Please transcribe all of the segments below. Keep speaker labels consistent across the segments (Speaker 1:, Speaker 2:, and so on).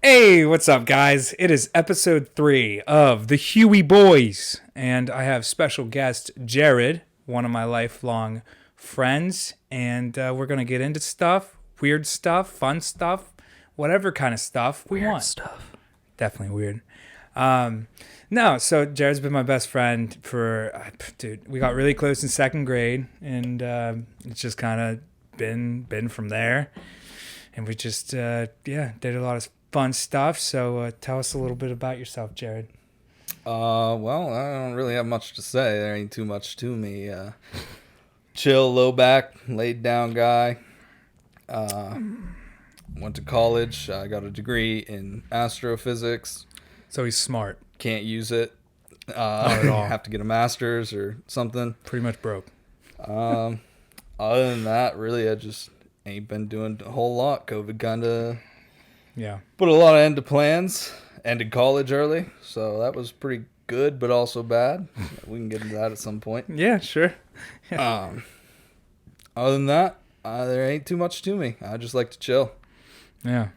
Speaker 1: Hey, what's up, guys? It is episode 3 of the Huey Boys, and I have special guest Jared, one of my lifelong friends, and we're gonna get into stuff, weird stuff, fun stuff, whatever kind of stuff we want.
Speaker 2: Stuff.
Speaker 1: Definitely weird. No, so Jared's been my best friend for, dude. We got really close in second grade, and it's just kind of been from there, and we just did a lot of fun stuff. So tell us a little bit about yourself, Jared.
Speaker 2: Well, I don't really have much to say. There ain't too much to me. Chill, low back, laid down guy. Went to college. I got a degree in astrophysics.
Speaker 1: So he's smart.
Speaker 2: Can't use it.
Speaker 1: Not at all.
Speaker 2: Have to get a master's or something.
Speaker 1: Pretty much broke.
Speaker 2: Other than that, really, I just ain't been doing a whole lot. COVID kind of put a lot of end to plans. Ended college early, so that was pretty good, but also bad. We can get into that at some point.
Speaker 1: Yeah, sure.
Speaker 2: Other than that, there ain't too much to me. I just like to chill.
Speaker 1: Yeah.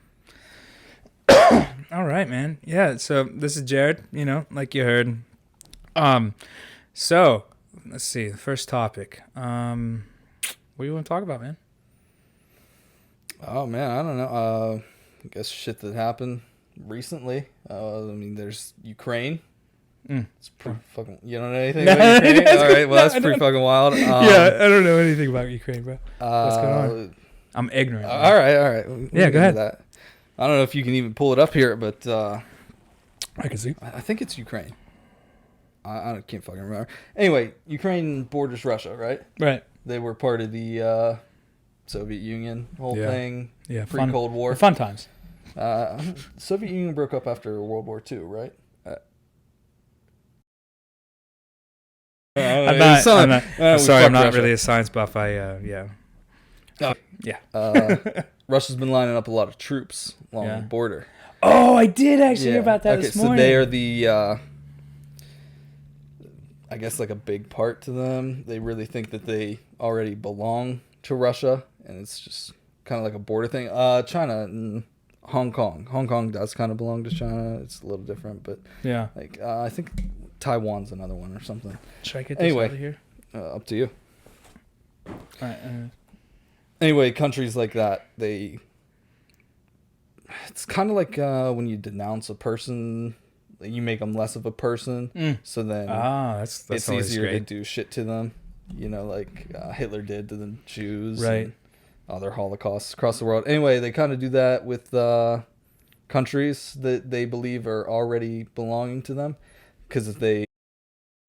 Speaker 1: All right, man. Yeah, so this is Jared, like you heard. So let's see, the first topic. What do you want to talk about, man?
Speaker 2: Oh man, I don't know. I guess shit that happened recently. There's Ukraine. It's pretty fucking. You don't know anything about Ukraine? All right, well that's pretty fucking wild.
Speaker 1: Yeah, I don't know anything about Ukraine, bro. What's going on? I'm ignorant.
Speaker 2: All right.
Speaker 1: Yeah, go ahead.
Speaker 2: That. I don't know if you can even pull it up here, but
Speaker 1: I can see.
Speaker 2: I think it's Ukraine. I can't fucking remember. Anyway, Ukraine borders Russia, right?
Speaker 1: Right.
Speaker 2: They were part of the Soviet Union whole thing.
Speaker 1: Yeah,
Speaker 2: Pre-Cold War.
Speaker 1: Fun times.
Speaker 2: Soviet Union broke up after World War II, right?
Speaker 1: I'm sorry, I'm not really a science buff. Yeah.
Speaker 2: Russia's been lining up a lot of troops along the border.
Speaker 1: Oh, I did actually hear about that this morning.
Speaker 2: So they are the, I guess like a big part to them. They really think that they already belong to Russia, and it's just kind of like a border thing. China and Hong Kong. Hong Kong does kind of belong to China. It's a little different, but
Speaker 1: yeah.
Speaker 2: Like I think Taiwan's another one or something.
Speaker 1: Should I get this out of here?
Speaker 2: Up to you.
Speaker 1: All right.
Speaker 2: Anyway, countries like that, it's kind of like when you denounce a person, you make them less of a person. So then
Speaker 1: that's
Speaker 2: it's easier to do shit to them. Like Hitler did to the Jews.
Speaker 1: Right.
Speaker 2: And other Holocausts across the world. Anyway, they kind of do that with countries that they believe are already belonging to them. Because if they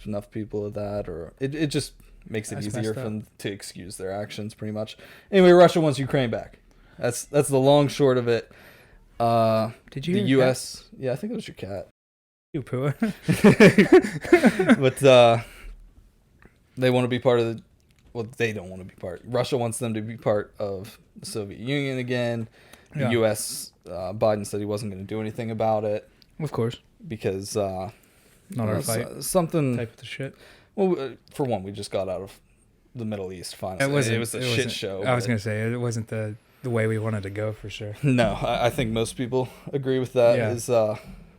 Speaker 2: enough people of that, or it just makes it easier for them to excuse their actions, pretty much. Anyway, Russia wants Ukraine back. That's the long short of it.
Speaker 1: Did you?
Speaker 2: The U.S. Cat? Yeah, I think it was your cat.
Speaker 1: You poo.
Speaker 2: But they want to be part of the. Well, they don't want to be part. Russia wants them to be part of the Soviet Union again. The U.S. Biden said he wasn't going to do anything about it.
Speaker 1: Of course.
Speaker 2: Because
Speaker 1: not our fight.
Speaker 2: Something
Speaker 1: type of the shit.
Speaker 2: Well, for one, we just got out of the Middle East finally. It was a shit show.
Speaker 1: I was going to say, it wasn't the way we wanted to go, for sure.
Speaker 2: No, I think most people agree with that.
Speaker 1: Yeah.
Speaker 2: Is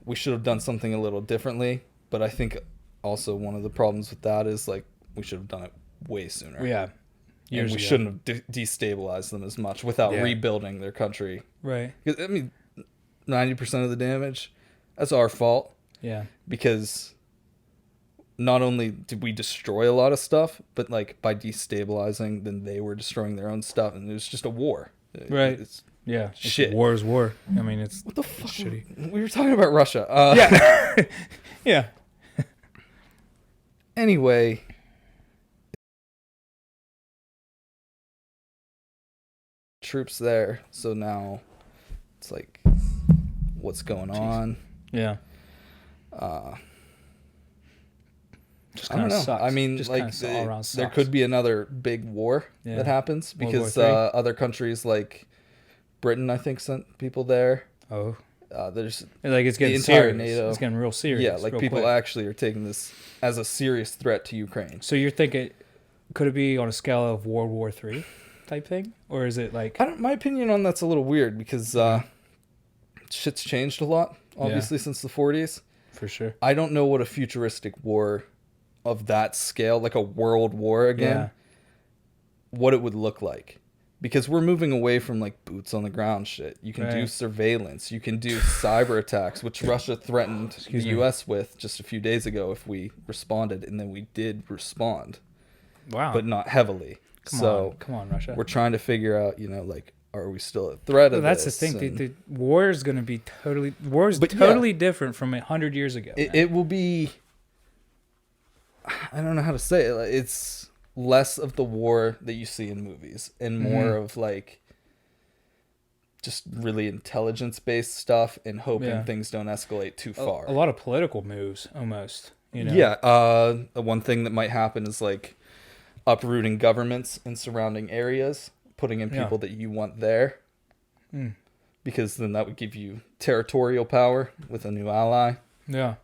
Speaker 2: we should have done something a little differently. But I think also one of the problems with that is like we should have done it way sooner.
Speaker 1: Yeah.
Speaker 2: And we shouldn't have destabilized them as much without rebuilding their country.
Speaker 1: Right.
Speaker 2: 'Cause, 90% of the damage, that's our fault.
Speaker 1: Yeah.
Speaker 2: Because not only did we destroy a lot of stuff, but like by destabilizing, then they were destroying their own stuff, and it was just a war.
Speaker 1: Right.
Speaker 2: Shit.
Speaker 1: War is war. It's
Speaker 2: what the fuck?
Speaker 1: Shitty.
Speaker 2: We were talking about Russia.
Speaker 1: Yeah. Yeah.
Speaker 2: Anyway. Troops there, so now it's like, what's going on?
Speaker 1: Yeah.
Speaker 2: I don't know.
Speaker 1: Sucks.
Speaker 2: I mean,
Speaker 1: just
Speaker 2: like there could be another big war that happens because other countries like Britain, I think, sent people there.
Speaker 1: Oh.
Speaker 2: There's
Speaker 1: like it's getting
Speaker 2: the entire
Speaker 1: serious.
Speaker 2: NATO.
Speaker 1: It's getting real serious.
Speaker 2: Yeah, like people actually are taking this as a serious threat to Ukraine.
Speaker 1: So you're thinking, could it be on a scale of World War III type thing, or is it like?
Speaker 2: My opinion on that's a little weird because shit's changed a lot, obviously, since the 40s.
Speaker 1: For sure.
Speaker 2: I don't know what a futuristic war of that scale, like a world war again, what it would look like. Because we're moving away from like boots on the ground shit. You can do surveillance. You can do cyber attacks, which Russia threatened the U.S. with just a few days ago if we responded. And then we did respond.
Speaker 1: Wow.
Speaker 2: But not heavily.
Speaker 1: Come on, Russia.
Speaker 2: We're trying to figure out, like, are we still a threat of
Speaker 1: that's
Speaker 2: this?
Speaker 1: The thing. The war is going to be totally different from 100 years ago.
Speaker 2: It will be, I don't know how to say it. It's less of the war that you see in movies and more of like just really intelligence based stuff and hoping things don't escalate too far.
Speaker 1: A lot of political moves almost,
Speaker 2: Yeah. One thing that might happen is like uprooting governments in surrounding areas, putting in people that you want there. Because then that would give you territorial power with a new ally.
Speaker 1: Yeah.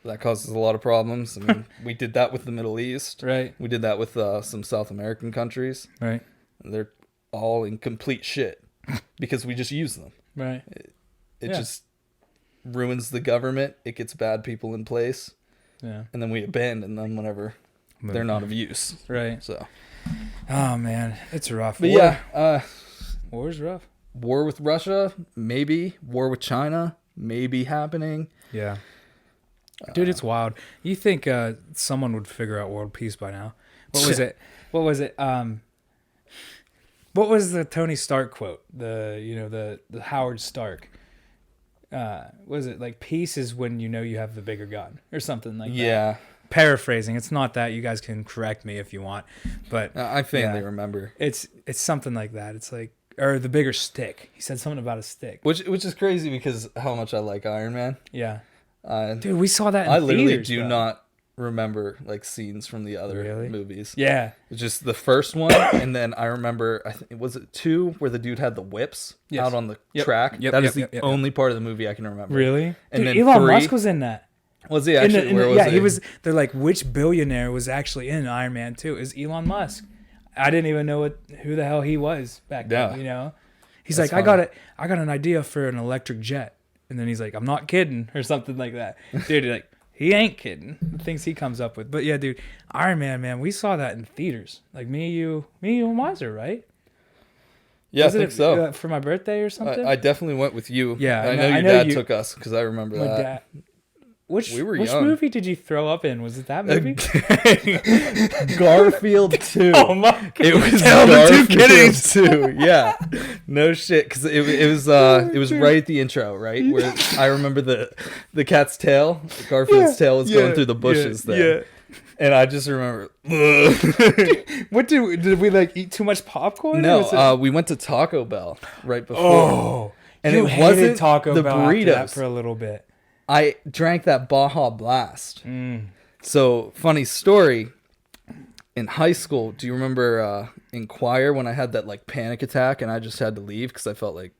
Speaker 2: That causes a lot of problems. I mean, we did that with the Middle East.
Speaker 1: Right.
Speaker 2: We did that with some South American countries.
Speaker 1: Right.
Speaker 2: They're all in complete shit because we just use them.
Speaker 1: Right.
Speaker 2: It just ruins the government. It gets bad people in place.
Speaker 1: Yeah.
Speaker 2: And then we abandon them whenever they're not of use.
Speaker 1: Right.
Speaker 2: So.
Speaker 1: Oh, man. It's rough.
Speaker 2: But
Speaker 1: war's rough.
Speaker 2: War with Russia, maybe. War with China, maybe happening.
Speaker 1: Yeah. Dude, it's wild. You think someone would figure out world peace by now? What was it? What was the Tony Stark quote? The Howard Stark. Was it like peace is when you have the bigger gun or something like that? Yeah. Paraphrasing. It's not that. You guys can correct me if you want, but
Speaker 2: I faintly remember.
Speaker 1: It's something like that. It's like, or the bigger stick. He said something about a stick,
Speaker 2: which is crazy because how much I like Iron Man.
Speaker 1: Yeah. Dude, we saw that in
Speaker 2: I literally
Speaker 1: theaters,
Speaker 2: do not remember like scenes from the other movies.
Speaker 1: Yeah.
Speaker 2: It's just the first one, and then I remember, was it 2 where the dude had the whips out on the track? That is the only part of the movie I can remember.
Speaker 1: Really?
Speaker 2: And
Speaker 1: dude,
Speaker 2: then
Speaker 1: Elon
Speaker 2: 3,
Speaker 1: Musk was in that.
Speaker 2: Was he actually? Where was he?
Speaker 1: He was. They're like, which billionaire was actually in Iron Man 2? Is Elon Musk. I didn't even know who the hell he was back then, He's
Speaker 2: That's
Speaker 1: like,
Speaker 2: funny.
Speaker 1: I got an idea for an electric jet. And then he's like, I'm not kidding, or something like that. Dude, like, he ain't kidding. The things he comes up with. But yeah, dude, Iron Man, we saw that in theaters. Like me, you, and Wiser, right?
Speaker 2: Yeah, I think so.
Speaker 1: For my birthday or something?
Speaker 2: I definitely went with you.
Speaker 1: Yeah.
Speaker 2: I know your dad took us because I remember that.
Speaker 1: Which
Speaker 2: we were
Speaker 1: which
Speaker 2: young.
Speaker 1: movie did you throw up in? Was it that movie?
Speaker 2: Garfield 2.
Speaker 1: Oh my god!
Speaker 2: It was Garfield 2. Yeah, no shit. Because it was right at the intro, right where I remember the cat's tail, Garfield's tail was going through the bushes there. Yeah. And I just remember.
Speaker 1: What did we like eat too much popcorn?
Speaker 2: No, we went to Taco Bell right before.
Speaker 1: Oh,
Speaker 2: and
Speaker 1: you
Speaker 2: it wasn't
Speaker 1: Taco
Speaker 2: the
Speaker 1: Bell
Speaker 2: burritos
Speaker 1: after that for a little bit.
Speaker 2: I drank that Baja Blast. So, funny story. In high school, do you remember in choir when I had that like panic attack and I just had to leave because I felt like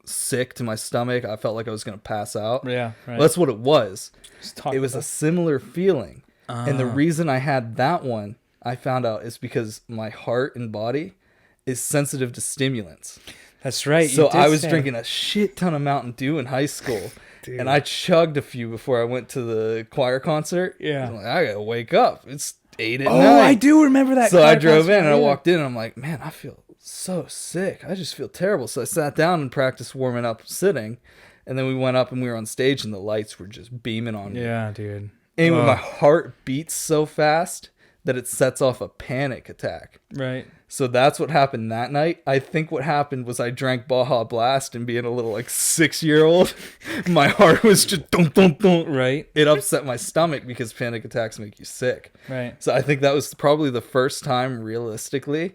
Speaker 2: sick to my stomach? I felt like I was going to pass out.
Speaker 1: Yeah, right.
Speaker 2: Well, that's what it was. It was a similar feeling. And the reason I had that one, I found out, is because my heart and body is sensitive to stimulants.
Speaker 1: That's right.
Speaker 2: So I was drinking a shit ton of Mountain Dew in high school.
Speaker 1: Dude.
Speaker 2: And I chugged a few before I went to the choir concert.
Speaker 1: Yeah.
Speaker 2: I'm like, I gotta wake up. It's 8 at night.
Speaker 1: Oh, I do remember that.
Speaker 2: So I drove in and I walked in and I'm like, man, I feel so sick. I just feel terrible. So I sat down and practiced warming up sitting. And then we went up and we were on stage and the lights were just beaming on me.
Speaker 1: Yeah, dude.
Speaker 2: And my heart beats so fast that it sets off a panic attack.
Speaker 1: Right.
Speaker 2: So that's what happened that night. I think what happened was I drank Baja Blast and being a little like 6-year-old, my heart was just dun dun dun.
Speaker 1: Right.
Speaker 2: It upset my stomach because panic attacks make you sick.
Speaker 1: Right.
Speaker 2: So I think that was probably the first time realistically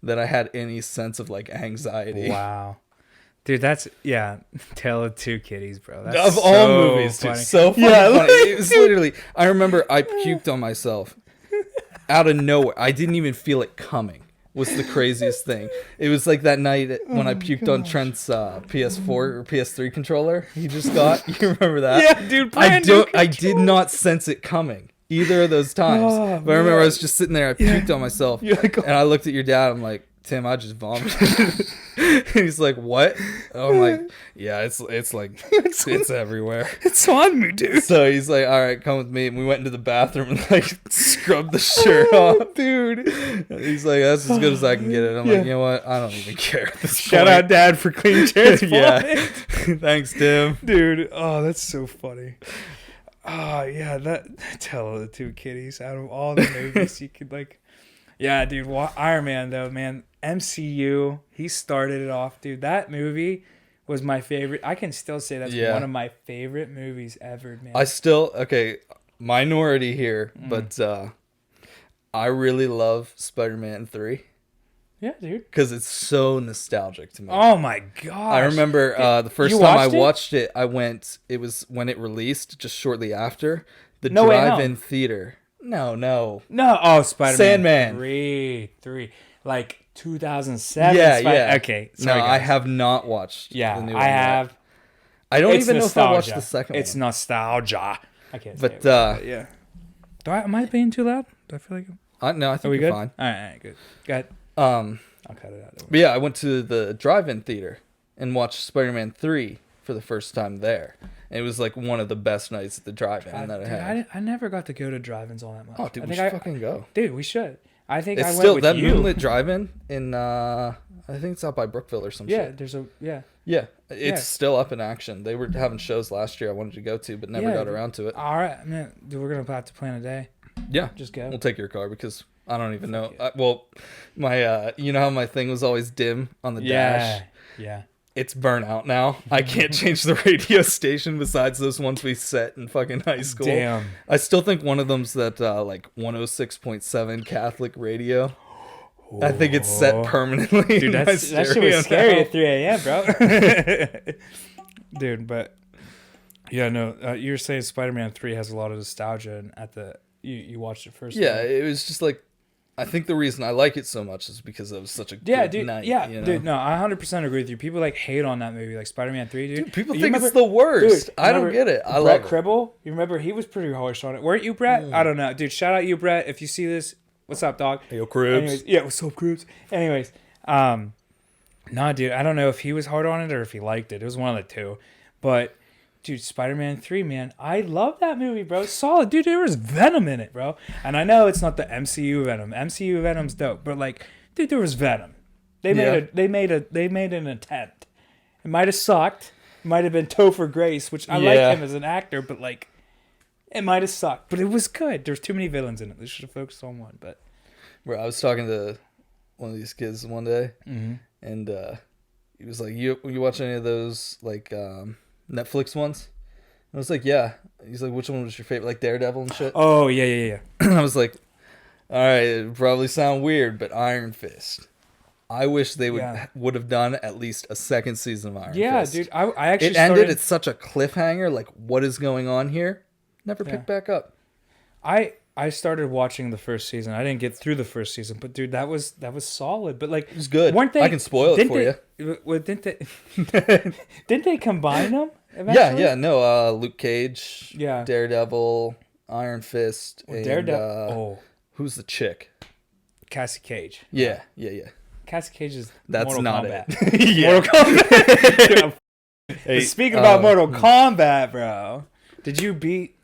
Speaker 2: that I had any sense of like anxiety.
Speaker 1: Wow. Dude, that's, Tale of Two Kitties, bro. That's
Speaker 2: of all movies,
Speaker 1: funny.
Speaker 2: dude. So funny.
Speaker 1: Yeah,
Speaker 2: funny. It was literally, I remember I puked on myself out of nowhere. I didn't even feel it coming. Was the craziest thing. It was like that night when I puked on Trent's PS4 or PS3 controller he just got. You remember that?
Speaker 1: Yeah, dude.
Speaker 2: I did not sense it coming either of those times. But I remember I was just sitting there. I puked on myself, and I looked at your dad. I'm like, Tim, I just vomited. And he's like, what? I'm like, yeah, it's like it's everywhere.
Speaker 1: It's on me, dude.
Speaker 2: So he's like, all right, come with me. And we went into the bathroom and like scrubbed the shirt off,
Speaker 1: dude.
Speaker 2: And he's like, that's as good as I can get it. I'm like, you know what? I don't even care at this
Speaker 1: Shout
Speaker 2: point.
Speaker 1: out Dad for cleaning Jared's
Speaker 2: Yeah.
Speaker 1: vomit.
Speaker 2: Thanks, Tim.
Speaker 1: Dude, oh, that's so funny. Oh, yeah, that Tale of the Two Kitties. Out of all the movies you could, like... Yeah, dude, Iron Man, though, man. MCU, he started it off, dude. That movie was my favorite. I can still say that's one of my favorite movies ever, man.
Speaker 2: Okay, minority here, but I really love Spider-Man 3.
Speaker 1: Yeah, dude.
Speaker 2: Because it's so nostalgic to me.
Speaker 1: Oh, my gosh.
Speaker 2: I remember the first time I watched it, it was when it released, just shortly after, the drive-in theater. No.
Speaker 1: Oh, Spider-Man.
Speaker 2: Sandman.
Speaker 1: 3. Like 2007.
Speaker 2: Yeah.
Speaker 1: Okay. Sorry,
Speaker 2: no,
Speaker 1: guys.
Speaker 2: I have not watched the new one
Speaker 1: I have.
Speaker 2: Yet. I don't even know if I watched the second one.
Speaker 1: It's nostalgia. I can't say
Speaker 2: it.
Speaker 1: Yeah. Am I being too loud? Do I feel like...
Speaker 2: No, I think
Speaker 1: Are we
Speaker 2: you're
Speaker 1: good?
Speaker 2: fine.
Speaker 1: All right, good. Go ahead. I'll cut it out.
Speaker 2: But yeah, I went to the drive-in theater and watched Spider-Man 3 for the first time there. And it was like one of the best nights at the drive-in that I had.
Speaker 1: I never got to go to drive-ins all that much.
Speaker 2: Oh, dude, we should fucking go.
Speaker 1: Dude, we should. I think
Speaker 2: it's
Speaker 1: I went
Speaker 2: still
Speaker 1: with
Speaker 2: that
Speaker 1: you.
Speaker 2: moonlit drive-in in I think it's out by Brookville or some shit.
Speaker 1: Yeah,
Speaker 2: it's still up in action. They were having shows last year I wanted to go to, but never got around to it.
Speaker 1: All right, man. Dude, we're gonna have to plan a day.
Speaker 2: Yeah,
Speaker 1: just go.
Speaker 2: We'll take your car because I don't even know. My you know how my thing was always dim on the dash.
Speaker 1: Yeah.
Speaker 2: It's burnout now. I can't change the radio station besides those ones we set in fucking high school.
Speaker 1: Damn.
Speaker 2: I still think one of them's that like 106.7 Catholic radio. Ooh. I think it's set permanently.
Speaker 1: Dude, that shit was scary at 3 a.m., bro. Dude, but yeah, no, you were saying Spider-Man 3 has a lot of nostalgia, and you watched it first.
Speaker 2: Yeah, it was just like, I think the reason I like it so much is because it was such a good night.
Speaker 1: Yeah,
Speaker 2: you know?
Speaker 1: dude, no, I 100% agree with you. People like hate on that movie, like Spider-Man 3, dude.
Speaker 2: People think it's the worst. Dude, I don't get it. I love it.
Speaker 1: Brett Cribble, you remember he was pretty harsh on it. Weren't you, Brett? I don't know, dude. Shout out you, Brett. If you see this, what's up, dog?
Speaker 2: Hey, yo, Cribs.
Speaker 1: What's up, Cribs? Anyways, nah, dude, I don't know if he was hard on it or if he liked it. It was one of the two, but. Dude, Spider-Man 3, man. I love that movie, bro. Solid. Dude, there was Venom in it, bro. And I know it's not the MCU Venom. MCU Venom's dope. But like, dude, there was Venom. They made an attempt. It might have sucked. It might have been Topher Grace, which I like him as an actor, but like it might have sucked. But it was good. There's too many villains in it. They should have focused on one. But
Speaker 2: bro, I was talking to one of these kids one day, and he was like, You watch any of those like Netflix ones? I was like, yeah. He's like, which one was your favorite? Like Daredevil and shit?
Speaker 1: Oh, yeah.
Speaker 2: I was like, all right, it'd probably sound weird, but Iron Fist. I wish they would have done at least a second season of Iron Fist.
Speaker 1: Yeah, dude. I actually
Speaker 2: ended at such a cliffhanger. Like, what is going on here? Never picked back up.
Speaker 1: I started watching the first season. I didn't get through the first season, but dude, that was solid. But like,
Speaker 2: it was good.
Speaker 1: Weren't they?
Speaker 2: I can spoil it for you.
Speaker 1: Didn't they? Didn't they combine them? Eventually?
Speaker 2: Yeah. No, Luke Cage.
Speaker 1: Yeah.
Speaker 2: Daredevil, Iron Fist, and
Speaker 1: Daredevil.
Speaker 2: Who's the chick?
Speaker 1: Cassie Cage.
Speaker 2: Yeah.
Speaker 1: Cassie Cage is
Speaker 2: That's
Speaker 1: Mortal
Speaker 2: not
Speaker 1: Kombat.
Speaker 2: it.
Speaker 1: Mortal Kombat.
Speaker 2: Hey,
Speaker 1: speaking about Mortal Kombat, bro, did you beat?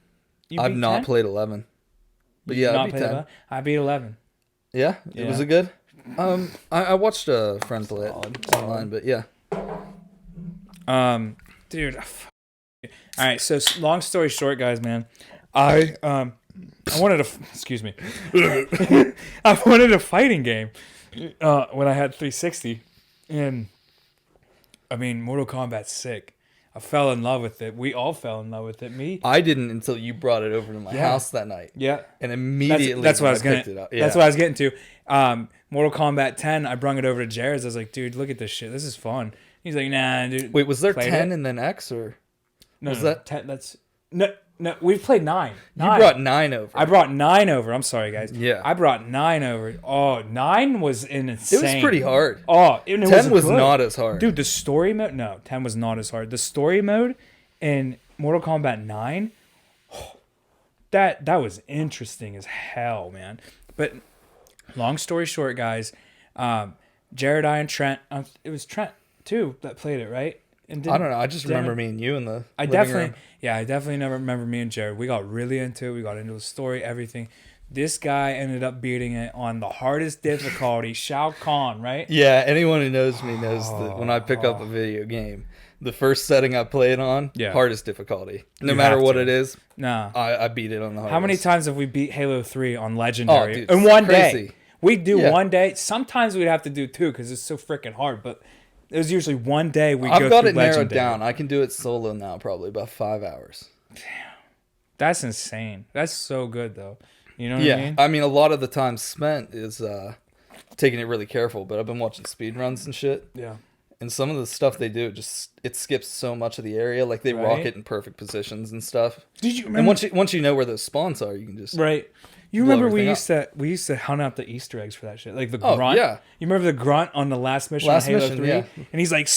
Speaker 2: I've not 10? Played 11. But yeah, I beat 10.
Speaker 1: I beat 11.
Speaker 2: Yeah? Was it good? I watched a friend play it online, but yeah.
Speaker 1: Dude. All right, so long story short, guys, man. I wanted excuse me. I wanted a fighting game when I had 360. And I mean, Mortal Kombat's sick. I fell in love with it. We all fell in love with it.
Speaker 2: I didn't until you brought it over to my house that night.
Speaker 1: Yeah.
Speaker 2: And immediately
Speaker 1: that's what I was
Speaker 2: picked it up. Yeah.
Speaker 1: That's what I was getting to. Mortal Kombat 10, I brung it over to Jared's. I was like, dude, look at this shit. This is fun. He's like, nah, dude.
Speaker 2: Wait, was there 10 and then X or?
Speaker 1: No, that 10? That's no. We've played 9.
Speaker 2: You brought 9 over.
Speaker 1: I brought 9 over. I'm sorry, guys.
Speaker 2: Yeah.
Speaker 1: I brought 9 over. Oh, 9 was insane.
Speaker 2: It was pretty hard.
Speaker 1: Oh,
Speaker 2: 10 was not as hard.
Speaker 1: Dude, the story mode. No, 10 was not as hard. The story mode in Mortal Kombat 9. That was interesting as hell, man. But long story short, guys. Jared, I, and Trent. It was Trent too that played it, right? And
Speaker 2: I don't know. I just remember me and you in the living room.
Speaker 1: I definitely never remember me and Jared. We got really into it. We got into the story, everything. This guy ended up beating it on the hardest difficulty, Shao Kahn, right?
Speaker 2: Yeah, anyone who knows me knows that when I pick up a video game, the first setting I play it on, hardest difficulty. No matter what it is, I beat it on the hardest.
Speaker 1: How many times have we beat Halo 3 on Legendary?
Speaker 2: Oh, dude,
Speaker 1: in one
Speaker 2: crazy.
Speaker 1: day. We'd do one day. Sometimes we'd have to do two because it's so freaking hard, but it was usually one day we go through
Speaker 2: I've got it narrowed
Speaker 1: Legendary.
Speaker 2: down. I can do it solo now, probably about 5 hours.
Speaker 1: Damn. That's insane. That's so good, though. You know what I mean?
Speaker 2: I mean, a lot of the time spent is taking it really careful, but I've been watching speed runs and shit.
Speaker 1: Yeah.
Speaker 2: And some of the stuff they do, it skips so much of the area. Like, they rocket in perfect positions and stuff.
Speaker 1: Did you remember?
Speaker 2: And once you know where those spawns are, you can just...
Speaker 1: Right. You remember we used to hunt out the Easter eggs for that shit? Like the grunt?
Speaker 2: Yeah.
Speaker 1: You remember the grunt on the last mission on Halo 3? Yeah. And he's like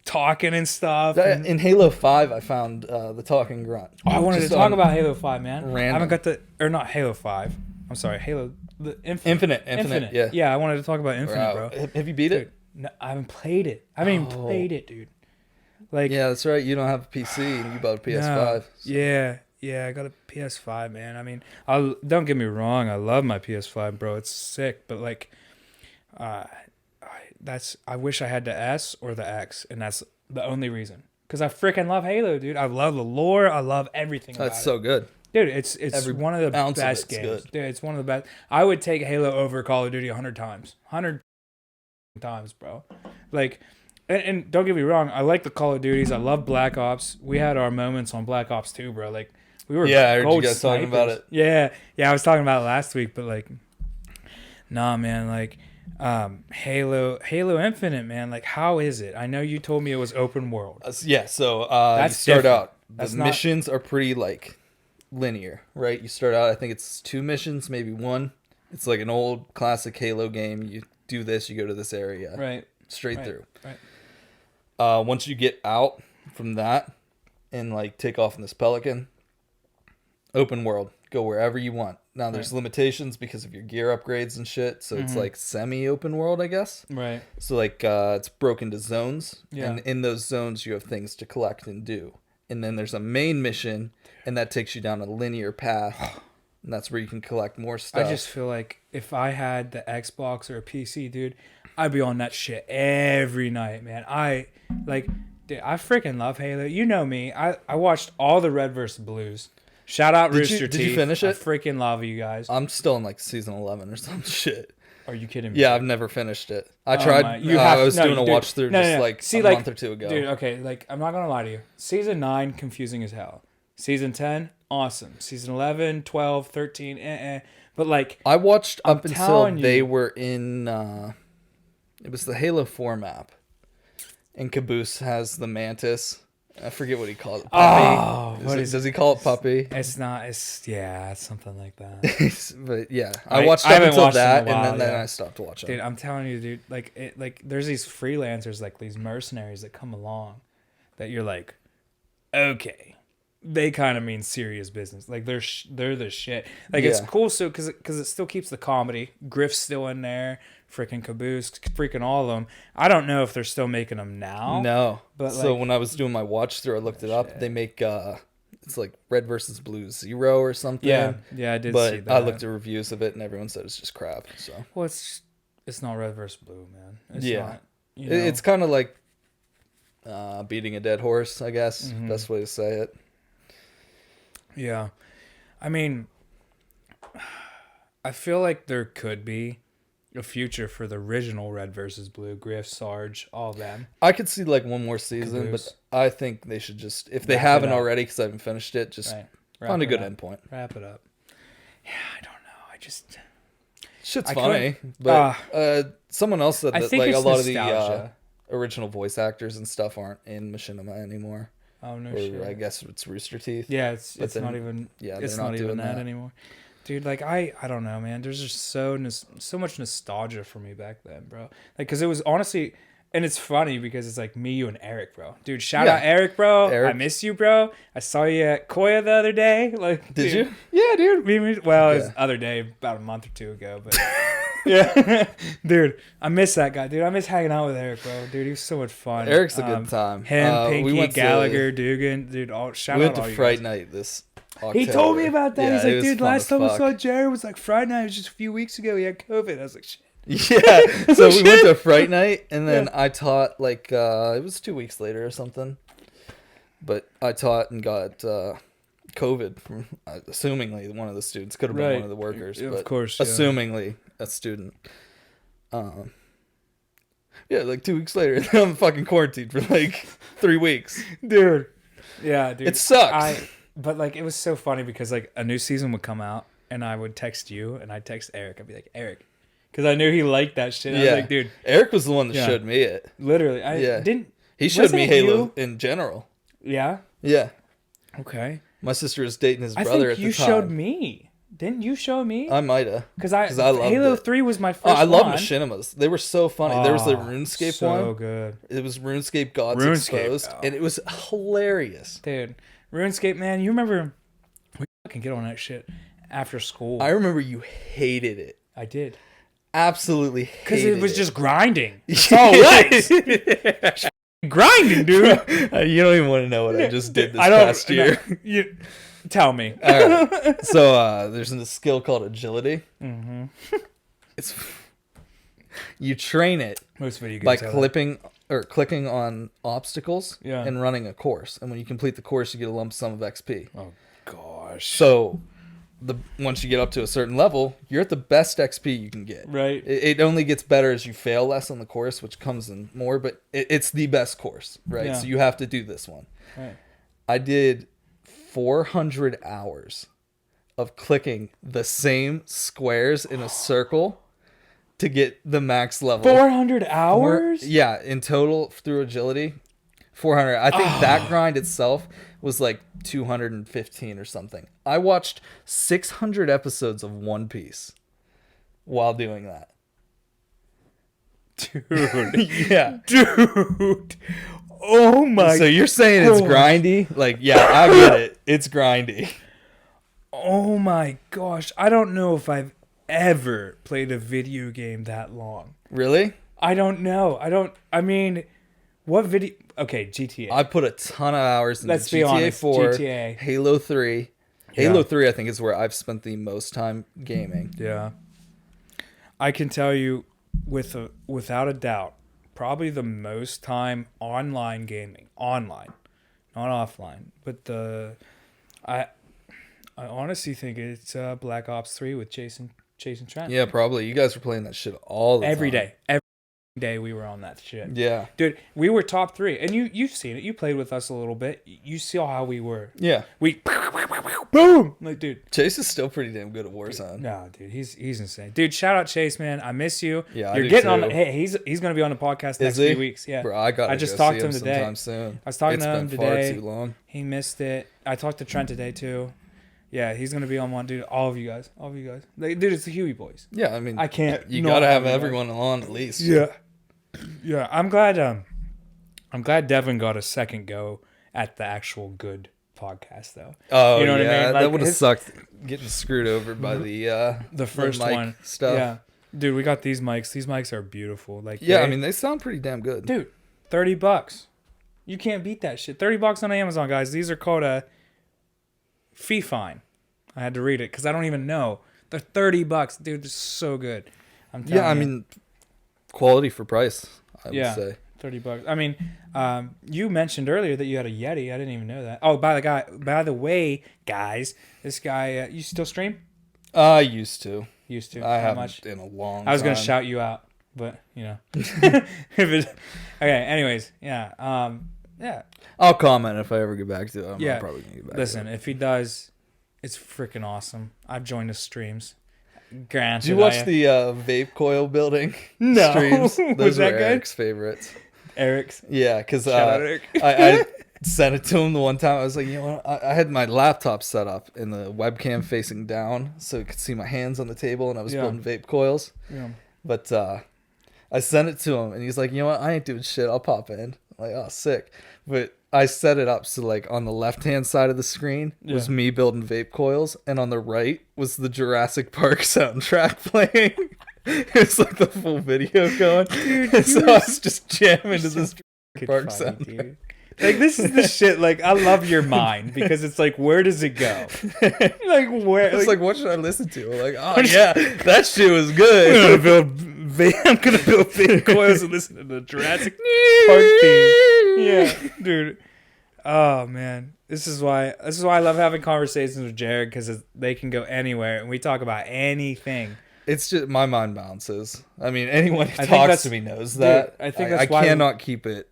Speaker 1: talking and stuff.
Speaker 2: In Halo 5, I found the talking grunt.
Speaker 1: Oh, I wanted to talk about Halo 5, man.
Speaker 2: Random.
Speaker 1: I haven't got or not Halo 5. I'm sorry, Halo... The
Speaker 2: Infinite, yeah.
Speaker 1: Yeah, I wanted to talk about Infinite, bro.
Speaker 2: Have you beat it?
Speaker 1: No, I haven't played it. I haven't even played it, dude. Like,
Speaker 2: yeah, that's right. You don't have a PC and you bought a PS5.
Speaker 1: No. Yeah, I got a PS5, man. I mean, don't get me wrong. I love my PS5, bro. It's sick, but like, I wish I had the S or the X, and that's the only reason. Because I freaking love Halo, dude. I love the lore. I love everything about it.
Speaker 2: That's so good.
Speaker 1: Dude, it's one of the best games.
Speaker 2: Good.
Speaker 1: Dude, it's one of the best. I would take Halo over Call of Duty 100 times. 100 times, bro. Like, and don't get me wrong, I like the Call of Duties. I love Black Ops. We had our moments on Black Ops 2, bro. Like, we were
Speaker 2: I heard you guys talking about it.
Speaker 1: Yeah, I was talking about it last week, but like, nah, man, like, Halo Infinite, man. Like, how is it? I know you told me it was open world.
Speaker 2: So you start
Speaker 1: different.
Speaker 2: out. The missions are pretty like linear, right? You start out, I think it's 2 missions, maybe 1. It's like an old classic Halo game. You do this, you go to this area,
Speaker 1: right?
Speaker 2: Straight through.
Speaker 1: Right.
Speaker 2: Once you get out from that and like take off in this Pelican, open world, go wherever you want. Now there's limitations because of your gear upgrades and shit, so it's like semi-open world, I guess.
Speaker 1: Right.
Speaker 2: So like it's broken to zones,
Speaker 1: and
Speaker 2: in those zones you have things to collect and do. And then there's a main mission, and that takes you down a linear path, and that's where you can collect more stuff.
Speaker 1: I just feel like if I had the Xbox or a PC, dude, I'd be on that shit every night, man. Dude, I freaking love Halo. You know me. I watched all the Red vs. Blues. Shout out Rooster Teeth.
Speaker 2: Did you finish it?
Speaker 1: I freaking love you guys.
Speaker 2: I'm still in like season 11 or some shit.
Speaker 1: Are you kidding me?
Speaker 2: Yeah, I've never finished it. I tried. I was doing a watch through a month or two ago.
Speaker 1: Dude, okay, like, I'm not going to lie to you. Season 9, confusing as hell. Season 10, awesome. Season 11, 12, 13, But like,
Speaker 2: I watched up until they were in, it was the Halo 4 map. And Caboose has the Mantis. I forget what he calls it. Puppy. Does he call it Puppy?
Speaker 1: It's not. It's something like that.
Speaker 2: But yeah, I watched up until that, and then I stopped watching.
Speaker 1: Dude, I'm telling you, dude. Like there's these freelancers, like these mercenaries that come along, that you're like, okay, they kind of mean serious business. Like they're the shit. Like it's cool, so because it still keeps the comedy. Griff's still in there. Freaking Caboose, freaking all of them. I don't know if they're still making them now.
Speaker 2: No,
Speaker 1: but
Speaker 2: so when I was doing my watch through, I looked it up. They make it's like Red versus Blue 0 or something.
Speaker 1: Yeah, I did see that.
Speaker 2: I looked at reviews of it, and everyone said it's just crap. So
Speaker 1: well, it's not Red versus Blue, man. It's not,
Speaker 2: it's kind of like beating a dead horse, I guess. Best way to say it.
Speaker 1: Yeah, I mean, I feel like there could be a future for the original Red versus Blue, Griff, Sarge, all of them.
Speaker 2: I could see like one more season, Caboose. But I think they should just, if they haven't already, because I haven't finished it, just find a good endpoint.
Speaker 1: Wrap it up. Yeah, I don't know.
Speaker 2: Shit's funny, but someone else said that like a lot of the original voice actors and stuff aren't in Machinima anymore.
Speaker 1: Oh no,
Speaker 2: shit. I guess it's Rooster Teeth.
Speaker 1: Yeah, it's not even.
Speaker 2: Yeah,
Speaker 1: it's not even that anymore. Dude, like, I don't know, man. There's just so much nostalgia for me back then, bro. Like, because it was honestly, and it's funny because it's like me, you, and Eric, bro. Dude, shout out Eric, bro. Eric. I miss you, bro. I saw you at Koya the other day. Like,
Speaker 2: did you?
Speaker 1: Yeah, dude. Well, it was the other day, about a month or two ago, but Yeah. Dude, I miss that guy. Dude, I miss hanging out with Eric, bro. Dude, he was so much fun.
Speaker 2: Eric's a good time.
Speaker 1: Him, Pinky,
Speaker 2: we went
Speaker 1: Gallagher, Dugan. Dude, shout
Speaker 2: we
Speaker 1: out
Speaker 2: went
Speaker 1: all
Speaker 2: to
Speaker 1: you
Speaker 2: Fright
Speaker 1: guys.
Speaker 2: Night this October.
Speaker 1: He told me about that.
Speaker 2: Yeah,
Speaker 1: He's
Speaker 2: it
Speaker 1: like,
Speaker 2: was
Speaker 1: dude,
Speaker 2: fun
Speaker 1: last
Speaker 2: as
Speaker 1: time I
Speaker 2: fuck.
Speaker 1: saw Jared was like Friday night. It was just a few weeks ago. He had COVID. I was like, shit.
Speaker 2: Yeah. So we went to Fright Night, and then I taught like it was 2 weeks later or something. But I taught and got COVID from assumingly one of the students. Could have been
Speaker 1: Right.
Speaker 2: one of the workers,
Speaker 1: Of
Speaker 2: but
Speaker 1: course, yeah.
Speaker 2: assumingly a student. Yeah, like 2 weeks later, I'm fucking quarantined for like 3 weeks.
Speaker 1: Dude. Yeah, dude.
Speaker 2: It sucks.
Speaker 1: But like, it was so funny because like a new season would come out, and I would text you, and I'd text Eric. I'd be like, Eric. Because I knew he liked that shit. I was like, dude.
Speaker 2: Eric was the one that
Speaker 1: Yeah.
Speaker 2: showed me it.
Speaker 1: Literally. I didn't.
Speaker 2: He showed
Speaker 1: wasn't
Speaker 2: me
Speaker 1: it
Speaker 2: Halo
Speaker 1: you?
Speaker 2: in general.
Speaker 1: Yeah?
Speaker 2: Yeah.
Speaker 1: Okay.
Speaker 2: My sister was dating his
Speaker 1: I
Speaker 2: brother
Speaker 1: think
Speaker 2: at
Speaker 1: you
Speaker 2: the time.
Speaker 1: showed me. Didn't you show me?
Speaker 2: I might have.
Speaker 1: Because I
Speaker 2: loved
Speaker 1: Halo
Speaker 2: it.
Speaker 1: 3 was my first
Speaker 2: Oh, I love
Speaker 1: one.
Speaker 2: machinimas. They were so funny. There was the
Speaker 1: Oh,
Speaker 2: RuneScape
Speaker 1: so
Speaker 2: one.
Speaker 1: So good.
Speaker 2: It was RuneScape Gods
Speaker 1: RuneScape,
Speaker 2: Exposed,
Speaker 1: oh.
Speaker 2: and it was hilarious.
Speaker 1: Dude. RuneScape, man, you remember we fucking get on that shit after school.
Speaker 2: I remember you hated it.
Speaker 1: I did.
Speaker 2: Absolutely hated it.
Speaker 1: Because it was just grinding. That's all it was. Grinding, dude.
Speaker 2: You don't even want to know what I just did this
Speaker 1: I don't,
Speaker 2: past year.
Speaker 1: No, you, tell me.
Speaker 2: All right. So there's a skill called agility.
Speaker 1: Mm-hmm.
Speaker 2: It's you train it
Speaker 1: Most video games
Speaker 2: by
Speaker 1: have
Speaker 2: clicking on obstacles
Speaker 1: Yeah.
Speaker 2: and running a course. And when you complete the course, you get a lump sum of XP.
Speaker 1: that. Oh, gosh.
Speaker 2: So once you get up to a certain level, you're at the best XP you can get.
Speaker 1: Right.
Speaker 2: It only gets better as you fail less on the course, which comes in more, but it's the best course, right?
Speaker 1: Yeah.
Speaker 2: So you have to do this one.
Speaker 1: Right.
Speaker 2: I did 400 hours of clicking the same squares in a circle to get the max level.
Speaker 1: 400 hours?
Speaker 2: Yeah, in total through agility, 400. I think that grind itself was like 215 or something. I watched 600 episodes of One Piece while doing that.
Speaker 1: Dude.
Speaker 2: Yeah.
Speaker 1: Dude. Oh my.
Speaker 2: So you're saying it's
Speaker 1: gosh.
Speaker 2: grindy? Like, yeah, I get it. It's grindy.
Speaker 1: Oh my gosh. I don't know if I've ever played a video game that long.
Speaker 2: Really?
Speaker 1: I don't know. I mean, what video? Okay, GTA.
Speaker 2: I put a ton of hours into
Speaker 1: Let's be
Speaker 2: GTA
Speaker 1: honest,
Speaker 2: 4,
Speaker 1: GTA.
Speaker 2: Halo 3.
Speaker 1: Yeah.
Speaker 2: Halo 3, I think, is where I've spent the most time gaming.
Speaker 1: Yeah. I can tell you without a doubt, probably the most time online gaming. Online. Not offline. But I honestly think it's Black Ops 3 with Jason Trent.
Speaker 2: Yeah, probably. You guys were playing that shit all the
Speaker 1: Every
Speaker 2: time.
Speaker 1: day. Every day we were on that shit.
Speaker 2: Yeah.
Speaker 1: Dude, we were top 3. And you've seen it. You played with us a little bit. You saw how we were.
Speaker 2: Yeah.
Speaker 1: We boom. Like, dude.
Speaker 2: Chase is still pretty damn good at Warzone.
Speaker 1: No, dude, he's insane. Dude, shout out Chase, man. I miss you.
Speaker 2: Yeah, I
Speaker 1: you're
Speaker 2: do
Speaker 1: getting on.
Speaker 2: too.
Speaker 1: Hey, he's gonna be on the podcast next
Speaker 2: he?
Speaker 1: few weeks. Yeah,
Speaker 2: Bro, I
Speaker 1: just
Speaker 2: go
Speaker 1: talked
Speaker 2: see
Speaker 1: to him today.
Speaker 2: sometime soon.
Speaker 1: I was talking
Speaker 2: It's
Speaker 1: to him
Speaker 2: been
Speaker 1: today.
Speaker 2: far too long.
Speaker 1: He missed it. I talked to Trent today too. Yeah, he's gonna be on one, dude. All of you guys. Like, dude, it's the Huey boys.
Speaker 2: Yeah, I mean,
Speaker 1: I can't.
Speaker 2: You
Speaker 1: not
Speaker 2: gotta have
Speaker 1: you guys.
Speaker 2: everyone on at least.
Speaker 1: Yeah, yeah. I'm glad Devin got a second go at the actual good podcast though.
Speaker 2: Oh,
Speaker 1: You know what I
Speaker 2: yeah,
Speaker 1: mean?
Speaker 2: that
Speaker 1: Like,
Speaker 2: would have
Speaker 1: his-
Speaker 2: sucked getting screwed over by
Speaker 1: The first
Speaker 2: mic
Speaker 1: one
Speaker 2: stuff.
Speaker 1: Yeah, dude, we got these mics. These mics are beautiful. Like,
Speaker 2: Yeah, I mean, they sound pretty damn good.
Speaker 1: dude, $30. You can't beat that shit. $30 on Amazon, guys. These are called a fee fine. I had to read it because I don't even know. They're $30, dude. They're so good. I'm telling
Speaker 2: Yeah, I
Speaker 1: you.
Speaker 2: mean, quality for price, I would
Speaker 1: Yeah.
Speaker 2: say.
Speaker 1: $30. I mean, you mentioned earlier that you had a Yeti. I didn't even know that. Oh, by the way, guys, this guy, you still stream?
Speaker 2: I used to.
Speaker 1: Used to.
Speaker 2: I
Speaker 1: How
Speaker 2: haven't
Speaker 1: much?
Speaker 2: in a long time.
Speaker 1: I was gonna shout you out, but you know. If it, okay. Anyways, yeah. Yeah.
Speaker 2: I'll comment if I ever get back to it. I'm
Speaker 1: Yeah.
Speaker 2: probably gonna get back
Speaker 1: Listen,
Speaker 2: to it.
Speaker 1: if he does, it's freaking awesome. I've joined his streams. Granted,
Speaker 2: Did you watch the vape coil building
Speaker 1: No.
Speaker 2: streams?
Speaker 1: Was
Speaker 2: Those
Speaker 1: that
Speaker 2: were
Speaker 1: good?
Speaker 2: Eric's favorites.
Speaker 1: Eric's?
Speaker 2: Yeah, because
Speaker 1: Shout out Eric.
Speaker 2: I sent it to him the one time. I was like, you know what? I had my laptop set up and the webcam facing down so it could see my hands on the table, and I was
Speaker 1: Yeah.
Speaker 2: building vape coils.
Speaker 1: Yeah.
Speaker 2: But I sent it to him, and he's like, you know what? I ain't doing shit. I'll pop in. I'm like, oh, sick. But I set it up so, like, on the left-hand side of the screen was me building vape coils, and on the right was the Jurassic Park soundtrack playing. It's like the full video going. Dude, so I was just jamming to this park sound.
Speaker 1: Dude. Like, this is the shit. Like, I love your mind because it's like, where does it go? Like, where?
Speaker 2: It's like, what should I listen to? I'm like, oh yeah, that shit was good.
Speaker 1: I'm gonna build big coils and listen to the Jurassic Park theme. Yeah, dude. Oh man, this is why I love having conversations with Jared, because they can go anywhere and we talk about anything.
Speaker 2: It's just my mind bounces. I mean, anyone who talks to me knows that.
Speaker 1: Dude, I think that's why
Speaker 2: I cannot keep it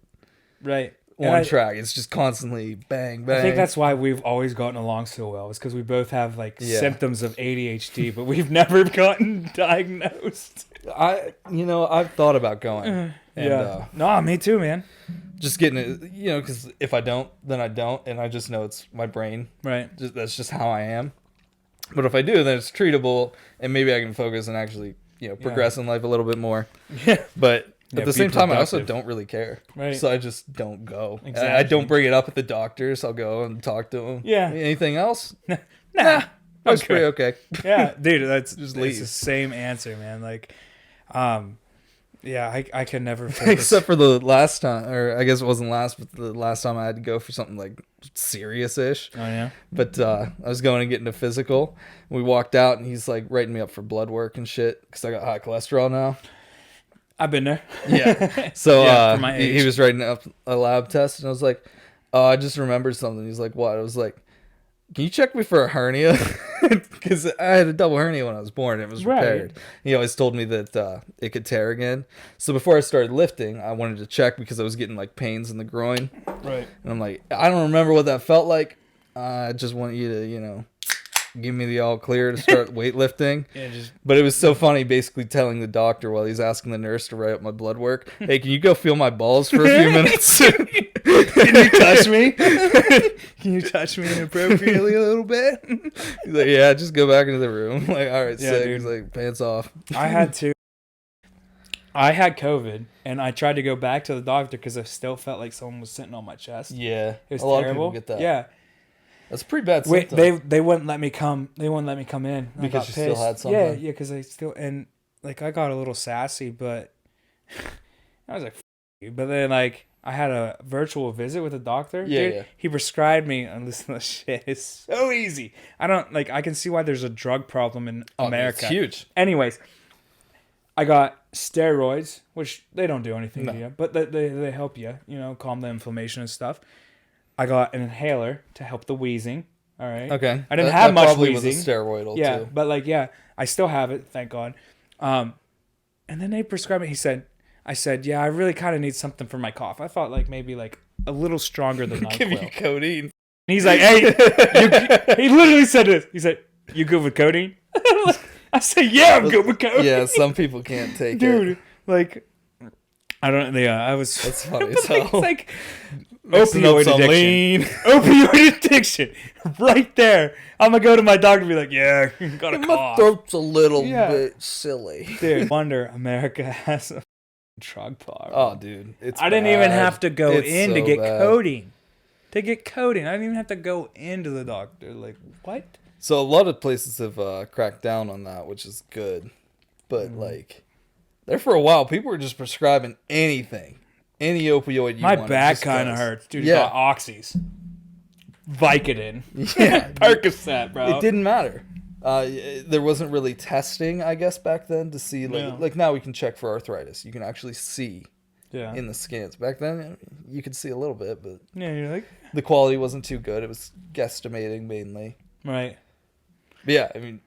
Speaker 1: right
Speaker 2: on track. It's just constantly bang, bang.
Speaker 1: I think that's why we've always gotten along so well. Is because we both have like symptoms of ADHD, but we've never gotten diagnosed.
Speaker 2: I've thought about going. And,
Speaker 1: no, me too, man.
Speaker 2: Just getting it, because if I don't, then I don't, and I just know it's my brain.
Speaker 1: Right.
Speaker 2: That's just how I am. But if I do, then it's treatable, and maybe I can focus and actually, progress in life a little bit more. Yeah. But at the same time, I also don't really care. Right. So I just don't go. Exactly. I don't bring it up at the doctors. I'll go and talk to them. Yeah. Anything else? Nah. That's pretty okay.
Speaker 1: Yeah, dude, that's just the same answer, man. Like, yeah, I can never focus.
Speaker 2: Except for the last time, or I guess it wasn't last, but the last time I had to go for something like serious-ish. Oh, yeah? But I was going to get into physical. We walked out, and he's like writing me up for blood work and shit, because I got high cholesterol now.
Speaker 1: I've been there.
Speaker 2: Yeah. So he was writing up a lab test, and I was like, oh, I just remembered something. He's like, what? I was like, can you check me for a hernia? Because I had a double hernia when I was born. It was repaired. Right. He always told me that it could tear again. So before I started lifting, I wanted to check because I was getting like pains in the groin. Right. And I'm like, I don't remember what that felt like. I just want you to, give me the all clear to start weightlifting. Yeah, but it was so funny basically telling the doctor while he's asking the nurse to write up my blood work, hey, can you go feel my balls for a few minutes?
Speaker 1: Can you touch me? Can you touch me inappropriately a little bit?
Speaker 2: He's like, yeah, just go back into the room. I'm like, all right, sick. Dude. He's like, pants off.
Speaker 1: I had COVID, and I tried to go back to the doctor because I still felt like someone was sitting on my chest.
Speaker 2: Yeah,
Speaker 1: it was terrible. Lot of people get
Speaker 2: that.
Speaker 1: Yeah.
Speaker 2: That's a pretty bad symptom.
Speaker 1: They wouldn't let me come. They wouldn't let me come in
Speaker 2: because you still had something.
Speaker 1: Yeah, because I still I got a little sassy, but I was like, F you. But then I had a virtual visit with a doctor.
Speaker 2: Yeah,
Speaker 1: dude.
Speaker 2: Yeah.
Speaker 1: He prescribed me, and listen to this shit. It's so easy. I can see why there's a drug problem in America.
Speaker 2: It's huge.
Speaker 1: Anyways, I got steroids, which they don't do anything to you, but they help you, calm the inflammation and stuff. I got an inhaler to help the wheezing. All right.
Speaker 2: Okay.
Speaker 1: I didn't have much
Speaker 2: probably
Speaker 1: wheezing.
Speaker 2: Was a steroidal
Speaker 1: too. But I still have it, thank God. And then they prescribed me. I said, yeah, I really kind of need something for my cough. I thought maybe a little stronger than NyQuil.
Speaker 2: Give you codeine.
Speaker 1: And he's like, hey, he literally said this. He said, you good with codeine? I said, yeah, I'm good with codeine.
Speaker 2: Yeah, some people can't take
Speaker 1: it. Dude, I don't. Yeah, I was.
Speaker 2: That's funny as hell.
Speaker 1: It's opioid addiction. Opioid addiction, right there. I'm gonna go to my doctor and be like, "Yeah, got a cough.
Speaker 2: My throat's a little bit silly."
Speaker 1: Dude, wonder America has a drug problem.
Speaker 2: Oh, dude,
Speaker 1: I didn't even have to go in to get codeine. To get codeine, I didn't even have to go into the doctor. Like, what?
Speaker 2: So a lot of places have cracked down on that, which is good. But there for a while, people were just prescribing anything. Any opioid you want.
Speaker 1: My back kind of hurts. Dude, got Oxys. Vicodin. Yeah. Percocet, bro.
Speaker 2: It didn't matter. There wasn't really testing, I guess, back then to see. Like now we can check for arthritis. You can actually see in the scans. Back then, you could see a little bit, but
Speaker 1: you're
Speaker 2: the quality wasn't too good. It was guesstimating mainly.
Speaker 1: Right.
Speaker 2: But yeah, I mean,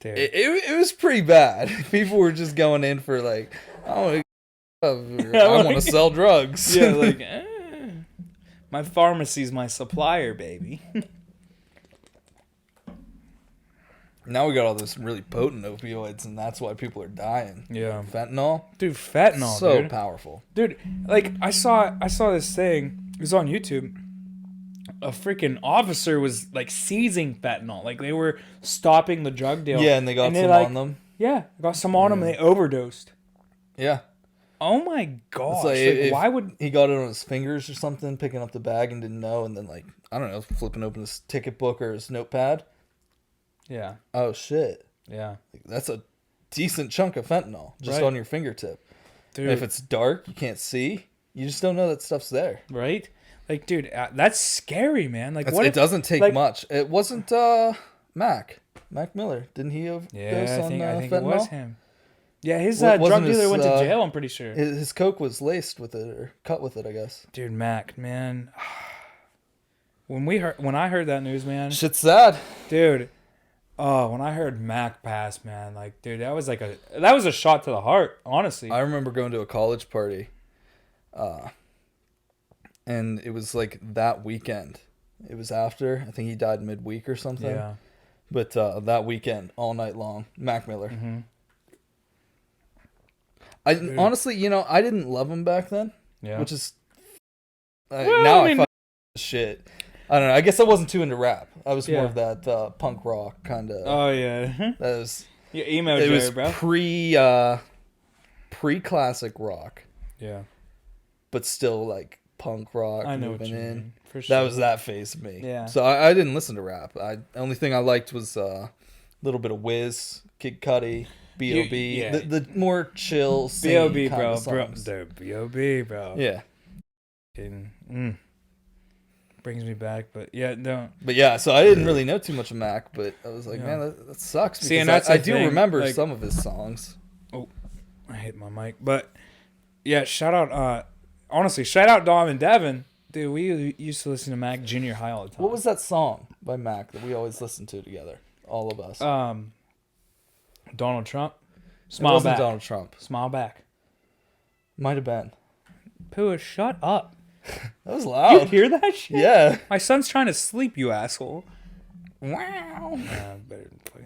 Speaker 2: it was pretty bad. People were just going in for I want to sell drugs.
Speaker 1: Yeah, my pharmacy's my supplier, baby.
Speaker 2: Now we got all this really potent opioids, and that's why people are dying.
Speaker 1: Yeah,
Speaker 2: fentanyl,
Speaker 1: dude. Fentanyl,
Speaker 2: so
Speaker 1: dude.
Speaker 2: Powerful,
Speaker 1: dude. I saw this thing. It was on YouTube. A freaking officer was seizing fentanyl. They were stopping the drug deal.
Speaker 2: Yeah, and they got some on them.
Speaker 1: Yeah, got some on them, and they overdosed.
Speaker 2: Yeah.
Speaker 1: Oh my gosh! Why would
Speaker 2: he got it on his fingers or something, picking up the bag and didn't know, and then I don't know, flipping open his ticket book or his notepad.
Speaker 1: Yeah.
Speaker 2: Oh shit.
Speaker 1: Yeah.
Speaker 2: That's a decent chunk of fentanyl just
Speaker 1: Right.
Speaker 2: on your fingertip.
Speaker 1: Dude.
Speaker 2: And if it's dark, you can't see. You just don't know that stuff's there.
Speaker 1: Right? Like, dude, that's scary, man. Like,
Speaker 2: It doesn't take
Speaker 1: like-
Speaker 2: much. It wasn't Mac Miller. Didn't he overdose
Speaker 1: Yeah,
Speaker 2: on
Speaker 1: I think
Speaker 2: fentanyl?
Speaker 1: it was him. Yeah, his
Speaker 2: Wasn't
Speaker 1: drug dealer
Speaker 2: his,
Speaker 1: went to jail, I'm pretty sure.
Speaker 2: His coke was laced with it or cut with it, I guess.
Speaker 1: Dude, Mac, man. When I heard that news, man,
Speaker 2: Shit's sad.
Speaker 1: dude. Oh, when I heard Mac pass, man, like, dude, that was a shot to the heart, honestly.
Speaker 2: I remember going to a college party, and it was like that weekend. It was after. I think he died midweek or something.
Speaker 1: Yeah.
Speaker 2: But that weekend, all night long, Mac Miller.
Speaker 1: Mm-hmm.
Speaker 2: Honestly, I didn't love him back then.
Speaker 1: Yeah.
Speaker 2: Which is
Speaker 1: Well,
Speaker 2: now
Speaker 1: I mean-
Speaker 2: I fucking shit. I don't know. I guess I wasn't too into rap. I was more
Speaker 1: Yeah.
Speaker 2: of that punk rock kind of.
Speaker 1: Oh yeah.
Speaker 2: That was.
Speaker 1: You emo
Speaker 2: It
Speaker 1: Jerry,
Speaker 2: was
Speaker 1: bro.
Speaker 2: pre classic rock,
Speaker 1: Yeah.
Speaker 2: but still like punk rock.
Speaker 1: I know what
Speaker 2: moving
Speaker 1: you
Speaker 2: in.
Speaker 1: mean. For sure.
Speaker 2: That was that phase of me.
Speaker 1: Yeah.
Speaker 2: So I didn't listen to rap. The only thing I liked was a little bit of Wiz, Kid Cudi, B.O.B.
Speaker 1: yeah.
Speaker 2: The more chill,
Speaker 1: B.O.B.
Speaker 2: kind
Speaker 1: bro,
Speaker 2: of songs.
Speaker 1: dude, B.O.B. bro.
Speaker 2: Yeah.
Speaker 1: Brings me back, but yeah, don't.
Speaker 2: But yeah, so I didn't really know too much of Mac, but I was like,
Speaker 1: Yeah.
Speaker 2: man, that sucks.
Speaker 1: See, and
Speaker 2: Because
Speaker 1: that's
Speaker 2: I
Speaker 1: the
Speaker 2: do
Speaker 1: thing,
Speaker 2: remember
Speaker 1: like-
Speaker 2: some of his songs.
Speaker 1: I hit my mic, but yeah, shout out. Honestly, shout out Dom and Devin. Dude, we used to listen to Mac junior high all the time.
Speaker 2: What was that song by Mac that we always listened to together? All of us.
Speaker 1: Donald Trump?
Speaker 2: It
Speaker 1: Smile
Speaker 2: wasn't
Speaker 1: back.
Speaker 2: Donald Trump.
Speaker 1: Smile back.
Speaker 2: Might have been.
Speaker 1: Pooh, shut up.
Speaker 2: That was
Speaker 1: You
Speaker 2: loud.
Speaker 1: hear that shit?
Speaker 2: Yeah.
Speaker 1: My son's trying to sleep, you asshole.
Speaker 2: Wow.
Speaker 1: Better than play.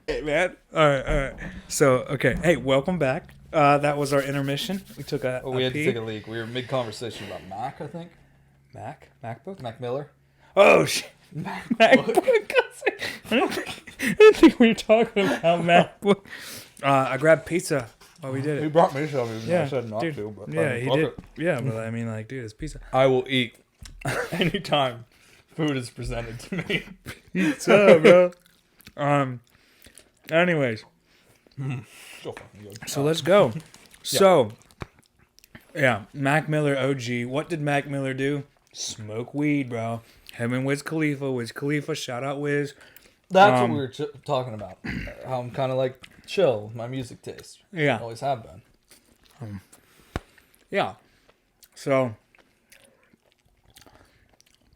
Speaker 1: Hey, man. All right. So, okay. Hey, welcome back. That was our intermission. We took a
Speaker 2: We had to
Speaker 1: pee.
Speaker 2: take a leak. We were mid conversation about Mac, I think.
Speaker 1: MacBook?
Speaker 2: Mac Miller.
Speaker 1: Oh, shit. MacBook. I didn't think we were talking about MacBook. I grabbed pizza while we did
Speaker 2: He
Speaker 1: it.
Speaker 2: brought me some, even though
Speaker 1: Yeah,
Speaker 2: I said not
Speaker 1: dude.
Speaker 2: to. But
Speaker 1: Yeah, he did.
Speaker 2: it.
Speaker 1: Yeah, but I mean, like, dude, it's pizza.
Speaker 2: I will eat anytime food is presented to me.
Speaker 1: Pizza, bro. Anyways,
Speaker 2: So fucking good.
Speaker 1: so let's go. So, yeah, Mac Miller OG. What did Mac Miller do? Smoke weed, bro. Him and Wiz Khalifa. Wiz Khalifa, shout out Wiz.
Speaker 2: That's what we were talking about. How I'm kind of like chill with my music taste.
Speaker 1: Yeah.
Speaker 2: Always have been.
Speaker 1: Yeah. So,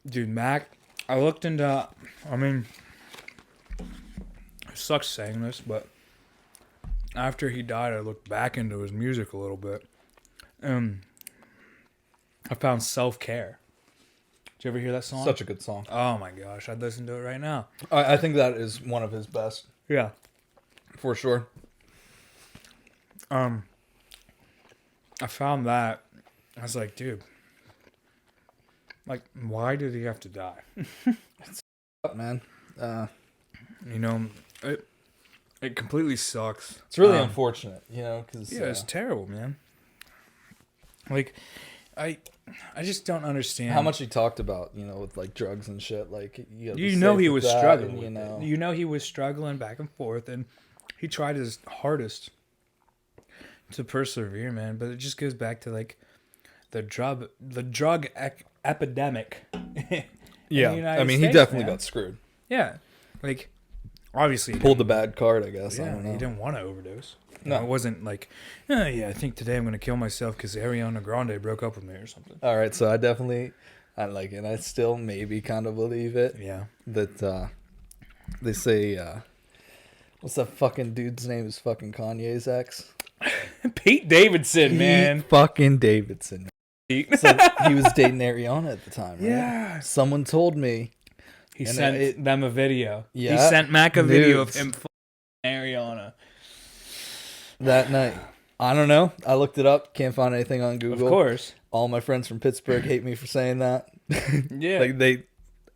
Speaker 1: dude, Mac, I looked into, I mean, it sucks saying this, but after he died, I looked back into his music a little bit. I found Self-Care. Did you ever hear that song?
Speaker 2: Such a good song.
Speaker 1: Oh my gosh, I'd listen to it right now.
Speaker 2: I think that is one of his best,
Speaker 1: Yeah.
Speaker 2: for sure.
Speaker 1: I found that. I was like, dude, like, why did he have to die?
Speaker 2: Man.
Speaker 1: You know, it completely sucks.
Speaker 2: It's really unfortunate, because
Speaker 1: Yeah, it's terrible, man. Like, I just don't understand
Speaker 2: how much he talked about, with like drugs and shit. Like,
Speaker 1: You know he was struggling.
Speaker 2: And,
Speaker 1: With it. You know he was struggling back and forth, and he tried his hardest to persevere, man. But it just goes back to like the drug epidemic. in
Speaker 2: yeah.
Speaker 1: the United
Speaker 2: I mean, he
Speaker 1: States,
Speaker 2: definitely
Speaker 1: man.
Speaker 2: got screwed.
Speaker 1: Yeah, like obviously he
Speaker 2: Pulled the bad card, I guess. I
Speaker 1: Yeah,
Speaker 2: don't know.
Speaker 1: he didn't want to overdose.
Speaker 2: No.
Speaker 1: It wasn't like, oh, yeah, I think today I'm going to kill myself because Ariana Grande broke up with me or something.
Speaker 2: All right, so I like it. I still maybe kind of believe it.
Speaker 1: Yeah.
Speaker 2: That they say, what's that fucking dude's name? Is fucking Kanye's ex?
Speaker 1: Pete Davidson, man.
Speaker 2: Pete fucking Davidson.
Speaker 1: Pete.
Speaker 2: So he was dating Ariana at the time, right?
Speaker 1: Yeah.
Speaker 2: Someone told me.
Speaker 1: He
Speaker 2: And
Speaker 1: sent them a video.
Speaker 2: Yeah,
Speaker 1: He sent Mac a video of
Speaker 2: nudes.
Speaker 1: him Ariana.
Speaker 2: That night. I don't know. I looked it up. Can't find anything on Google.
Speaker 1: Of course.
Speaker 2: All my friends from Pittsburgh hate me for saying that.
Speaker 1: Yeah.
Speaker 2: Like they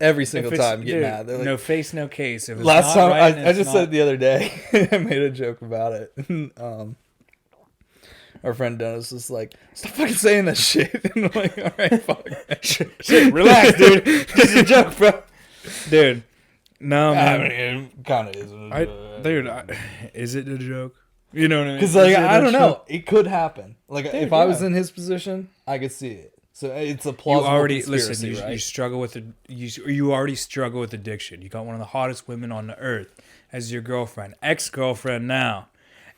Speaker 2: every single
Speaker 1: If it's-
Speaker 2: time get
Speaker 1: dude,
Speaker 2: mad. They're like,
Speaker 1: no face, no case. If it's
Speaker 2: last
Speaker 1: not
Speaker 2: time
Speaker 1: right,
Speaker 2: I
Speaker 1: it's
Speaker 2: just
Speaker 1: not-
Speaker 2: said the other day, I made a joke about it. Our friend Dennis was like, "Stop fucking saying that shit." And I'm like, "All right, fuck."
Speaker 1: Shit, relax, dude. This is a joke, bro. Dude, No,
Speaker 2: I
Speaker 1: man.
Speaker 2: mean, it kind of is.
Speaker 1: Dude, is it a joke? You know what I mean?
Speaker 2: Because like
Speaker 1: Is it
Speaker 2: I
Speaker 1: a
Speaker 2: don't
Speaker 1: joke?
Speaker 2: know, it could happen. Like
Speaker 1: Dude,
Speaker 2: if I was
Speaker 1: yeah.
Speaker 2: in his position, I could see it. So it's a
Speaker 1: You
Speaker 2: plausible
Speaker 1: already
Speaker 2: conspiracy,
Speaker 1: listen.
Speaker 2: right?
Speaker 1: You struggle with you already struggle with addiction. You got one of the hottest women on the earth as your girlfriend, ex-girlfriend now,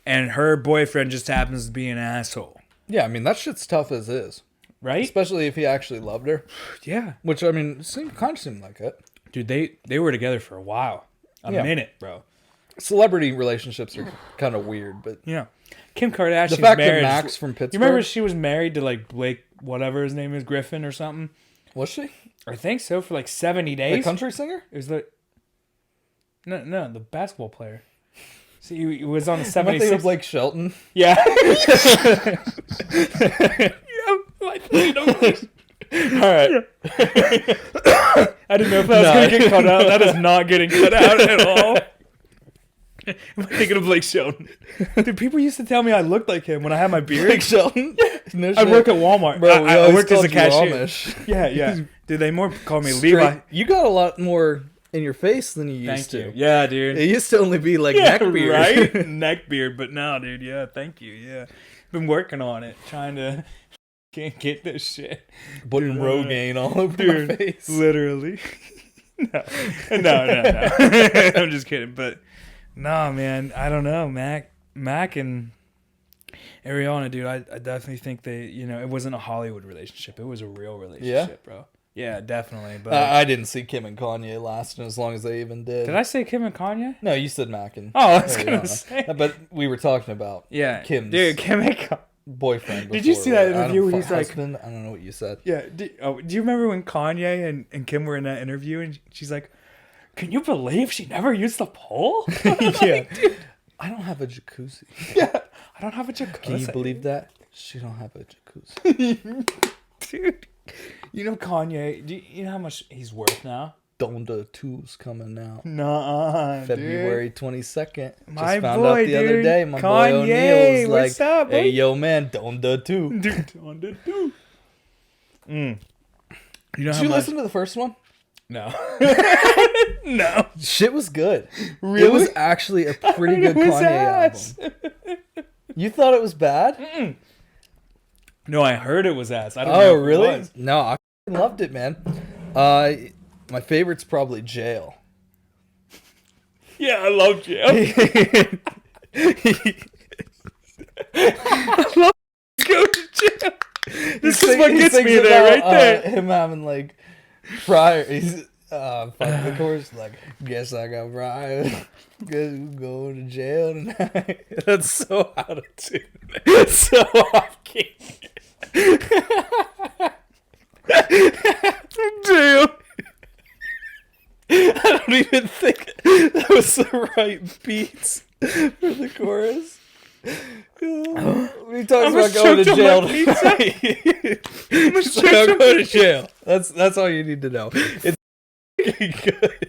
Speaker 1: and her boyfriend just happens to be an asshole,
Speaker 2: Yeah, I mean that shit's tough as is,
Speaker 1: right?
Speaker 2: especially if he actually loved her.
Speaker 1: Yeah,
Speaker 2: Which I mean, kind of seemed like it.
Speaker 1: dude. They were together for a while, a
Speaker 2: Yeah.
Speaker 1: minute, bro.
Speaker 2: Celebrity relationships are kind of weird, but
Speaker 1: Yeah, Kim Kardashian's
Speaker 2: the fact that
Speaker 1: marriage.
Speaker 2: Max from
Speaker 1: You
Speaker 2: Pittsburgh,
Speaker 1: remember she was married to like Blake, whatever his name is, Griffin or something.
Speaker 2: was she
Speaker 1: I think so for like 70
Speaker 2: the
Speaker 1: days.
Speaker 2: country singer?
Speaker 1: It was the no the basketball player. See, he was on the
Speaker 2: I
Speaker 1: 76.
Speaker 2: think of Blake Shelton.
Speaker 1: Yeah. All right. I didn't know if that was going to get cut out. That is not getting cut out at all. Am I thinking of Blake Shelton? Dude, people used to tell me I looked like him when I had my beard.
Speaker 2: Blake Shelton. No
Speaker 1: I
Speaker 2: shit.
Speaker 1: work at Walmart.
Speaker 2: Bro,
Speaker 1: I worked as a cashier.
Speaker 2: Amish.
Speaker 1: Yeah, yeah. Dude, they more call me
Speaker 2: Straight-
Speaker 1: Levi.
Speaker 2: You got a lot more in your face than you used
Speaker 1: Thank
Speaker 2: to.
Speaker 1: you. Yeah, dude.
Speaker 2: It used to only be like
Speaker 1: Yeah,
Speaker 2: neck beard.
Speaker 1: right? Neck beard, but now, dude, yeah, thank you. Yeah. Been working on it, trying to can't get this shit.
Speaker 2: Putting
Speaker 1: Dude,
Speaker 2: Rogaine all over
Speaker 1: dude,
Speaker 2: my face.
Speaker 1: Literally. No. I'm just kidding. But nah, man, I don't know. Mac and Ariana, dude, I definitely think they, it wasn't a Hollywood relationship. It was a real relationship, bro. Yeah, definitely. But
Speaker 2: I didn't see Kim and Kanye lasting as long as they even did.
Speaker 1: did I say Kim and Kanye?
Speaker 2: No, you said Mac and.
Speaker 1: Oh, I was
Speaker 2: Ariana.
Speaker 1: gonna say.
Speaker 2: But we were talking about
Speaker 1: Yeah,
Speaker 2: Kim's
Speaker 1: dude, Kim and Kanye.
Speaker 2: boyfriend.
Speaker 1: Did you
Speaker 2: before,
Speaker 1: see that
Speaker 2: right?
Speaker 1: interview where he's like-
Speaker 2: husband? I don't know what you said.
Speaker 1: Yeah. Do you remember when Kanye and Kim were in that interview and she's like, "Can you believe she never used the pole?"
Speaker 2: Yeah. I don't have a jacuzzi.
Speaker 1: Yeah. I don't have a jacuzzi.
Speaker 2: Can you believe that? She don't have a jacuzzi.
Speaker 1: Dude, you know Kanye, do you know how much he's worth now?
Speaker 2: Donda 2's coming out.
Speaker 1: Nuh-uh,
Speaker 2: February 22nd.
Speaker 1: My
Speaker 2: Just found
Speaker 1: boy,
Speaker 2: out the other
Speaker 1: dude.
Speaker 2: day. My boy
Speaker 1: Kanye,
Speaker 2: O'Neal was
Speaker 1: what's
Speaker 2: like,
Speaker 1: up,
Speaker 2: hey,
Speaker 1: boy?"
Speaker 2: yo, man, Donda 2.
Speaker 1: Dude, Donda too. You know
Speaker 2: Did
Speaker 1: how
Speaker 2: you
Speaker 1: much?
Speaker 2: listen to the first one?
Speaker 1: No. No.
Speaker 2: Shit was good.
Speaker 1: Really?
Speaker 2: It was actually a pretty good
Speaker 1: It was
Speaker 2: Kanye
Speaker 1: ass.
Speaker 2: album. You thought it was bad?
Speaker 1: No, I heard it was ass. I don't know
Speaker 2: Oh,
Speaker 1: if it
Speaker 2: really?
Speaker 1: was.
Speaker 2: No, I f***ing loved it, man. My favorite's probably Jail.
Speaker 1: Yeah, I love jail. I love go to jail. This is what
Speaker 2: He
Speaker 1: gets
Speaker 2: sings
Speaker 1: me there,
Speaker 2: about,
Speaker 1: right there.
Speaker 2: Him having like prior. He's fuck the chorus like, guess I got prior. Guess we going to jail tonight. That's so out of tune. So off key.
Speaker 1: Jail.
Speaker 2: I don't even think that was the right beats for the chorus. He talks
Speaker 1: I'm
Speaker 2: about going to
Speaker 1: choked on
Speaker 2: jail
Speaker 1: my pizza.
Speaker 2: tonight.
Speaker 1: I'm
Speaker 2: He's like, I'm going to jail. That's all you need to know. It's good.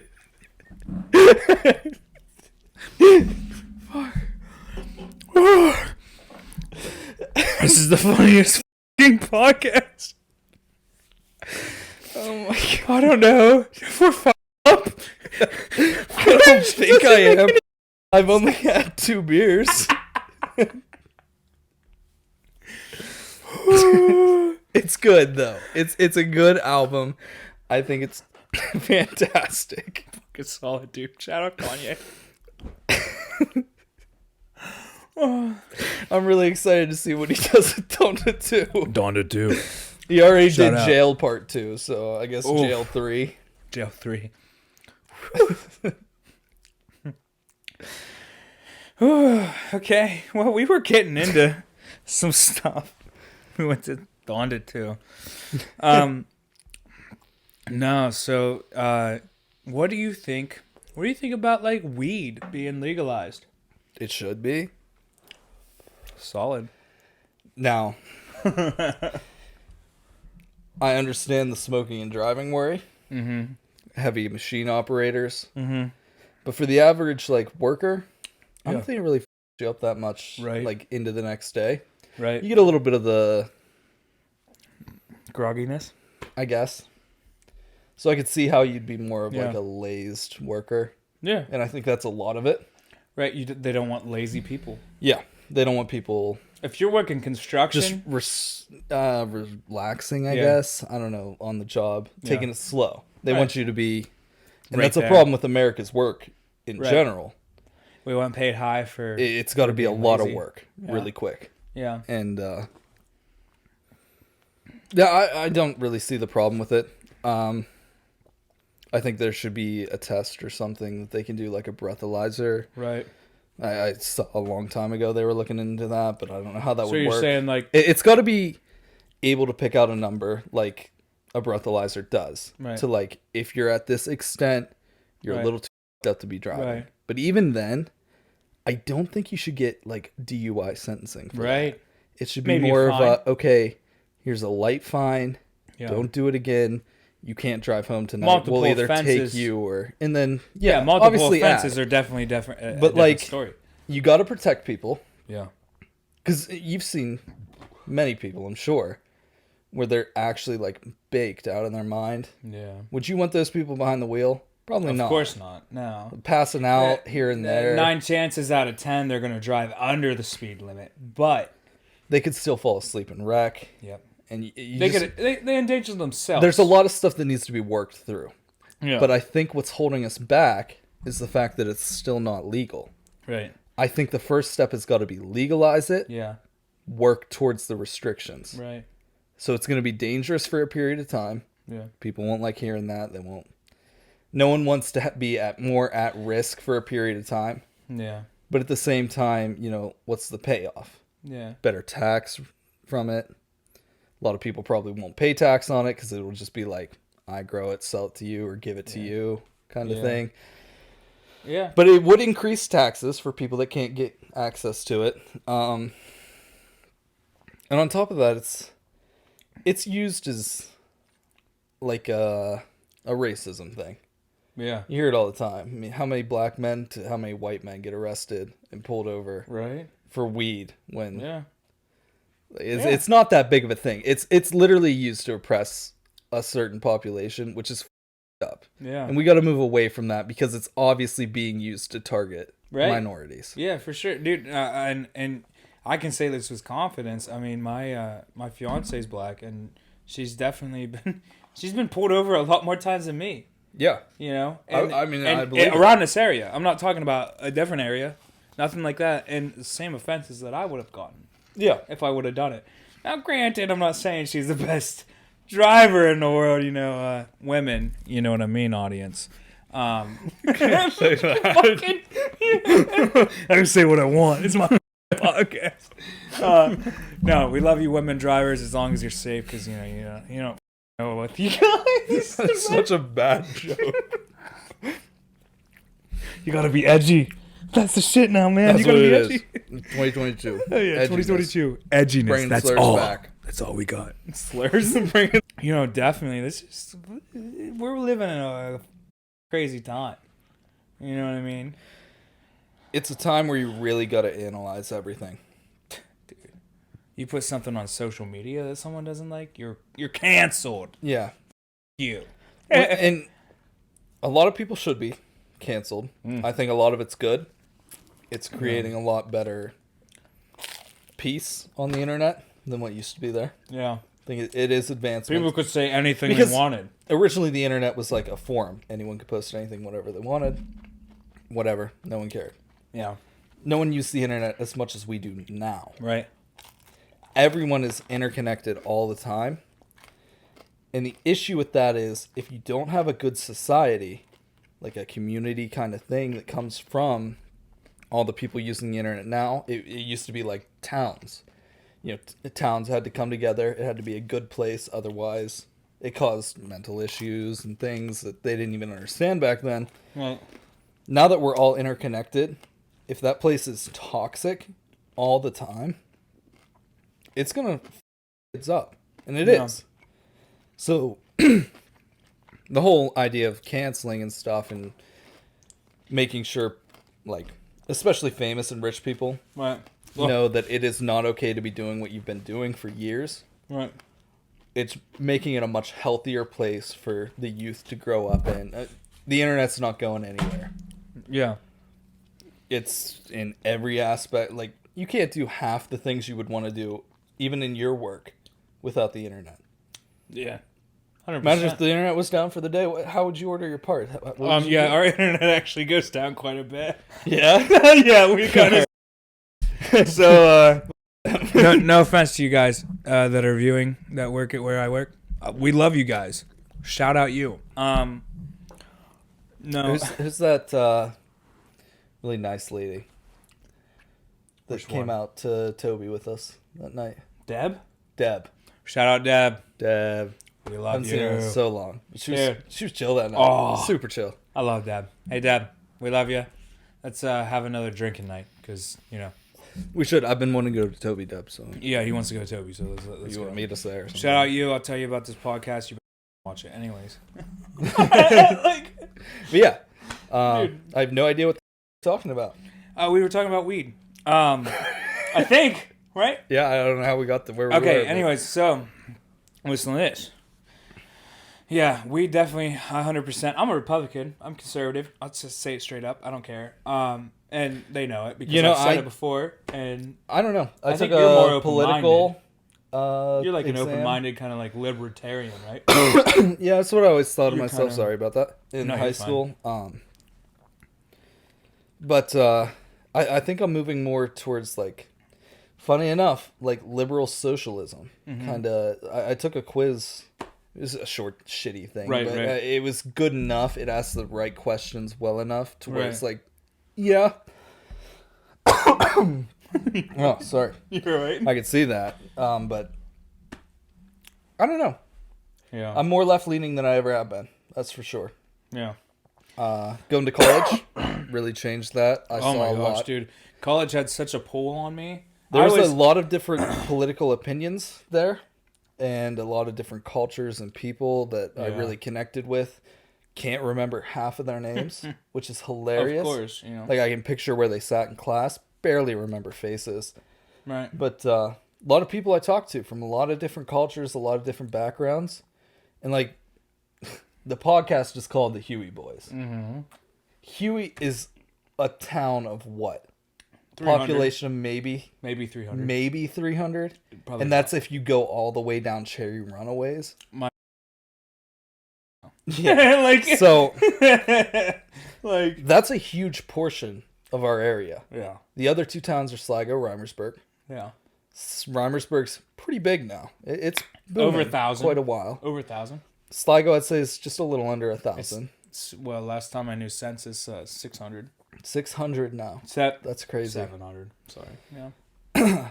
Speaker 1: This is the funniest fucking podcast.
Speaker 2: Oh my god.
Speaker 1: I don't know. We're fucked up.
Speaker 2: I don't think I am. I've only had 2 beers. It's good though. It's a good album. I think it's fantastic.
Speaker 1: Fucking solid, dude. Shout out Kanye.
Speaker 2: I'm really excited to see what he does with Donda 2.
Speaker 1: Donda 2.
Speaker 2: He already
Speaker 1: Shout
Speaker 2: did
Speaker 1: out.
Speaker 2: Jail Part 2, so I guess
Speaker 1: Oof.
Speaker 2: Jail 3.
Speaker 1: Jail 3. Okay. Well, we were getting into some stuff. We went to Donda 2. No, so what do you think? What do you think about like weed being legalized?
Speaker 2: It should be.
Speaker 1: Solid.
Speaker 2: Now, I understand the smoking and driving worry.
Speaker 1: Mm-hmm.
Speaker 2: Heavy machine operators.
Speaker 1: Mm-hmm.
Speaker 2: But for the average like worker, I don't
Speaker 1: Yeah.
Speaker 2: think it really f***s you up that much
Speaker 1: Right.
Speaker 2: like into the next day.
Speaker 1: Right.
Speaker 2: You get a little bit of the,
Speaker 1: Grogginess.
Speaker 2: I guess, So I could see how you'd be more of
Speaker 1: Yeah.
Speaker 2: like a lazed worker.
Speaker 1: Yeah.
Speaker 2: And I think that's a lot of it.
Speaker 1: Right. They don't want lazy people.
Speaker 2: Yeah. They don't want people
Speaker 1: If you're working construction,
Speaker 2: just relaxing, I guess. I don't know, on the job, taking it slow. They want you to be, and
Speaker 1: Right
Speaker 2: that's a
Speaker 1: there.
Speaker 2: problem with America's work in
Speaker 1: Right.
Speaker 2: general.
Speaker 1: we want paid high for.
Speaker 2: It's got to be a
Speaker 1: being
Speaker 2: lot
Speaker 1: lazy.
Speaker 2: of work really quick.
Speaker 1: Yeah.
Speaker 2: And yeah, I don't really see the problem with it. I think there should be a test or something that they can do, like a breathalyzer.
Speaker 1: Right.
Speaker 2: I saw a long time ago they were looking into that, but I don't know how that
Speaker 1: So
Speaker 2: would
Speaker 1: you're
Speaker 2: work.
Speaker 1: saying like
Speaker 2: It's got to be able to pick out a number like a breathalyzer does.
Speaker 1: Right.
Speaker 2: To like, if you're at this extent, you're
Speaker 1: Right.
Speaker 2: a little too f***ed up to be driving.
Speaker 1: Right.
Speaker 2: But even then, I don't think you should get like DUI sentencing for
Speaker 1: right.
Speaker 2: that. It should be
Speaker 1: Maybe a
Speaker 2: more of
Speaker 1: fine.
Speaker 2: a, okay, here's a light fine.
Speaker 1: Yeah.
Speaker 2: Don't do it again. You can't drive home tonight.
Speaker 1: Multiple
Speaker 2: we'll either
Speaker 1: offenses.
Speaker 2: take you or, and then
Speaker 1: Yeah. Multiple
Speaker 2: obviously
Speaker 1: offenses
Speaker 2: add.
Speaker 1: are definitely different.
Speaker 2: But, like,
Speaker 1: story.
Speaker 2: You got to protect people.
Speaker 1: Yeah.
Speaker 2: Because you've seen many people, I'm sure, where they're actually like baked out in their mind.
Speaker 1: Yeah.
Speaker 2: Would you want those people behind the wheel? Probably not.
Speaker 1: Of course not. No.
Speaker 2: Passing out here and there.
Speaker 1: 9 chances out of 10 they're going to drive under the speed limit. But
Speaker 2: They could still fall asleep and wreck.
Speaker 1: yep.
Speaker 2: And you
Speaker 1: They
Speaker 2: just,
Speaker 1: they endanger themselves.
Speaker 2: there's a lot of stuff that needs to be worked through.
Speaker 1: Yeah.
Speaker 2: But I think what's holding us back is the fact that it's still not legal.
Speaker 1: right.
Speaker 2: I think the first step has got to be legalize it,
Speaker 1: Yeah.
Speaker 2: work towards the restrictions.
Speaker 1: Right.
Speaker 2: So it's going to be dangerous for a period of time.
Speaker 1: Yeah.
Speaker 2: People won't like hearing that. They won't. No one wants to be more at risk for a period of time.
Speaker 1: Yeah.
Speaker 2: But at the same time, what's the payoff?
Speaker 1: Yeah.
Speaker 2: Better tax from it. A lot of people probably won't pay tax on it because it will just be like, I grow it, sell it to you, or give it to you kind of thing.
Speaker 1: Yeah.
Speaker 2: But it would increase taxes for people that can't get access to it. And on top of that, it's used as like a racism thing.
Speaker 1: Yeah.
Speaker 2: You hear it all the time. I mean, how many black men to how many white men get arrested and pulled over
Speaker 1: Right.
Speaker 2: for weed when
Speaker 1: Yeah.
Speaker 2: it's not that big of a thing. It's literally used to oppress a certain population, which is f***ed up.
Speaker 1: Yeah.
Speaker 2: And we got to move away from that because it's obviously being used to target minorities.
Speaker 1: Yeah, for sure, dude. And I can say this with confidence. I mean, my fiance's black, and she's definitely been pulled over a lot more times than me.
Speaker 2: Yeah.
Speaker 1: You know,
Speaker 2: I believe it.
Speaker 1: around this area. I'm not talking about a different area, nothing like that. And the same offenses that I would have gotten
Speaker 2: Yeah.
Speaker 1: if I would have done it. Now, granted, I'm not saying she's the best driver in the world. You know, women. You know what I mean, audience. Can't say that. I can say what I want. It's my podcast. No, we love you, women drivers, as long as you're safe, because you don't know what you guys.
Speaker 2: That's such a bad joke.
Speaker 1: You gotta be edgy. That's the shit now, man.
Speaker 2: That's
Speaker 1: you gotta
Speaker 2: what
Speaker 1: be
Speaker 2: it
Speaker 1: edgy.
Speaker 2: is. 2022.
Speaker 1: Oh, yeah, 2022. Edginess.
Speaker 2: Bringing
Speaker 1: That's
Speaker 2: slurs
Speaker 1: all.
Speaker 2: back.
Speaker 1: That's all we got. Slurs and bringing. Definitely. We're living in a crazy time. You know what I mean?
Speaker 2: It's a time where you really got to analyze everything.
Speaker 1: Dude, you put something on social media that someone doesn't like, you're canceled.
Speaker 2: Yeah.
Speaker 1: You.
Speaker 2: And a lot of people should be canceled. I think a lot of it's good. It's creating a lot better peace on the internet than what used to be there.
Speaker 1: Yeah.
Speaker 2: I think it is advancement.
Speaker 1: People could say anything
Speaker 2: Because
Speaker 1: they wanted.
Speaker 2: Originally, the internet was like a forum. Anyone could post anything, whatever they wanted. Whatever. No one cared.
Speaker 1: Yeah.
Speaker 2: No one used the internet as much as we do now.
Speaker 1: Right.
Speaker 2: Everyone is interconnected all the time. And the issue with that is if you don't have a good society, like a community kind of thing that comes from all the people using the internet now, it used to be like towns. Towns had to come together. It had to be a good place. Otherwise, it caused mental issues and things that they didn't even understand back then.
Speaker 1: Right.
Speaker 2: Now that we're all interconnected, if that place is toxic all the time, it's going to it's up. And it is. So, the whole idea of canceling and stuff and making sure, like, especially famous and rich people,
Speaker 1: Right.
Speaker 2: know that it is not okay to be doing what you've been doing for years.
Speaker 1: Right.
Speaker 2: it's making it a much healthier place for the youth to grow up in. The internet's not going anywhere.
Speaker 1: Yeah.
Speaker 2: It's in every aspect. Like, you can't do half the things you would want to do, even in your work, without the internet.
Speaker 1: Yeah. 100%.
Speaker 2: Imagine if the internet was down for the day. How would you order your part? What would you do?
Speaker 1: Our internet actually goes down quite a bit.
Speaker 2: Yeah?
Speaker 1: Yeah, we kind of... So, no offense to you guys that are viewing, that work at where I work. We love you guys. Shout out you. No.
Speaker 2: Who's that really nice lady that
Speaker 1: Which
Speaker 2: came
Speaker 1: one?
Speaker 2: out to Toby with us that night?
Speaker 1: Deb?
Speaker 2: Deb.
Speaker 1: Shout out Deb.
Speaker 2: Deb.
Speaker 1: We
Speaker 2: I
Speaker 1: love
Speaker 2: haven't seen her in
Speaker 1: you.
Speaker 2: so long. She was chill that night.
Speaker 1: Oh.
Speaker 2: Super chill.
Speaker 1: I love Deb. Hey, Deb. We love you. Let's have another drinking night because,
Speaker 2: We should. I've been wanting to go to Toby, Deb. So
Speaker 1: yeah, he wants to go to Toby. So let's
Speaker 2: you
Speaker 1: go.
Speaker 2: want to meet us there? Or something?
Speaker 1: Shout out you. I'll tell you about this podcast. You better watch it anyways.
Speaker 2: But yeah.
Speaker 1: Dude.
Speaker 2: I have no idea what they're talking about.
Speaker 1: We were talking about weed. I think, right?
Speaker 2: Yeah, I don't know how we got to where we were.
Speaker 1: Okay,
Speaker 2: but-
Speaker 1: anyways, so listen to this. Yeah, we definitely 100%. I'm a Republican. I'm conservative. I'll just say it straight up. I don't care. And they know it because I've said it before. And
Speaker 2: I don't know. I took
Speaker 1: think you're more
Speaker 2: a political.
Speaker 1: you're like an
Speaker 2: exam.
Speaker 1: open-minded kind of like libertarian, right?
Speaker 2: Yeah, that's what I always thought of
Speaker 1: You're
Speaker 2: myself.
Speaker 1: kinda-
Speaker 2: Sorry about that. In
Speaker 1: No,
Speaker 2: high
Speaker 1: you're fine.
Speaker 2: school. But I think I'm moving more towards, like, funny enough, like liberal socialism.
Speaker 1: Mm-hmm.
Speaker 2: Kind of. I took a quiz. It was a short, shitty thing.
Speaker 1: Right,
Speaker 2: but
Speaker 1: right.
Speaker 2: It was good enough. It asked the right questions well enough to where
Speaker 1: Right.
Speaker 2: it's like, yeah. Oh, sorry.
Speaker 1: You're right.
Speaker 2: I could see that. But I don't know.
Speaker 1: Yeah.
Speaker 2: I'm more left leaning than I ever have been. That's for sure.
Speaker 1: Yeah.
Speaker 2: Going to college really changed that. I
Speaker 1: Oh
Speaker 2: saw
Speaker 1: my
Speaker 2: a
Speaker 1: gosh,
Speaker 2: lot.
Speaker 1: dude. College had such a pull on me.
Speaker 2: There was
Speaker 1: I
Speaker 2: a lot of different political opinions there, and a lot of different cultures and people that I
Speaker 1: Yeah.
Speaker 2: really connected with. Can't remember half of their names, which is hilarious.
Speaker 1: Of course,
Speaker 2: Like, I can picture where they sat in class. Barely remember faces.
Speaker 1: Right.
Speaker 2: But a lot of people I talked to from a lot of different cultures, a lot of different backgrounds. And, like, the podcast is called the Huey Boys.
Speaker 1: Mm-hmm.
Speaker 2: Huey is a town of what?
Speaker 1: 300.
Speaker 2: Population of maybe
Speaker 1: Maybe 300.
Speaker 2: maybe 300.
Speaker 1: Probably
Speaker 2: And that's if you go all the way down Cherry Runaways. Yeah.
Speaker 1: like
Speaker 2: So
Speaker 1: like
Speaker 2: that's a huge portion of our area.
Speaker 1: yeah.
Speaker 2: The other two towns are Sligo, Reimersburg.
Speaker 1: Yeah.
Speaker 2: Reimersburg's pretty big now. It's been
Speaker 1: Over 1,000.
Speaker 2: quite a while.
Speaker 1: Over 1,000.
Speaker 2: Sligo, I'd say, is just a little under 1,000.
Speaker 1: Well, last time I knew census 600.
Speaker 2: 600 now. That's crazy.
Speaker 1: 700. Sorry. Yeah.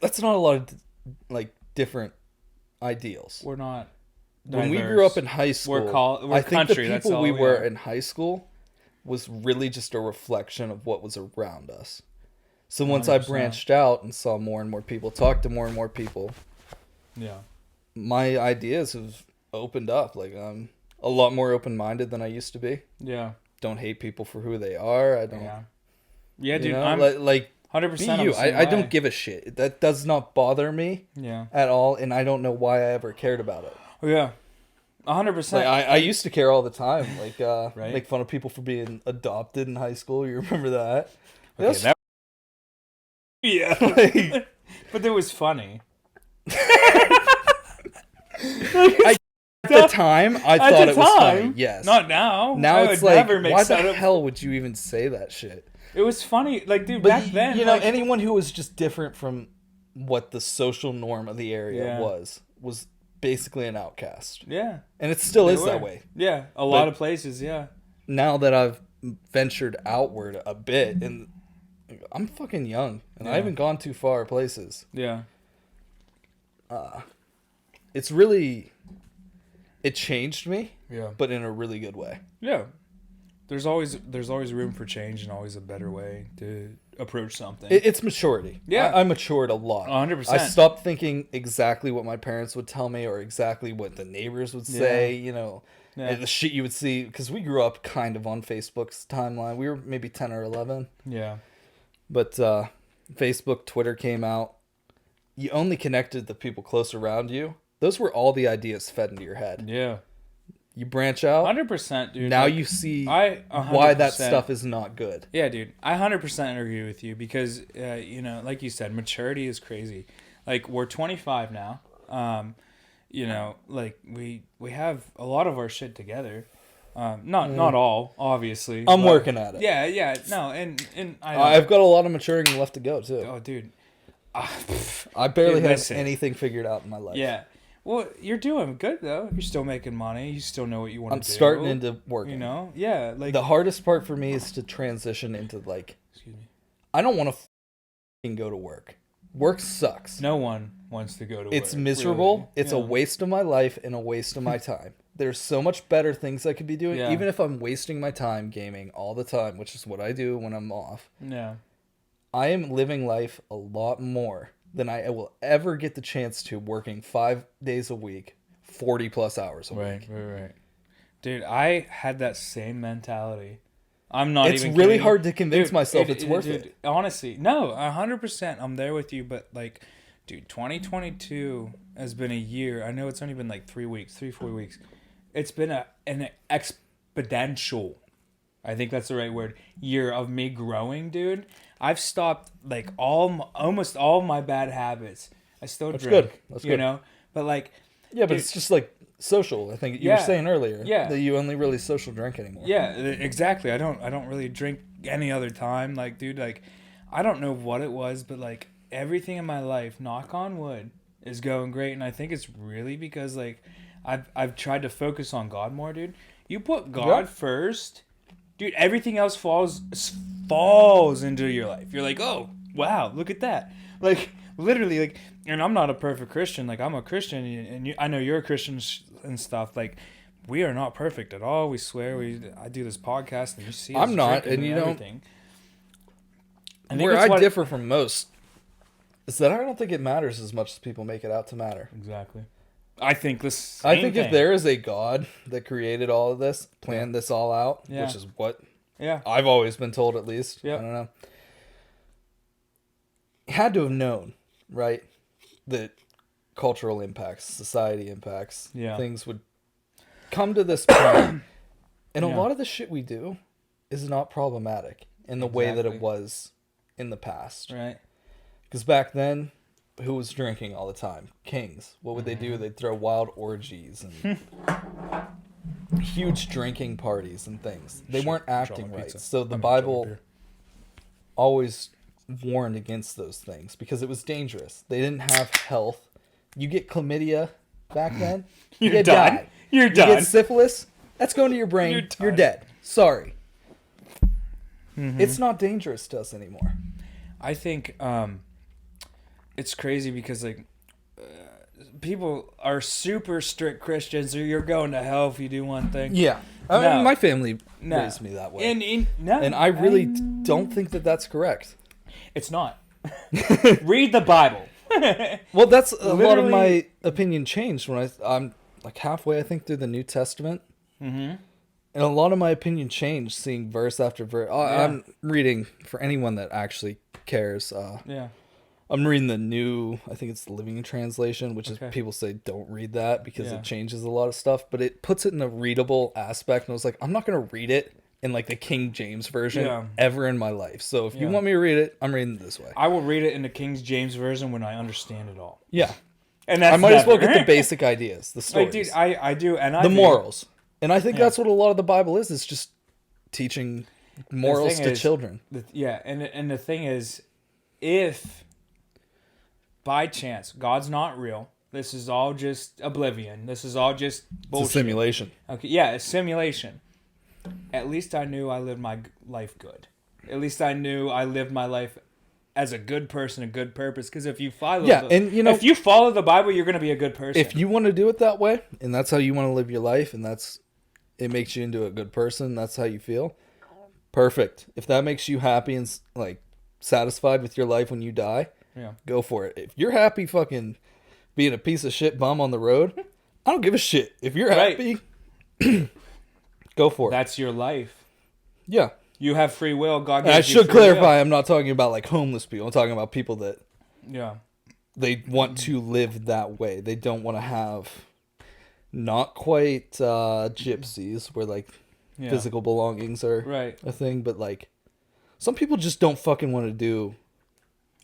Speaker 2: That's not a lot of like different ideals.
Speaker 1: We're not
Speaker 2: When we
Speaker 1: diverse.
Speaker 2: grew up in high school,
Speaker 1: we're
Speaker 2: I think
Speaker 1: country,
Speaker 2: the
Speaker 1: that's
Speaker 2: people
Speaker 1: all
Speaker 2: we
Speaker 1: we
Speaker 2: were
Speaker 1: are.
Speaker 2: in high school was really just a reflection of what was around us. So once I
Speaker 1: 100%.
Speaker 2: branched out and saw more and more people, talked to more and more people,
Speaker 1: Yeah.
Speaker 2: my ideas have opened up. Like, I'm a lot more open-minded than I used to be.
Speaker 1: Yeah.
Speaker 2: Don't hate people for who they are. I don't.
Speaker 1: Yeah. Yeah,
Speaker 2: You
Speaker 1: dude.
Speaker 2: know?
Speaker 1: I'm
Speaker 2: like
Speaker 1: 100%.
Speaker 2: be
Speaker 1: I'm
Speaker 2: you.
Speaker 1: the same
Speaker 2: I don't
Speaker 1: way.
Speaker 2: give a shit. That does not bother me
Speaker 1: Yeah.
Speaker 2: at all, and I don't know why I ever cared about it.
Speaker 1: Oh, yeah. 100%.
Speaker 2: Like, I used to care all the time. Like,
Speaker 1: Right.
Speaker 2: make fun of people for being adopted in high school. You remember that?
Speaker 1: Okay,
Speaker 2: That's-
Speaker 1: yeah.
Speaker 2: Like-
Speaker 1: But it was funny.
Speaker 2: At the time, I
Speaker 1: At
Speaker 2: thought
Speaker 1: the
Speaker 2: it was funny.
Speaker 1: time,
Speaker 2: Yes.
Speaker 1: Not now.
Speaker 2: Now
Speaker 1: I
Speaker 2: it's
Speaker 1: would
Speaker 2: like,
Speaker 1: never make
Speaker 2: why the
Speaker 1: fun of-
Speaker 2: hell would you even say that shit?
Speaker 1: It was funny. Like, dude,
Speaker 2: But
Speaker 1: back then,
Speaker 2: you know,
Speaker 1: like,
Speaker 2: anyone who was just different from what the social norm of the area
Speaker 1: Yeah.
Speaker 2: was basically an outcast,
Speaker 1: yeah,
Speaker 2: and it still
Speaker 1: they
Speaker 2: is that
Speaker 1: were.
Speaker 2: way.
Speaker 1: Yeah, a lot of places. Yeah,
Speaker 2: Now that I've ventured outward a bit, and I'm fucking young, and I
Speaker 1: Yeah.
Speaker 2: haven't gone too far places.
Speaker 1: yeah,
Speaker 2: It's really, it changed me,
Speaker 1: yeah,
Speaker 2: but in a really good way.
Speaker 1: yeah. There's always room for change and always a better way to approach something.
Speaker 2: It's maturity.
Speaker 1: Yeah.
Speaker 2: I matured a lot.
Speaker 1: 100%.
Speaker 2: I stopped thinking exactly what my parents would tell me or exactly what the neighbors would say, you know,
Speaker 1: Yeah.
Speaker 2: and the shit you would see. Because we grew up kind of on Facebook's timeline. We were maybe 10 or 11.
Speaker 1: Yeah,
Speaker 2: But Facebook, Twitter came out. You only connected the people close around you. those were all the ideas fed into your head.
Speaker 1: Yeah.
Speaker 2: You branch out.
Speaker 1: 100%, dude.
Speaker 2: Now
Speaker 1: like,
Speaker 2: you see
Speaker 1: 100%.
Speaker 2: why that stuff is not good.
Speaker 1: Yeah, dude. I 100% agree with you because, you know, like you said, maturity is crazy. Like, we're 25 now. You know, like, we have a lot of our shit together. Not all, obviously.
Speaker 2: I'm working at it.
Speaker 1: Yeah. No, and
Speaker 2: I've got a lot of maturing left to go, too.
Speaker 1: Oh, dude.
Speaker 2: I barely have
Speaker 1: listen.
Speaker 2: anything figured out in my life.
Speaker 1: Yeah. Well, you're doing good, though. You're still making money. You still know what you want to do.
Speaker 2: I'm starting into working.
Speaker 1: You know? Yeah. Like,
Speaker 2: the hardest part for me is to transition into, like...
Speaker 1: Excuse me.
Speaker 2: I don't want to go to work. Work sucks.
Speaker 1: No one wants to go to work.
Speaker 2: It's miserable.
Speaker 1: Really.
Speaker 2: It's a waste of my life and a waste of my time. There's so much better things I could be doing.
Speaker 1: Yeah.
Speaker 2: Even if I'm wasting my time gaming all the time, which is what I do when I'm off.
Speaker 1: Yeah.
Speaker 2: I am living life a lot more than I will ever get the chance to working 5 days a week, 40 plus hours a week.
Speaker 1: Right. Dude, I had that same mentality. I'm not
Speaker 2: It's
Speaker 1: even
Speaker 2: really
Speaker 1: kidding.
Speaker 2: hard to convince myself it's worth it.
Speaker 1: Honestly, no, 100%. I'm there with you, but like, dude, 2022 has been a year. I know it's only been like 4 weeks. It's been an exponential, I think that's the right word, year of me growing, dude. I've stopped like almost all my bad habits. I still drink.
Speaker 2: Good. That's
Speaker 1: you
Speaker 2: good.
Speaker 1: know, but like,
Speaker 2: Yeah, but
Speaker 1: dude,
Speaker 2: it's just like social. I think you were saying earlier that you only really social drink anymore.
Speaker 1: Yeah, exactly. I don't really drink any other time. Like, dude, like, I don't know what it was, but like everything in my life, knock on wood, is going great, and I think it's really because like I've tried to focus on God more, dude. You put God first, dude. Everything else falls into your life. You're like, oh wow, look at that. Like literally, like, and I'm not a perfect Christian. Like I'm a Christian, and I know you're a Christian and stuff. Like we are not perfect at all. We swear. I do this podcast, and you see.
Speaker 2: I'm not,
Speaker 1: and
Speaker 2: you know,
Speaker 1: everything.
Speaker 2: Where I differ from most is that I don't think it matters as much as people make it out to matter.
Speaker 1: Exactly. I think this.
Speaker 2: I think if there is a God that created all of this, planned this all out, which is what I've always been told, at least. I don't know. He had to have known, right, that cultural impacts, society impacts, things would come to this point. And a lot of the shit we do is not problematic in the way that it was in the past.
Speaker 1: Right.
Speaker 2: Because back then, who was drinking all the time? Kings. What would they do? They'd throw wild orgies and huge drinking parties and things. They weren't acting right. So the Bible always warned against those things because it was dangerous. They didn't have health. You get chlamydia back then,
Speaker 1: You're done.
Speaker 2: die.
Speaker 1: You're done.
Speaker 2: You get syphilis, that's going to your brain. You're dead. Sorry. It's not dangerous to us anymore.
Speaker 1: I think it's crazy because like people are super strict Christians, or you're going to hell if you do one thing.
Speaker 2: Yeah, I mean, my family raised me that way, and I really don't think that that's correct.
Speaker 1: It's not. Read the Bible.
Speaker 2: Well, that's a lot of my opinion changed when I'm like halfway, I think, through the New Testament. Mm-hmm. And a lot of my opinion changed seeing verse after verse. I'm reading, for anyone that actually cares, I'm reading the new, I think it's the Living Translation, which is, people say don't read that because it changes a lot of stuff, but it puts it in a readable aspect. And I was like, I'm not going to read it in like the King James version ever in my life. So if you want me to read it, I'm reading it this way.
Speaker 1: I will read it in the King James version when I understand it all.
Speaker 2: Yeah.
Speaker 1: And that's
Speaker 2: I might as well get the basic ideas, the stories.
Speaker 1: Like, dude, I do. And I
Speaker 2: the morals. And I think that's what a lot of the Bible is. It's just teaching morals to children.
Speaker 1: And the thing is, if by chance God's not real, this is all just oblivion. This is all just bullshit.
Speaker 2: It's a simulation.
Speaker 1: Okay, yeah, it's simulation. At least I knew I lived my life good. At least I knew I lived my life as a good person, a good purpose. Because if you follow, if you follow the Bible, you're going to be a good person.
Speaker 2: If you want to do it that way, and that's how you want to live your life, and it makes you into a good person, that's how you feel. Perfect. If that makes you happy and like satisfied with your life when you die, go for it. If you're happy fucking being a piece of shit bum on the road, I don't give a shit. If you're happy, go for it.
Speaker 1: That's your life.
Speaker 2: Yeah.
Speaker 1: You have free will. God gives you
Speaker 2: I should
Speaker 1: free
Speaker 2: clarify,
Speaker 1: will.
Speaker 2: I'm not talking about like homeless people. I'm talking about people that they want to live that way. They don't want to have not quite gypsies where like physical belongings are a thing, but like some people just don't fucking want to do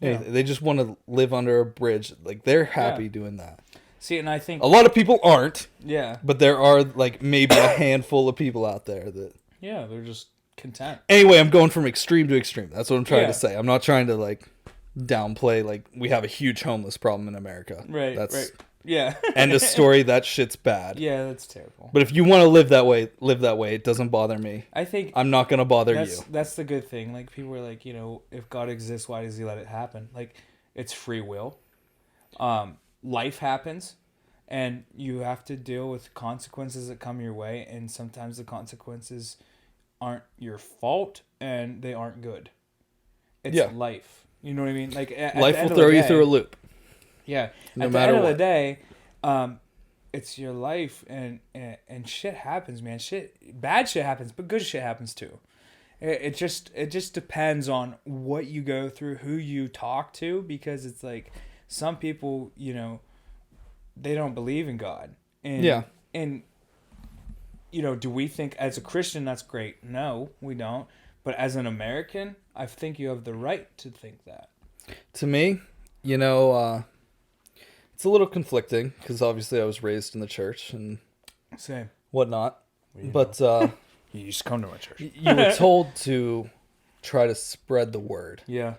Speaker 2: anything. They just want to live under a bridge. Like they're happy doing that.
Speaker 1: See, and I think
Speaker 2: a lot of people aren't.
Speaker 1: Yeah.
Speaker 2: But there are like maybe a handful of people out there that.
Speaker 1: Yeah, they're just content.
Speaker 2: Anyway, I'm going from extreme to extreme. That's what I'm trying to say. I'm not trying to like downplay like we have a huge homeless problem in America.
Speaker 1: Right.
Speaker 2: That's
Speaker 1: yeah.
Speaker 2: End of story. That shit's bad.
Speaker 1: Yeah, that's terrible.
Speaker 2: But if you want to live that way, live that way. It doesn't bother me.
Speaker 1: I think
Speaker 2: I'm not gonna bother you.
Speaker 1: That's the good thing. Like people are like, if God exists, why does He let it happen? Like it's free will. Life happens. And you have to deal with consequences that come your way, and sometimes the consequences aren't your fault, and they aren't good. It's life. You know what I mean? Like
Speaker 2: life will throw you through a loop.
Speaker 1: Yeah.
Speaker 2: No
Speaker 1: at
Speaker 2: matter
Speaker 1: the end
Speaker 2: what.
Speaker 1: of the day, it's your life, and shit happens, man. Bad shit happens, but good shit happens too. It just depends on what you go through, who you talk to, because it's like some people, they don't believe in God. And, And, do we think as a Christian that's great? No, we don't. But as an American, I think you have the right to think that.
Speaker 2: To me, it's a little conflicting because obviously I was raised in the church and
Speaker 1: same
Speaker 2: whatnot. But
Speaker 1: you used to come to my church.
Speaker 2: You were told to try to spread the word.
Speaker 1: Yeah.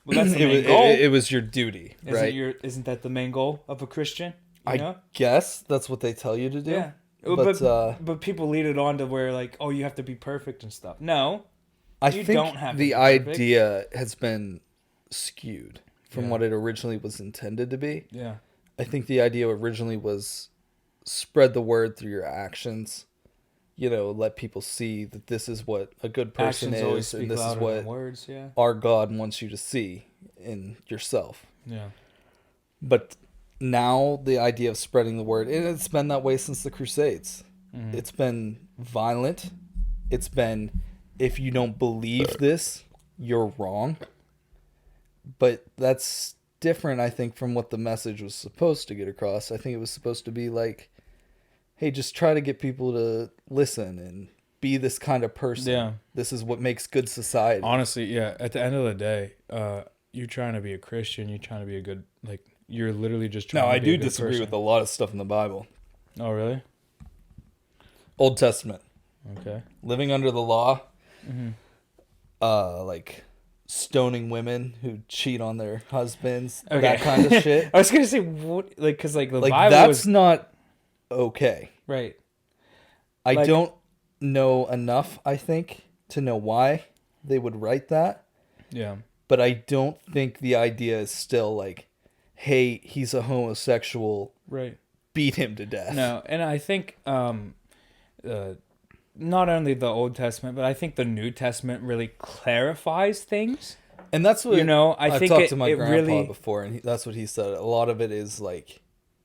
Speaker 1: Well, that's the main goal.
Speaker 2: It was your duty, right?
Speaker 1: Isn't that the main goal of a Christian?
Speaker 2: I guess that's what they tell you to do.
Speaker 1: Yeah. But people lead it on to where like, oh, you have to be perfect and stuff. No,
Speaker 2: I think don't have the idea has been skewed from what it originally was intended to be.
Speaker 1: Yeah.
Speaker 2: I think the idea originally was spread the word through your actions. Let people see that this is what a good person is, and this is what
Speaker 1: words,
Speaker 2: our God wants you to see in yourself.
Speaker 1: Yeah.
Speaker 2: But now the idea of spreading the word, and it's been that way since the Crusades. Mm-hmm. It's been violent. It's been, if you don't believe this, you're wrong. But that's different, I think, from what the message was supposed to get across. I think it was supposed to be like, hey, just try to get people to listen and be this kind of person.
Speaker 1: Yeah.
Speaker 2: This is what makes good society.
Speaker 1: Honestly, yeah. At the end of the day, you're trying to be a Christian. You're trying to be a good, like, you're literally just trying to be a good person.
Speaker 2: No, I do disagree with a lot of stuff in the Bible.
Speaker 1: Oh, really?
Speaker 2: Old Testament.
Speaker 1: Okay.
Speaker 2: Living under the law.
Speaker 1: Mm-hmm.
Speaker 2: Like stoning women who cheat on their husbands. Okay. That kind of shit.
Speaker 1: I was going to say, what, like, because, like, the
Speaker 2: like,
Speaker 1: Bible
Speaker 2: that's
Speaker 1: was
Speaker 2: not okay.
Speaker 1: Right.
Speaker 2: I don't know enough, I think, to know why they would write that.
Speaker 1: Yeah.
Speaker 2: But I don't think the idea is still like, hey, he's a homosexual.
Speaker 1: Right.
Speaker 2: Beat him to death.
Speaker 1: No, and I think not only the Old Testament, but I think the New Testament really clarifies things.
Speaker 2: And that's what
Speaker 1: I think
Speaker 2: talked to my grandpa before, and that's what he said. A lot of it is like,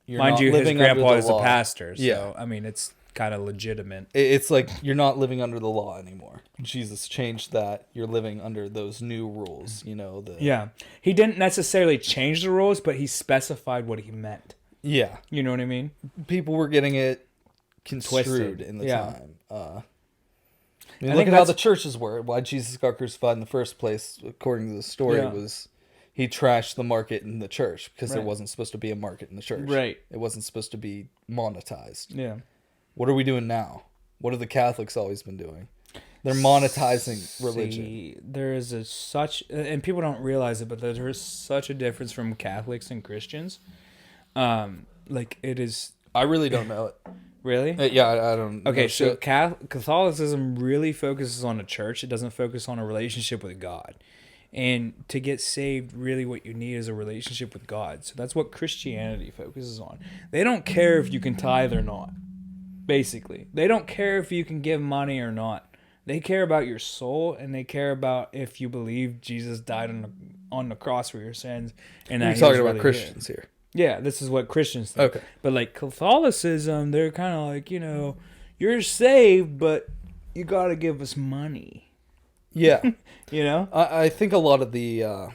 Speaker 2: you're
Speaker 1: mind
Speaker 2: not
Speaker 1: you,
Speaker 2: living
Speaker 1: his grandpa
Speaker 2: under the
Speaker 1: is
Speaker 2: law.
Speaker 1: a pastor, so
Speaker 2: yeah.
Speaker 1: I mean, it's kind of legitimate.
Speaker 2: It's like you're not living under the law anymore. Jesus changed that. You're living under those new rules.
Speaker 1: Yeah, he didn't necessarily change the rules, but he specified what he meant.
Speaker 2: Yeah,
Speaker 1: you know what I mean.
Speaker 2: People were getting it construed
Speaker 1: twisted
Speaker 2: in the time. Look at how the churches were. Why Jesus got crucified in the first place, according to the story, was he trashed the market in the church because there wasn't supposed to be a market in the church.
Speaker 1: Right.
Speaker 2: It wasn't supposed to be monetized.
Speaker 1: Yeah.
Speaker 2: What are we doing now? What have the Catholics always been doing? They're monetizing religion.
Speaker 1: See, there is such, and people don't realize it, but there is such a difference from Catholics and Christians. Like it is.
Speaker 2: I really don't know it.
Speaker 1: Really?
Speaker 2: Yeah, I don't.
Speaker 1: Okay, so Catholicism really focuses on the church. It doesn't focus on a relationship with God. And to get saved, really what you need is a relationship with God. So that's what Christianity focuses on. They don't care if you can tithe or not. Basically, they don't care if you can give money or not. They care about your soul, and they care about if you believe Jesus died on the cross for your sins. And
Speaker 2: you're talking about Christians here.
Speaker 1: Yeah, this is what Christians think.
Speaker 2: Okay.
Speaker 1: But like Catholicism, they're kind of like, you're saved, but you got to give us money.
Speaker 2: Yeah.
Speaker 1: You know?
Speaker 2: I think a lot of the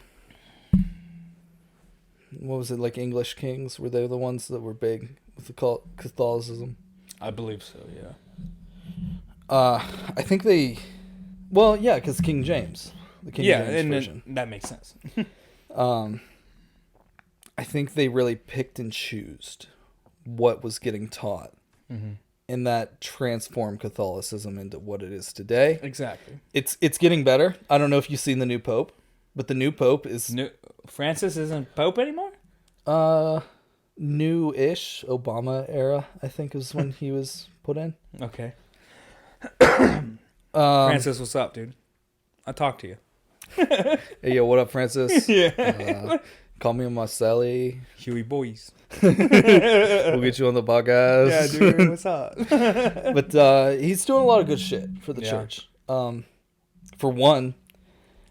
Speaker 2: what was it, like English kings? Were they the ones that were big with the Catholicism?
Speaker 1: I believe so, yeah.
Speaker 2: I think they, well, yeah, because King James, the King James version.
Speaker 1: That makes sense.
Speaker 2: I think they really picked and chose what was getting taught, and that transformed Catholicism into what it is today.
Speaker 1: Exactly.
Speaker 2: It's getting better. I don't know if you've seen the new Pope, but the new Pope is
Speaker 1: Francis isn't Pope anymore?
Speaker 2: New-ish Obama era, I think, is when he was put in.
Speaker 1: Okay. Francis, what's up, dude? I'll talk to you.
Speaker 2: Hey, yo, what up, Francis?
Speaker 1: Yeah.
Speaker 2: Call me on my celly.
Speaker 1: Huey boys.
Speaker 2: We'll get you on the podcast.
Speaker 1: Yeah, dude, what's up?
Speaker 2: But he's doing a lot of good shit for the church. For one,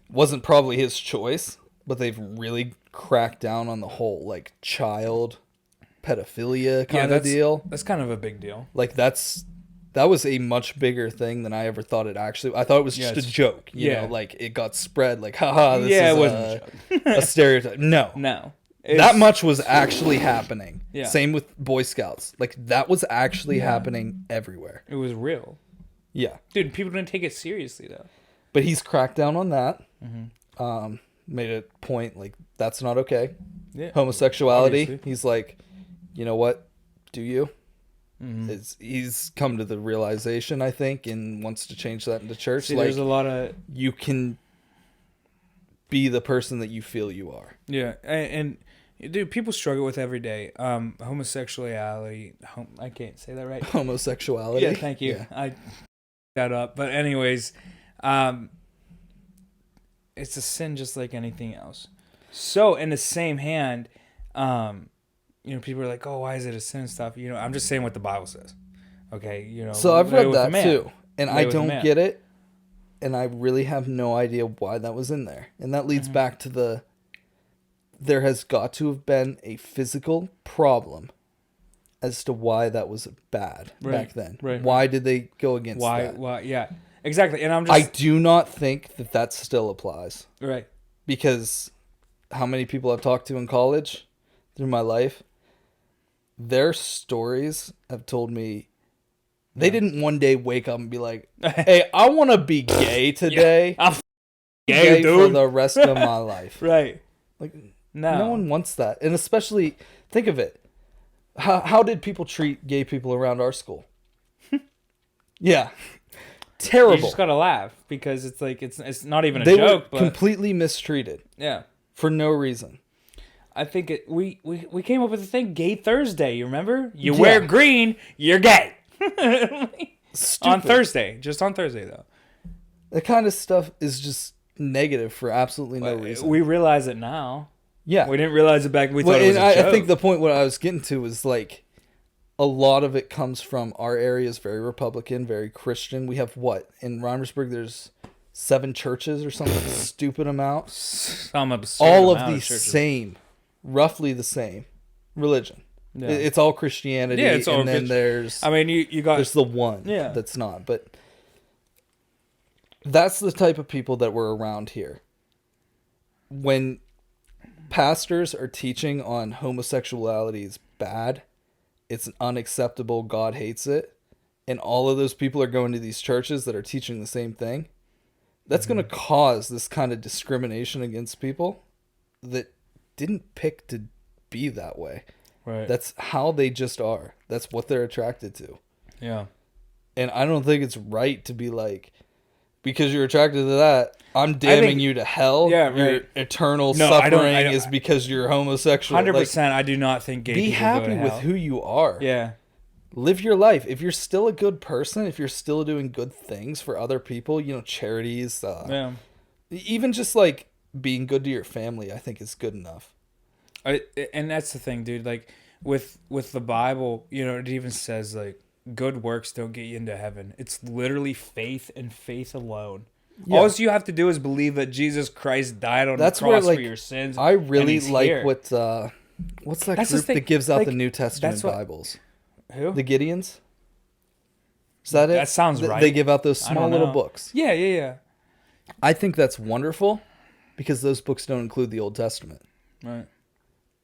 Speaker 2: wasn't probably his choice, but they've really cracked down on the whole like child pedophilia kind of deal.
Speaker 1: That's kind of a big deal.
Speaker 2: Like that was a much bigger thing than I ever thought it actually. I thought it was just a joke. You know, like it got spread. Like, haha, this is
Speaker 1: it wasn't a joke.
Speaker 2: A stereotype. No. That much was actually happening. Yeah. Same with Boy Scouts. Like that was actually happening everywhere.
Speaker 1: It was real.
Speaker 2: Yeah,
Speaker 1: dude. People didn't take it seriously though.
Speaker 2: But he's cracked down on that. Made a point like that's not okay. Yeah. Homosexuality. Obviously. He's like, you know what? Do you? He's come to the realization, I think, and wants to change that into church.
Speaker 1: See, there's a lot of
Speaker 2: you can be the person that you feel you are.
Speaker 1: Yeah, and dude, people struggle with every day. Homosexuality. I can't say that right.
Speaker 2: Homosexuality.
Speaker 1: Yeah, thank you. Yeah. I that up, but anyways, it's a sin just like anything else. So in the same hand, people are like, oh, why is it a sin and stuff? I'm just saying what the Bible says. Okay,
Speaker 2: So I've read that too, and I don't get it, and I really have no idea why that was in there. And that leads back to there has got to have been a physical problem as to why that was bad back then. Right. Why did they go against that?
Speaker 1: Why? Yeah, exactly. And
Speaker 2: I do not think that still applies.
Speaker 1: Right.
Speaker 2: Because how many people I've talked to in college through my life, their stories have told me they didn't one day wake up and be like, hey, I want to be gay today.
Speaker 1: I'm gay, dude.
Speaker 2: For the rest of my life.
Speaker 1: Right.
Speaker 2: Like, no one wants that. And especially, think of it. How did people treat gay people around our school? Yeah. Terrible. You
Speaker 1: just got to laugh because it's like, it's not even a joke.
Speaker 2: But completely mistreated.
Speaker 1: Yeah.
Speaker 2: For no reason.
Speaker 1: I think we came up with the thing, Gay Thursday. You remember? You wear green, you're gay. On Thursday. Just on Thursday, though.
Speaker 2: That kind of stuff is just negative for absolutely no reason.
Speaker 1: We realize it now.
Speaker 2: Yeah.
Speaker 1: We didn't realize it back. We thought it was a joke.
Speaker 2: I think the point what I was getting to was like a lot of it comes from our area is very Republican, very Christian. We have what? In Reimersburg, there's 7 churches or something stupid amount.
Speaker 1: Some absurd
Speaker 2: all
Speaker 1: amount
Speaker 2: of the same, roughly the same religion. Yeah. It's all Christianity.
Speaker 1: Yeah, it's all
Speaker 2: and then there's...
Speaker 1: I mean, you got...
Speaker 2: There's the one that's not. But that's the type of people that were around here. When pastors are teaching on homosexuality is bad, it's unacceptable, God hates it, and all of those people are going to these churches that are teaching the same thing, that's going to cause this kind of discrimination against people that didn't pick to be that way.
Speaker 1: Right.
Speaker 2: That's how they just are. That's what they're attracted to.
Speaker 1: Yeah.
Speaker 2: And I don't think it's right to be like, because you're attracted to that, I'm damning you to hell.
Speaker 1: Yeah, right.
Speaker 2: Your eternal suffering is because you're homosexual.
Speaker 1: 100%. I do not think gay people
Speaker 2: be happy
Speaker 1: go to
Speaker 2: with
Speaker 1: hell.
Speaker 2: who you are.
Speaker 1: Yeah.
Speaker 2: Live your life. If you're still a good person, if you're still doing good things for other people, charities, even just like being good to your family, I think is good enough.
Speaker 1: And that's the thing, dude. Like with the Bible, it even says like good works don't get you into heaven. It's literally faith and faith alone. Yeah. All you have to do is believe that Jesus Christ died on the cross for your sins.
Speaker 2: I really like what's that group that gives out the New Testament Bibles?
Speaker 1: Who?
Speaker 2: The Gideons? Is that it?
Speaker 1: That sounds right.
Speaker 2: They give out those small little books.
Speaker 1: Yeah.
Speaker 2: I think that's wonderful because those books don't include the Old Testament.
Speaker 1: Right.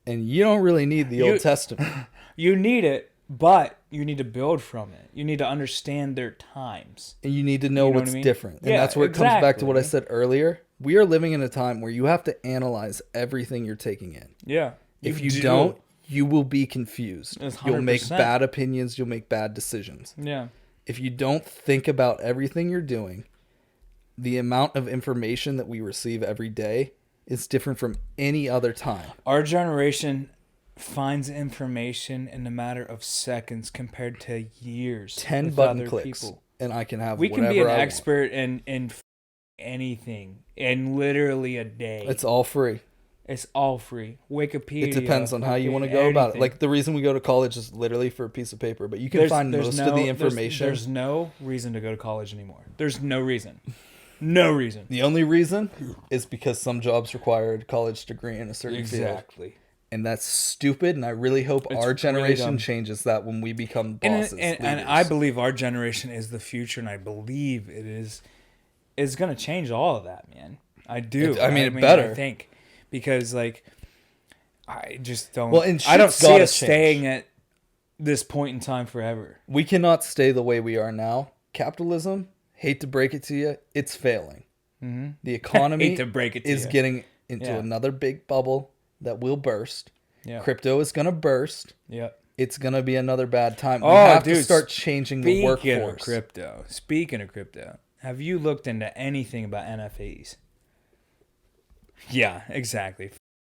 Speaker 2: And you don't really need the Old Testament.
Speaker 1: You need it, but you need to build from it. You need to understand their times.
Speaker 2: And you need to know what's different. And
Speaker 1: Yeah,
Speaker 2: that's where it comes back to what I said earlier. We are living in a time where you have to analyze everything you're taking in.
Speaker 1: Yeah.
Speaker 2: If you don't, you will be confused. You'll make bad opinions. You'll make bad decisions.
Speaker 1: Yeah.
Speaker 2: If you don't think about everything you're doing, the amount of information that we receive every day is different from any other time.
Speaker 1: Our generation finds information in a matter of seconds compared to years.
Speaker 2: 10 button clicks, and I can have
Speaker 1: we
Speaker 2: whatever
Speaker 1: can be an
Speaker 2: I
Speaker 1: expert in anything in literally a day.
Speaker 2: It's all free.
Speaker 1: It's all free. Wikipedia.
Speaker 2: It depends on how you want to go about it. Like the reason we go to college is literally for a piece of paper, but you can find most of the information.
Speaker 1: There's no reason to go to college anymore. There's no reason. No reason.
Speaker 2: The only reason is because some jobs require a college degree in a certain field.
Speaker 1: Exactly.
Speaker 2: And that's stupid, and I really hope our generation changes that when we become bosses.
Speaker 1: And I believe our generation is the future, and I believe it's going to change all of that, man. I do.
Speaker 2: It better.
Speaker 1: I think. Because, like, I just don't...
Speaker 2: Well, and
Speaker 1: I don't see us
Speaker 2: change.
Speaker 1: staying at this point in time forever.
Speaker 2: We cannot stay the way we are now. Capitalism, hate to break it to you, it's failing.
Speaker 1: Mm-hmm.
Speaker 2: The economy
Speaker 1: hate to break it to
Speaker 2: is
Speaker 1: you.
Speaker 2: getting into another big bubble that will burst.
Speaker 1: Yeah.
Speaker 2: Crypto is going to burst.
Speaker 1: Yeah.
Speaker 2: It's going to be another bad time. We have to start changing the workforce.
Speaker 1: Speaking of crypto, have you looked into anything about NFTs? Yeah, exactly.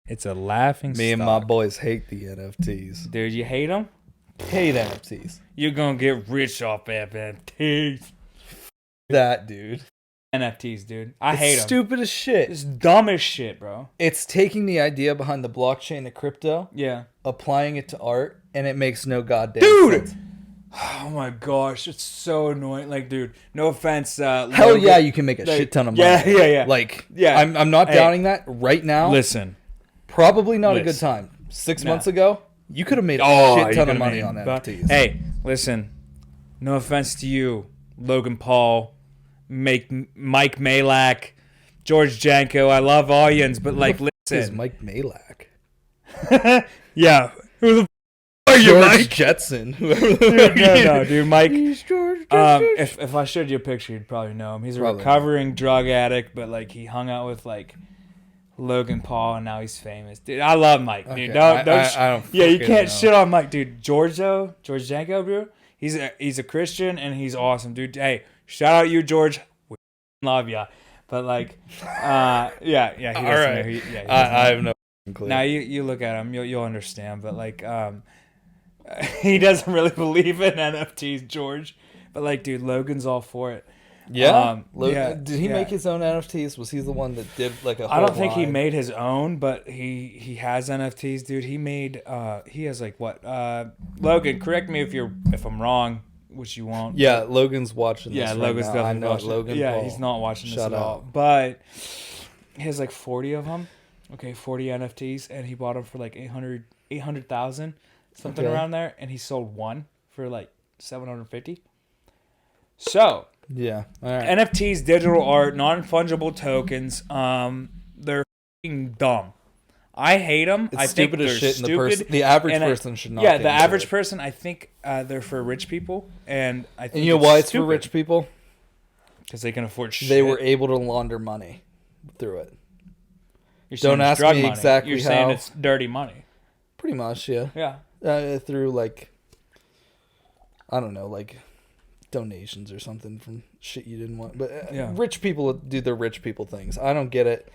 Speaker 1: It's a laughing stock.
Speaker 2: Me and my boys hate the NFTs.
Speaker 1: Dude, you hate them?
Speaker 2: Hate NFTs.
Speaker 1: You're going to get rich off NFTs.
Speaker 2: That, dude.
Speaker 1: NFTs, dude. I hate them.
Speaker 2: Stupid as shit.
Speaker 1: It's dumb as shit, bro.
Speaker 2: It's taking the idea behind the blockchain of crypto, applying it to art, and it makes no goddamn sense.
Speaker 1: Oh my gosh, it's so annoying. Like, dude, no offense.
Speaker 2: Hell yeah, you can make a shit ton of money.
Speaker 1: Yeah.
Speaker 2: Like, I'm not doubting that right now.
Speaker 1: Listen.
Speaker 2: Probably not a good time. 6 months ago, you could have made a shit ton of money on NFTs.
Speaker 1: Hey, listen. No offense to you, Logan Paul, Mike Malak, George Janko. I love all yins, but like, listen.
Speaker 2: Is Mike Malak?
Speaker 1: Yeah. Who the are you,
Speaker 2: George
Speaker 1: Mike?
Speaker 2: Jetson.
Speaker 1: No, dude, Mike. If I showed you a picture, you'd probably know him. He's a recovering drug addict, but like he hung out with like Logan Paul, and now he's famous. Dude, I love Mike. Dude,
Speaker 2: I don't.
Speaker 1: Yeah, you can't shit on Mike, dude. George Janko, bro. He's a Christian and he's awesome, dude. Hey, shout out you, George. We love ya. But like, yeah. He
Speaker 2: all right. I have no clue.
Speaker 1: Now you look at him, you'll understand. But like, he doesn't really believe in NFTs, George. But like, dude, Logan's all for it.
Speaker 2: Yeah. Did he make his own NFTs? Was he the one that did like a whole
Speaker 1: I don't think
Speaker 2: line?
Speaker 1: he made his own, but he has NFTs, dude. He has like what? Logan, correct me if I'm wrong, which you won't.
Speaker 2: Yeah, Logan's watching this.
Speaker 1: Yeah,
Speaker 2: right
Speaker 1: Logan's
Speaker 2: now.
Speaker 1: definitely watching.
Speaker 2: Logan
Speaker 1: Yeah,
Speaker 2: Paul.
Speaker 1: he's not watching this
Speaker 2: Shut
Speaker 1: at
Speaker 2: up.
Speaker 1: all. But he has like 40 of them. Okay, 40 NFTs, and he bought them for like 800,000, something around there, and he sold one for like 750. So
Speaker 2: yeah, all right.
Speaker 1: NFTs, digital art, non-fungible tokens, they're f***ing dumb. I hate them.
Speaker 2: It's
Speaker 1: I
Speaker 2: stupid
Speaker 1: think
Speaker 2: as
Speaker 1: they're
Speaker 2: shit.
Speaker 1: stupid.
Speaker 2: The average person should not.
Speaker 1: Yeah, the average person. I think they're for rich people, and I think.
Speaker 2: And you know why it's for rich people?
Speaker 1: Because they can afford shit.
Speaker 2: They were able to launder money through it.
Speaker 1: Don't
Speaker 2: ask me exactly
Speaker 1: You're
Speaker 2: how.
Speaker 1: saying it's dirty money.
Speaker 2: Pretty much, yeah.
Speaker 1: Yeah.
Speaker 2: Through like, I don't know, like donations or something from shit you didn't want. But rich people do their rich people things. I don't get it.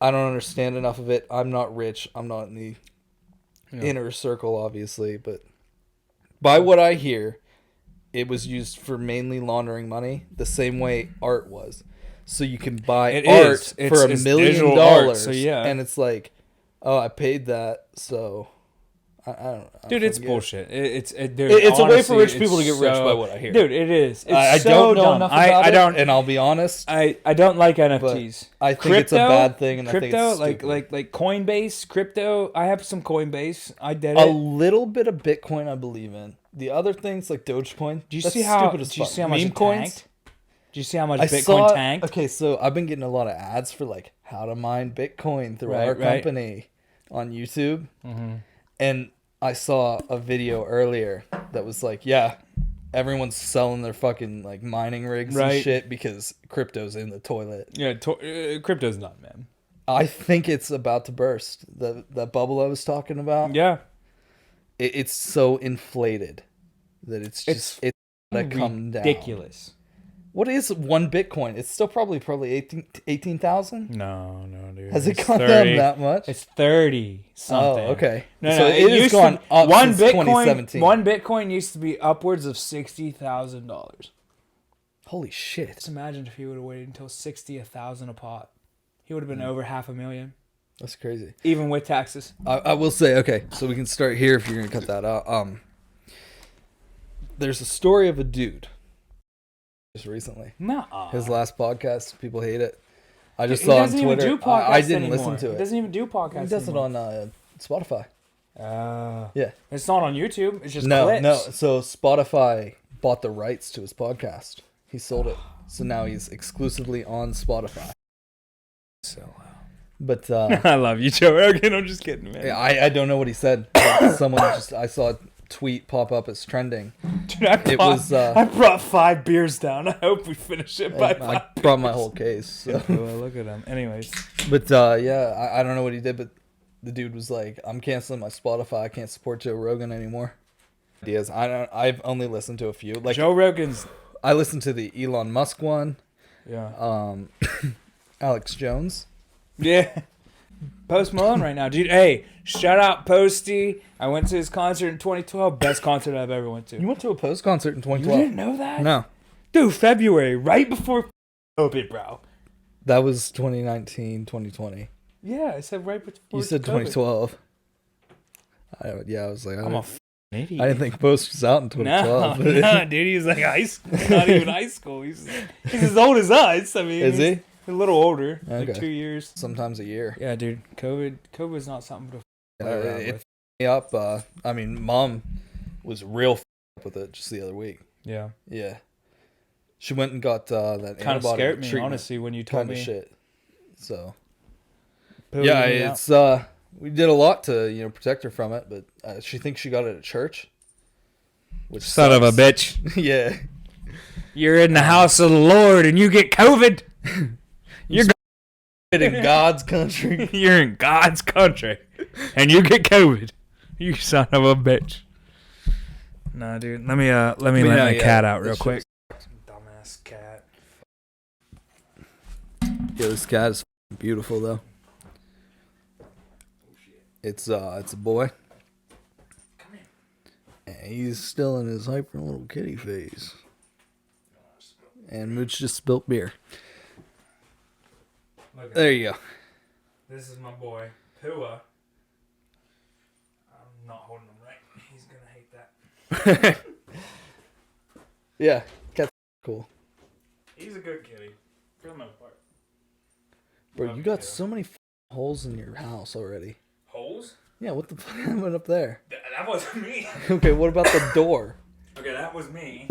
Speaker 2: I don't understand enough of it. I'm not rich. I'm not in the inner circle, obviously. But by what I hear, it was used for mainly laundering money the same way art was. So you can buy art for $1 million.
Speaker 1: So yeah.
Speaker 2: And it's like, oh, I paid that, so I don't know.
Speaker 1: Dude, it's bullshit. It's
Speaker 2: a way for rich people to get rich by what I hear.
Speaker 1: Dude, it is. It's
Speaker 2: I don't know enough about it, and I'll be honest.
Speaker 1: I don't like NFTs.
Speaker 2: I think it's a bad thing, and I think it's stupid.
Speaker 1: like Coinbase, crypto. I have some Coinbase. I did
Speaker 2: a
Speaker 1: it.
Speaker 2: little bit of Bitcoin I believe in. The other things like Dogecoin.
Speaker 1: Do you see how much it tanked? Do you see how much Bitcoin tanked?
Speaker 2: Okay, so I've been getting a lot of ads for like how to mine Bitcoin through our company. on YouTube,
Speaker 1: Mm-hmm.
Speaker 2: and I saw a video earlier that was like, yeah, everyone's selling their fucking like mining rigs and
Speaker 1: Right.
Speaker 2: shit because crypto's in the toilet.
Speaker 1: Yeah, crypto's not, man.
Speaker 2: I think it's about to burst. The bubble I was talking about.
Speaker 1: Yeah.
Speaker 2: It's so inflated that it's gonna come down.
Speaker 1: Ridiculous.
Speaker 2: What is one Bitcoin? It's still probably 18,000?
Speaker 1: No, dude.
Speaker 2: Has it
Speaker 1: It's
Speaker 2: gone
Speaker 1: 30.
Speaker 2: down that much?
Speaker 1: It's 30 something.
Speaker 2: Oh, okay.
Speaker 1: No,
Speaker 2: so it has gone up since 2017.
Speaker 1: One Bitcoin used to be upwards of $60,000.
Speaker 2: Holy shit.
Speaker 1: Just imagine if he would have waited until $60,000 a pot. He would have been over $500,000,
Speaker 2: That's crazy.
Speaker 1: even with taxes.
Speaker 2: I will say, okay, so we can start here if you're going to cut that out. There's a story of a dude just recently.
Speaker 1: Nuh-uh.
Speaker 2: His last podcast, people hate it. I just
Speaker 1: He
Speaker 2: saw on
Speaker 1: doesn't even
Speaker 2: Twitter.
Speaker 1: do podcasts
Speaker 2: I didn't
Speaker 1: anymore.
Speaker 2: listen to it.
Speaker 1: He doesn't even do podcasts
Speaker 2: He does
Speaker 1: anymore.
Speaker 2: it on Spotify. Yeah.
Speaker 1: It's not on YouTube. It's just
Speaker 2: No,
Speaker 1: clips.
Speaker 2: no. So Spotify bought the rights to his podcast. He sold it. So now he's exclusively on Spotify.
Speaker 1: So
Speaker 2: But
Speaker 1: I love you, Joe Rogan. I'm just kidding, man.
Speaker 2: I don't know what he said. But I saw a tweet pop up as trending.
Speaker 1: Dude, I brought 5 beers down. I hope we finish it by 5.
Speaker 2: I brought my whole case. So.
Speaker 1: Well, look at him. Anyways.
Speaker 2: But yeah, I don't know what he did, but the dude was like, "I'm canceling my Spotify. I can't support Joe Rogan anymore." Ideas. I've only listened to a few. Like
Speaker 1: Joe Rogan's.
Speaker 2: I listened to the Elon Musk one.
Speaker 1: Yeah.
Speaker 2: Alex Jones.
Speaker 1: Yeah. Post Malone right now, dude. Hey, shout out Posty. I went to his concert in 2012. Best concert I've ever went to.
Speaker 2: You went to a Post concert in
Speaker 1: You
Speaker 2: 2012.
Speaker 1: didn't know that?
Speaker 2: No,
Speaker 1: Dude, February, right before COVID, bro.
Speaker 2: that was 2019, 2020.
Speaker 1: Yeah, I said right before
Speaker 2: You said
Speaker 1: COVID.
Speaker 2: 2012. I was like,
Speaker 1: I'm a idiot.
Speaker 2: I didn't think Post was out in 2012.
Speaker 1: No, dude, he's like high school. Not even high school. He's as old as us. I mean,
Speaker 2: Is he?
Speaker 1: he's a little older, like
Speaker 2: Okay.
Speaker 1: 2 years.
Speaker 2: Sometimes a year.
Speaker 1: Yeah, dude, COVID was not something to play around
Speaker 2: It
Speaker 1: with.
Speaker 2: f***ed me up. I mean, Mom was real up with it just the other week.
Speaker 1: Yeah,
Speaker 2: Yeah. She went and got that
Speaker 1: kind of
Speaker 2: antibody
Speaker 1: scared me,
Speaker 2: treatment.
Speaker 1: honestly, when you told
Speaker 2: Kind
Speaker 1: me.
Speaker 2: of shit. So
Speaker 1: Pooey
Speaker 2: yeah,
Speaker 1: me out.
Speaker 2: it's we did a lot to protect her from it, but she thinks she got it at church. Which
Speaker 1: Son of a
Speaker 2: sucks.
Speaker 1: bitch.
Speaker 2: Yeah.
Speaker 1: You're in the house of the Lord and you get COVID. You're
Speaker 2: In God's country.
Speaker 1: You're in God's country and you get COVID. You son of a bitch. Nah, dude. Let me let my cat out real
Speaker 2: This
Speaker 1: quick. Dumbass cat.
Speaker 2: Yeah, this cat is beautiful though. It's a boy.
Speaker 1: Come here.
Speaker 2: And he's still in his hyper little kitty phase. And Mooch just spilt beer.
Speaker 1: Look at
Speaker 2: There you go.
Speaker 1: This is my boy, Pua. I'm not holding him right. He's gonna hate that.
Speaker 2: Yeah, cat's cool.
Speaker 1: He's a good kitty, for the most part.
Speaker 2: Bro,
Speaker 1: Love
Speaker 2: you got
Speaker 1: Pua.
Speaker 2: so many holes in your house already.
Speaker 1: Holes?
Speaker 2: Yeah, what the fuck went up there?
Speaker 1: That wasn't me.
Speaker 2: Okay, what about the door?
Speaker 1: Okay, that was me.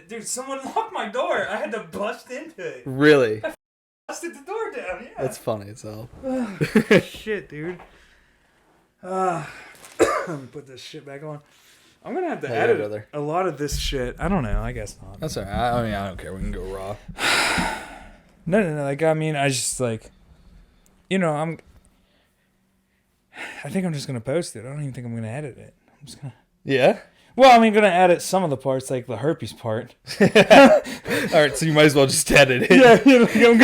Speaker 1: Dude, someone locked my door. I had to bust into it.
Speaker 2: Really?
Speaker 1: Busted the door down, yeah.
Speaker 2: That's funny as hell.
Speaker 1: Shit, dude. Let me put this shit back on. I'm gonna have to
Speaker 2: Hell yeah,
Speaker 1: edit
Speaker 2: brother.
Speaker 1: a lot of this shit. I don't know. I guess not.
Speaker 2: That's alright. I mean, I don't care. We can go raw.
Speaker 1: No. Like, I mean, I just like, I think I'm just gonna post it. I don't even think I'm gonna edit it. I'm just gonna.
Speaker 2: Yeah?
Speaker 1: Well, I mean, gonna edit some of the parts, like the herpes part.
Speaker 2: Alright, so you might as well just edit it.
Speaker 1: Yeah, like, I'm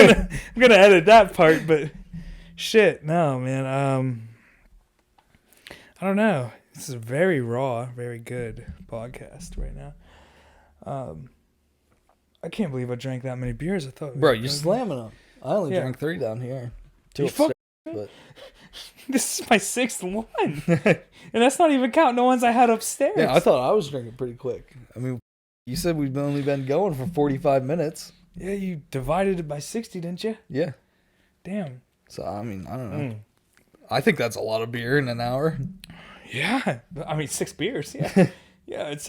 Speaker 1: gonna edit that part, but shit, no, man. I don't know. This is a very raw, very good podcast right now. I can't believe I drank that many beers. I thought,
Speaker 2: Bro, you're slamming them. I only
Speaker 1: Yeah.
Speaker 2: drank 3 down here. 2
Speaker 1: You
Speaker 2: upstairs, but
Speaker 1: This is my 6th one, and that's not even counting the ones I had upstairs.
Speaker 2: yeah, I thought I was drinking pretty quick. I mean, you said we've only been going for 45 minutes.
Speaker 1: Yeah, you divided it by 60, didn't you?
Speaker 2: Yeah.
Speaker 1: Damn.
Speaker 2: So, I mean, I don't know. I think that's a lot of beer in an hour.
Speaker 1: Yeah, I mean 6 beers. Yeah, yeah, it's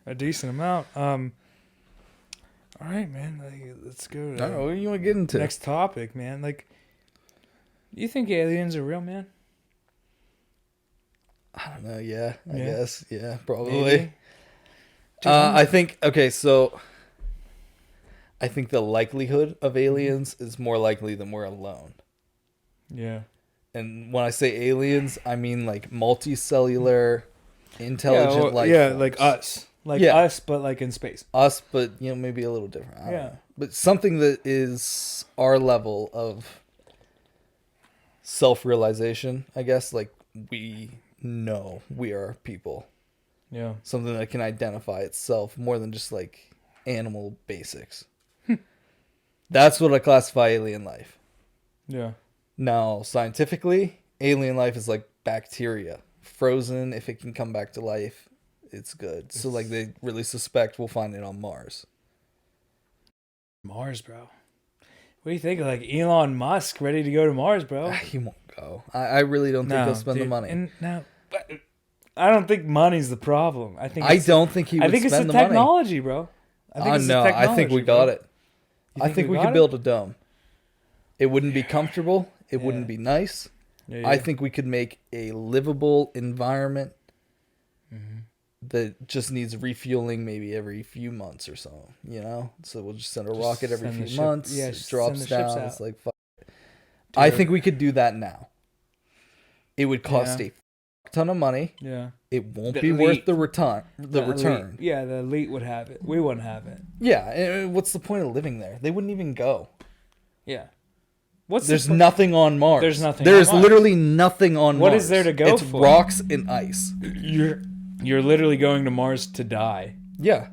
Speaker 1: a decent amount. All right, man. Let's go
Speaker 2: I
Speaker 1: to
Speaker 2: don't know. What do you want to get into?
Speaker 1: next topic, man. Like, You think aliens are real, man?
Speaker 2: I don't know. Yeah, I
Speaker 1: Yeah.
Speaker 2: guess. Yeah, probably.
Speaker 1: Maybe. Dude,
Speaker 2: I think. Okay, so I think the likelihood of aliens is more likely than we're alone.
Speaker 1: Yeah.
Speaker 2: And when I say aliens, I mean like multicellular, intelligent life
Speaker 1: Yeah,
Speaker 2: forms.
Speaker 1: like us. Like
Speaker 2: Yeah.
Speaker 1: us, but like in space.
Speaker 2: Us, but maybe a little different. I don't
Speaker 1: Yeah.
Speaker 2: know. But something that is our level of self-realization, I guess. Like we know we are people.
Speaker 1: Yeah.
Speaker 2: Something that can identify itself more than just like animal basics. That's what I classify alien life.
Speaker 1: Yeah.
Speaker 2: Now, scientifically, alien life is like bacteria. Frozen, if it can come back to life, it's good. So, like, they really suspect we'll find it on Mars.
Speaker 1: Mars, bro. What do you think of like Elon Musk ready to go to Mars, bro?
Speaker 2: He won't go. I really don't think he'll spend the money.
Speaker 1: And no, but I don't think money's the problem. I think
Speaker 2: I don't think he would
Speaker 1: I think it's
Speaker 2: spend
Speaker 1: the
Speaker 2: the money.
Speaker 1: technology, bro. I think it's the
Speaker 2: No, I think
Speaker 1: technology,
Speaker 2: we got
Speaker 1: bro.
Speaker 2: it.
Speaker 1: You
Speaker 2: I think we
Speaker 1: got
Speaker 2: could
Speaker 1: it?
Speaker 2: build a dome. It wouldn't be comfortable. It
Speaker 1: Yeah.
Speaker 2: wouldn't be nice.
Speaker 1: Yeah,
Speaker 2: I
Speaker 1: yeah.
Speaker 2: think we could make a livable environment
Speaker 1: Mm-hmm.
Speaker 2: that just needs refueling maybe every few months or so, So we'll just send a rocket every
Speaker 1: send the
Speaker 2: few
Speaker 1: ship-
Speaker 2: months.
Speaker 1: yeah,
Speaker 2: It
Speaker 1: just
Speaker 2: drops
Speaker 1: send the ships
Speaker 2: down.
Speaker 1: out.
Speaker 2: It's like, fuck. I
Speaker 1: Dude.
Speaker 2: think we could do that now. It would cost
Speaker 1: Yeah.
Speaker 2: a ton of money.
Speaker 1: Yeah.
Speaker 2: It won't
Speaker 1: The
Speaker 2: be worth
Speaker 1: elite.
Speaker 2: the return. The return.
Speaker 1: Elite, yeah, the elite would have it. We wouldn't have it.
Speaker 2: Yeah. And what's the point of living there? They wouldn't even go.
Speaker 1: Yeah. What's
Speaker 2: There's nothing on Mars.
Speaker 1: There's nothing
Speaker 2: There's
Speaker 1: on Mars.
Speaker 2: literally nothing on Mars.
Speaker 1: What is there to go
Speaker 2: it's
Speaker 1: for?
Speaker 2: rocks and ice.
Speaker 1: You're literally going to Mars to die.
Speaker 2: Yeah.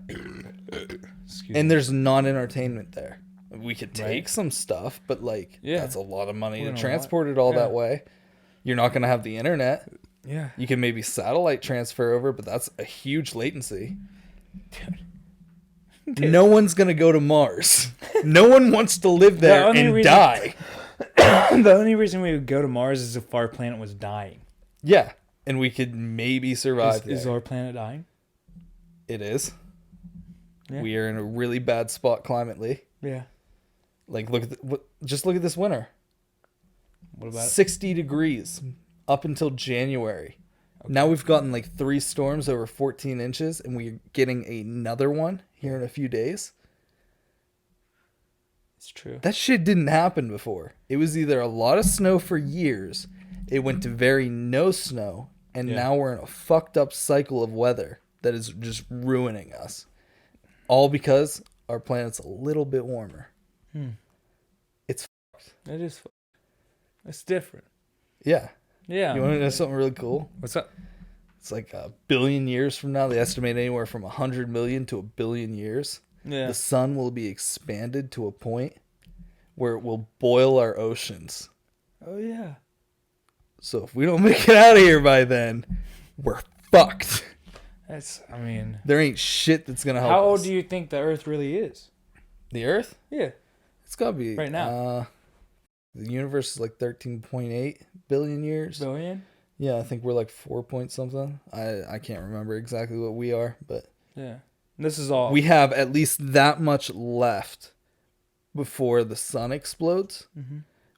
Speaker 1: Excuse
Speaker 2: And
Speaker 1: me.
Speaker 2: there's non-entertainment there. We could take
Speaker 1: Right.
Speaker 2: some stuff, but like
Speaker 1: Yeah.
Speaker 2: that's a lot of money
Speaker 1: We're
Speaker 2: to
Speaker 1: gonna
Speaker 2: transport it all
Speaker 1: yeah.
Speaker 2: that way. You're not going to have the internet.
Speaker 1: Yeah.
Speaker 2: You can maybe satellite transfer over, but that's a huge latency. No one's going to go to Mars. No one wants to live there
Speaker 1: only
Speaker 2: and
Speaker 1: reason-
Speaker 2: die.
Speaker 1: The only reason we would go to Mars is if our planet was dying.
Speaker 2: Yeah, and we could maybe survive
Speaker 1: Is
Speaker 2: there.
Speaker 1: our planet dying?
Speaker 2: It is.
Speaker 1: Yeah.
Speaker 2: We are in a really bad spot climately.
Speaker 1: Yeah.
Speaker 2: Like just look at this winter.
Speaker 1: What about it?
Speaker 2: 60 degrees up until January. Okay. Now we've gotten like 3 storms over 14 inches, and we're getting another one here in a few days.
Speaker 1: It's true.
Speaker 2: That shit didn't happen before. It was either a lot of snow for years, it went to very no snow, and now we're in a fucked up cycle of weather that is just ruining us. All because our planet's a little bit warmer. It's fucked.
Speaker 1: It is. It's different.
Speaker 2: Yeah.
Speaker 1: Yeah.
Speaker 2: You want to know something really cool?
Speaker 1: What's up?
Speaker 2: It's like a billion years from now. They estimate anywhere from 100 million to a billion years.
Speaker 1: Yeah.
Speaker 2: The sun will be expanded to a point where it will boil our oceans.
Speaker 1: Oh yeah.
Speaker 2: So if we don't make it out of here by then, we're fucked.
Speaker 1: I mean,
Speaker 2: There ain't shit that's going to help
Speaker 1: how
Speaker 2: us.
Speaker 1: old do you think the Earth really is?
Speaker 2: The Earth?
Speaker 1: Yeah.
Speaker 2: It's got to be...
Speaker 1: Right now.
Speaker 2: The universe is like 13.8 billion years.
Speaker 1: Billion?
Speaker 2: Yeah, I think we're like 4 point something. I can't remember exactly what we are, but...
Speaker 1: Yeah. This is all.
Speaker 2: We have at least that much left before the sun explodes,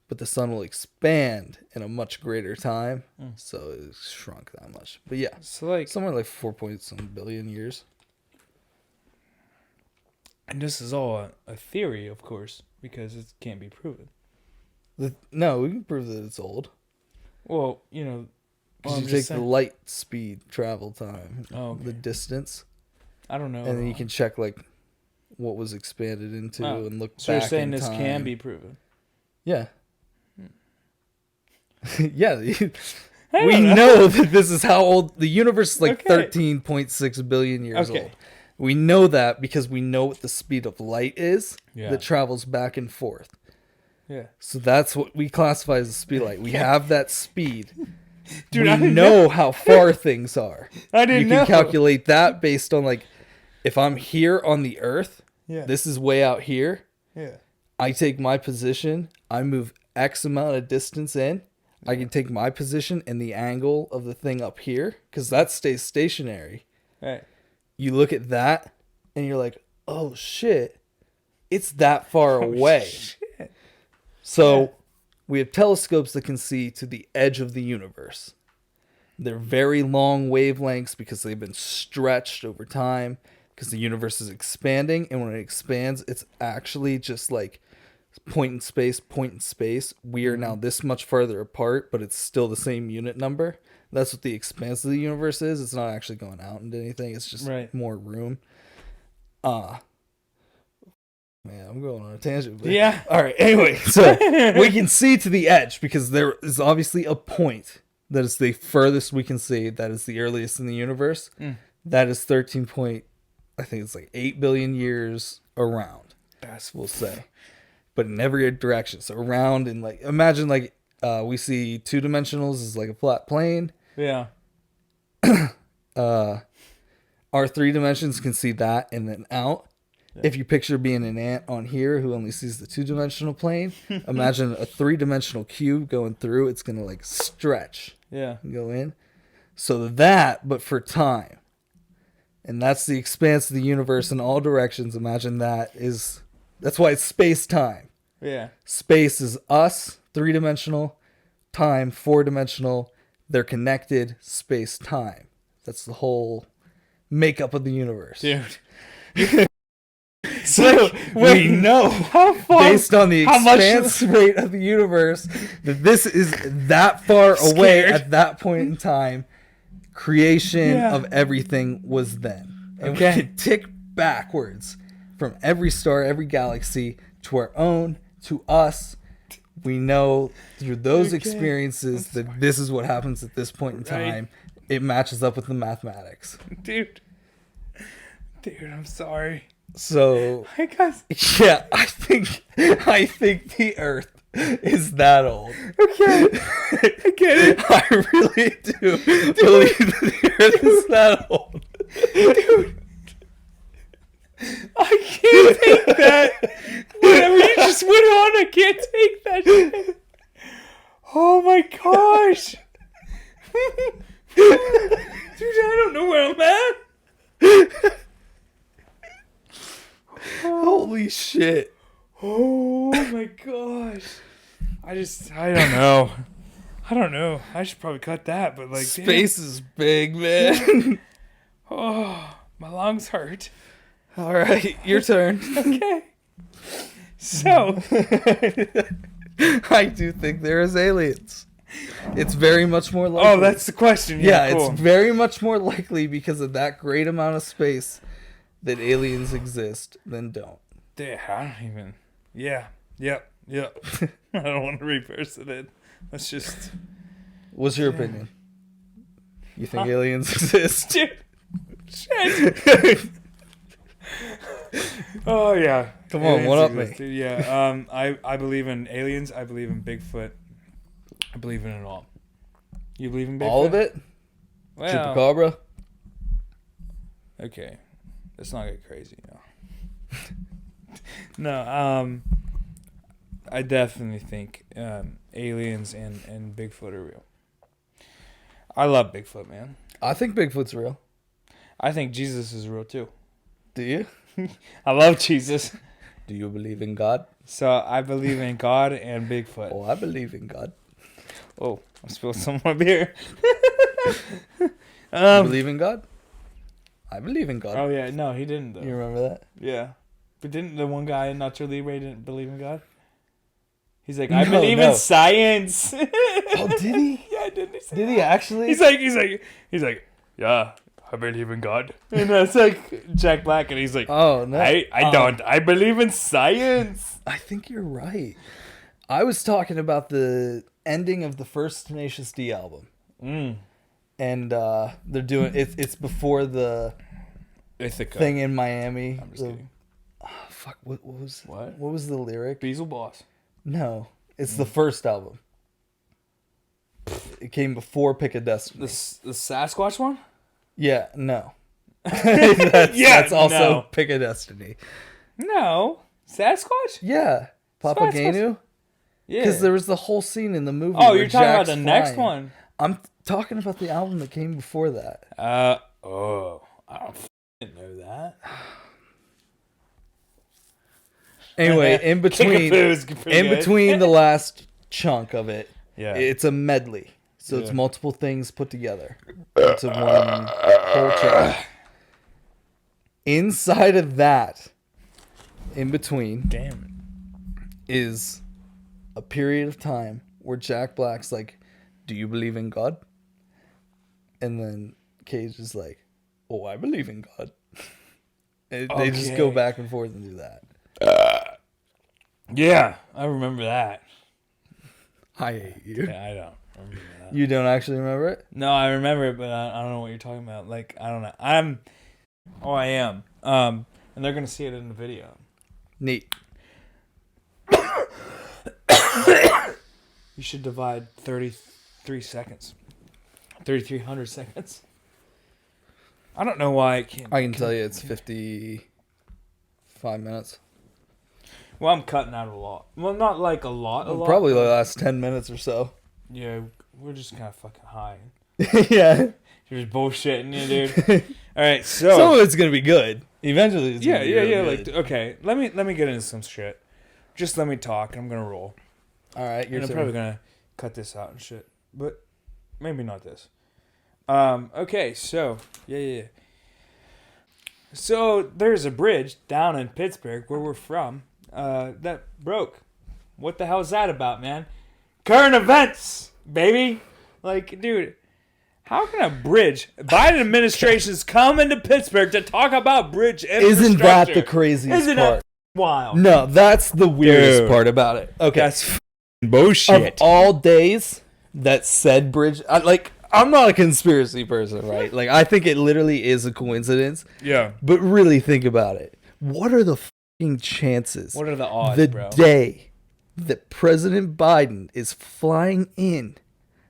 Speaker 2: but the sun will expand in a much greater time, so it shrunk that much. But yeah,
Speaker 1: So like,
Speaker 2: somewhere like 4 point some billion years.
Speaker 1: and this is all a theory, of course, because it can't be proven.
Speaker 2: No, we can prove that it's old.
Speaker 1: Well, you know,
Speaker 2: Because
Speaker 1: I'm
Speaker 2: you
Speaker 1: just
Speaker 2: take the light speed travel time,
Speaker 1: okay.
Speaker 2: the distance,
Speaker 1: I don't know.
Speaker 2: and then you can check like what was expanded into and look
Speaker 1: So
Speaker 2: back
Speaker 1: you're saying
Speaker 2: in
Speaker 1: this
Speaker 2: time.
Speaker 1: can be proven?
Speaker 2: Yeah. Yeah.
Speaker 1: I
Speaker 2: We
Speaker 1: don't
Speaker 2: know that this is how old the universe is, like
Speaker 1: Okay.
Speaker 2: 13.6 billion years
Speaker 1: Okay.
Speaker 2: old. We know that because we know what the speed of light is
Speaker 1: Yeah.
Speaker 2: that travels back and forth.
Speaker 1: Yeah.
Speaker 2: So that's what we classify as the speed of light. We have that speed.
Speaker 1: Dude,
Speaker 2: we
Speaker 1: I didn't
Speaker 2: know how far things are.
Speaker 1: I didn't
Speaker 2: You can
Speaker 1: know.
Speaker 2: calculate that based on like, if I'm here on the Earth,
Speaker 1: Yeah.
Speaker 2: this is way out here.
Speaker 1: Yeah.
Speaker 2: I take my position, I move X amount of distance in. I can take my position and the angle of the thing up here, because that stays stationary.
Speaker 1: Right.
Speaker 2: You look at that and you're like, oh shit, it's that far away.
Speaker 1: Shit.
Speaker 2: So we have telescopes that can see to the edge of the universe. They're very long wavelengths because they've been stretched over time because the universe is expanding. And when it expands, it's actually just like point in space, point in space. We are now this much farther apart, but it's still the same unit number. That's what the expanse of the universe is. It's not actually going out into anything. It's just more room. Man, I'm going on a tangent. But...
Speaker 1: Yeah.
Speaker 2: All right. Anyway, so we can see to the edge because there is obviously a point that is the furthest we can see. That is the earliest in the universe. That is 13 point, I think it's like 8 billion years around. We'll say, but in every direction. So around and like imagine like we see two dimensionals as like a flat plane.
Speaker 1: Yeah.
Speaker 2: Our three dimensions can see that and then out. Yeah. If you picture being an ant on here who only sees the two-dimensional plane, imagine a three-dimensional cube going through. It's going to like stretch.
Speaker 1: Yeah.
Speaker 2: And go in. So that, but for time. And that's the expanse of the universe in all directions. Imagine that's why it's space-time.
Speaker 1: Yeah.
Speaker 2: Space is us, three-dimensional. Time, four-dimensional. They're connected, space-time. That's the whole makeup of the universe.
Speaker 1: Dude.
Speaker 2: So we know, based on the expanse rate of the universe, that this is that far away at that point in time. Creation of everything was then. And we can tick backwards from every star, every galaxy, to our own, to us. We know through those experiences that this is what happens at this point in time. It matches up with the mathematics.
Speaker 1: Dude, I'm sorry.
Speaker 2: So,
Speaker 1: I guess.
Speaker 2: Yeah, I think the Earth is that old.
Speaker 1: Okay, I get it.
Speaker 2: I really do believe that the Earth is that old.
Speaker 1: Dude, I can't take that. Whatever you just went on, I can't take that shit. Oh my gosh. Dude, I don't know where I'm at.
Speaker 2: Holy shit.
Speaker 1: Oh my gosh. I don't know. I should probably cut that, but like
Speaker 2: space is big, man.
Speaker 1: Oh, my lungs hurt.
Speaker 2: All right, your turn.
Speaker 1: Okay. So,
Speaker 2: I do think there is aliens. It's very much more likely.
Speaker 1: Oh, that's the question. Yeah, cool.
Speaker 2: It's very much more likely because of that great amount of space that aliens exist than don't.
Speaker 1: Yeah, I don't even. Yeah. Yep. I don't want to reverse it. Let's just.
Speaker 2: What's your opinion? You think aliens exist?
Speaker 1: Dude. Shit. Oh yeah.
Speaker 2: Come on, what up, me?
Speaker 1: Dude, yeah. I believe in aliens. I believe in Bigfoot. I believe in it all. You believe in Bigfoot?
Speaker 2: All of it?
Speaker 1: Well,
Speaker 2: Chupacabra?
Speaker 1: Okay. Let's not get crazy, No, I definitely think aliens and Bigfoot are real. I love Bigfoot, man.
Speaker 2: I think Bigfoot's real.
Speaker 1: I think Jesus is real, too.
Speaker 2: Do you?
Speaker 1: I love Jesus.
Speaker 2: Do you believe in God?
Speaker 1: So, I believe in God and Bigfoot.
Speaker 2: Oh, I believe in God.
Speaker 1: Oh, I spilled some of my beer.
Speaker 2: You believe in God? I believe in God.
Speaker 1: Oh, yeah. No, he didn't, though.
Speaker 2: You remember that?
Speaker 1: Yeah. But didn't the one guy in Nacho Libre didn't believe in God? He's like, I believe in science.
Speaker 2: Oh, did he?
Speaker 1: Yeah, didn't he say
Speaker 2: Did
Speaker 1: that?
Speaker 2: he actually?
Speaker 1: He's like, yeah, I believe in God. And that's like Jack Black, and he's like,
Speaker 2: oh, no.
Speaker 1: I don't. I believe in science.
Speaker 2: I think you're right. I was talking about the ending of the first Tenacious D album. And they're doing it's before the
Speaker 1: Ithaca
Speaker 2: thing in Miami.
Speaker 1: I'm just kidding.
Speaker 2: Oh, fuck, what was the lyric?
Speaker 1: Beazle Boss.
Speaker 2: No, it's the first album. It came before Pick a Destiny.
Speaker 1: The Sasquatch one?
Speaker 2: Yeah, no. that's also
Speaker 1: no.
Speaker 2: Pick a Destiny.
Speaker 1: No, Sasquatch?
Speaker 2: Yeah, Papagenu.
Speaker 1: Yeah,
Speaker 2: because there was the whole scene in the movie.
Speaker 1: Oh, you're talking
Speaker 2: Jack's
Speaker 1: about the
Speaker 2: flying.
Speaker 1: next one.
Speaker 2: I'm talking about the album that came before that.
Speaker 1: I don't know that.
Speaker 2: Anyway, in between the last chunk of it.
Speaker 1: Yeah.
Speaker 2: It's a medley. So it's
Speaker 1: Yeah.
Speaker 2: multiple things put together into one whole track. Inside of that, in between,
Speaker 1: Damn
Speaker 2: is a period of time where Jack Black's like, "Do you believe in God?" And then Cage is like, "Oh, I believe in God." And they just go back and forth and do that.
Speaker 1: Yeah, I remember that.
Speaker 2: I hate you.
Speaker 1: Yeah, I don't remember that.
Speaker 2: You don't actually remember it?
Speaker 1: No, I remember it, but I don't know what you're talking about. Like, I don't know. I am. And they're gonna see it in the video.
Speaker 2: Neat.
Speaker 1: You should divide 33 seconds. 3,300 seconds. I don't know why I can't.
Speaker 2: I can tell you it's 55 minutes.
Speaker 1: Well, I'm cutting out a lot. Well, not like a lot.
Speaker 2: Probably the last 10 minutes or so.
Speaker 1: Yeah, we're just kind of fucking high.
Speaker 2: Yeah.
Speaker 1: You're just bullshitting you, dude. All right, so
Speaker 2: some of it's gonna be good. Eventually, it's gonna be really
Speaker 1: Like,
Speaker 2: good.
Speaker 1: okay, let me get into some shit. Just let me talk. I'm gonna roll.
Speaker 2: All right,
Speaker 1: And I'm probably gonna cut this out and shit, but maybe not this. Okay, so yeah. So there's a bridge down in Pittsburgh where we're from that broke. What the hell is that about, man? Current events, baby. Like, dude, how can a bridge? Biden administration's coming to Pittsburgh to talk about bridge infrastructure.
Speaker 2: Isn't that the craziest
Speaker 1: Isn't
Speaker 2: part?
Speaker 1: that wild?
Speaker 2: No, that's the weirdest
Speaker 1: Dude.
Speaker 2: part about it. Okay,
Speaker 1: That's bullshit.
Speaker 2: of all days that said bridge, I'm not a conspiracy person, right? Like, I think it literally is a coincidence.
Speaker 1: Yeah.
Speaker 2: But really think about it. What are the fucking chances?
Speaker 1: What are the odds,
Speaker 2: the
Speaker 1: bro?
Speaker 2: day that President Biden is flying in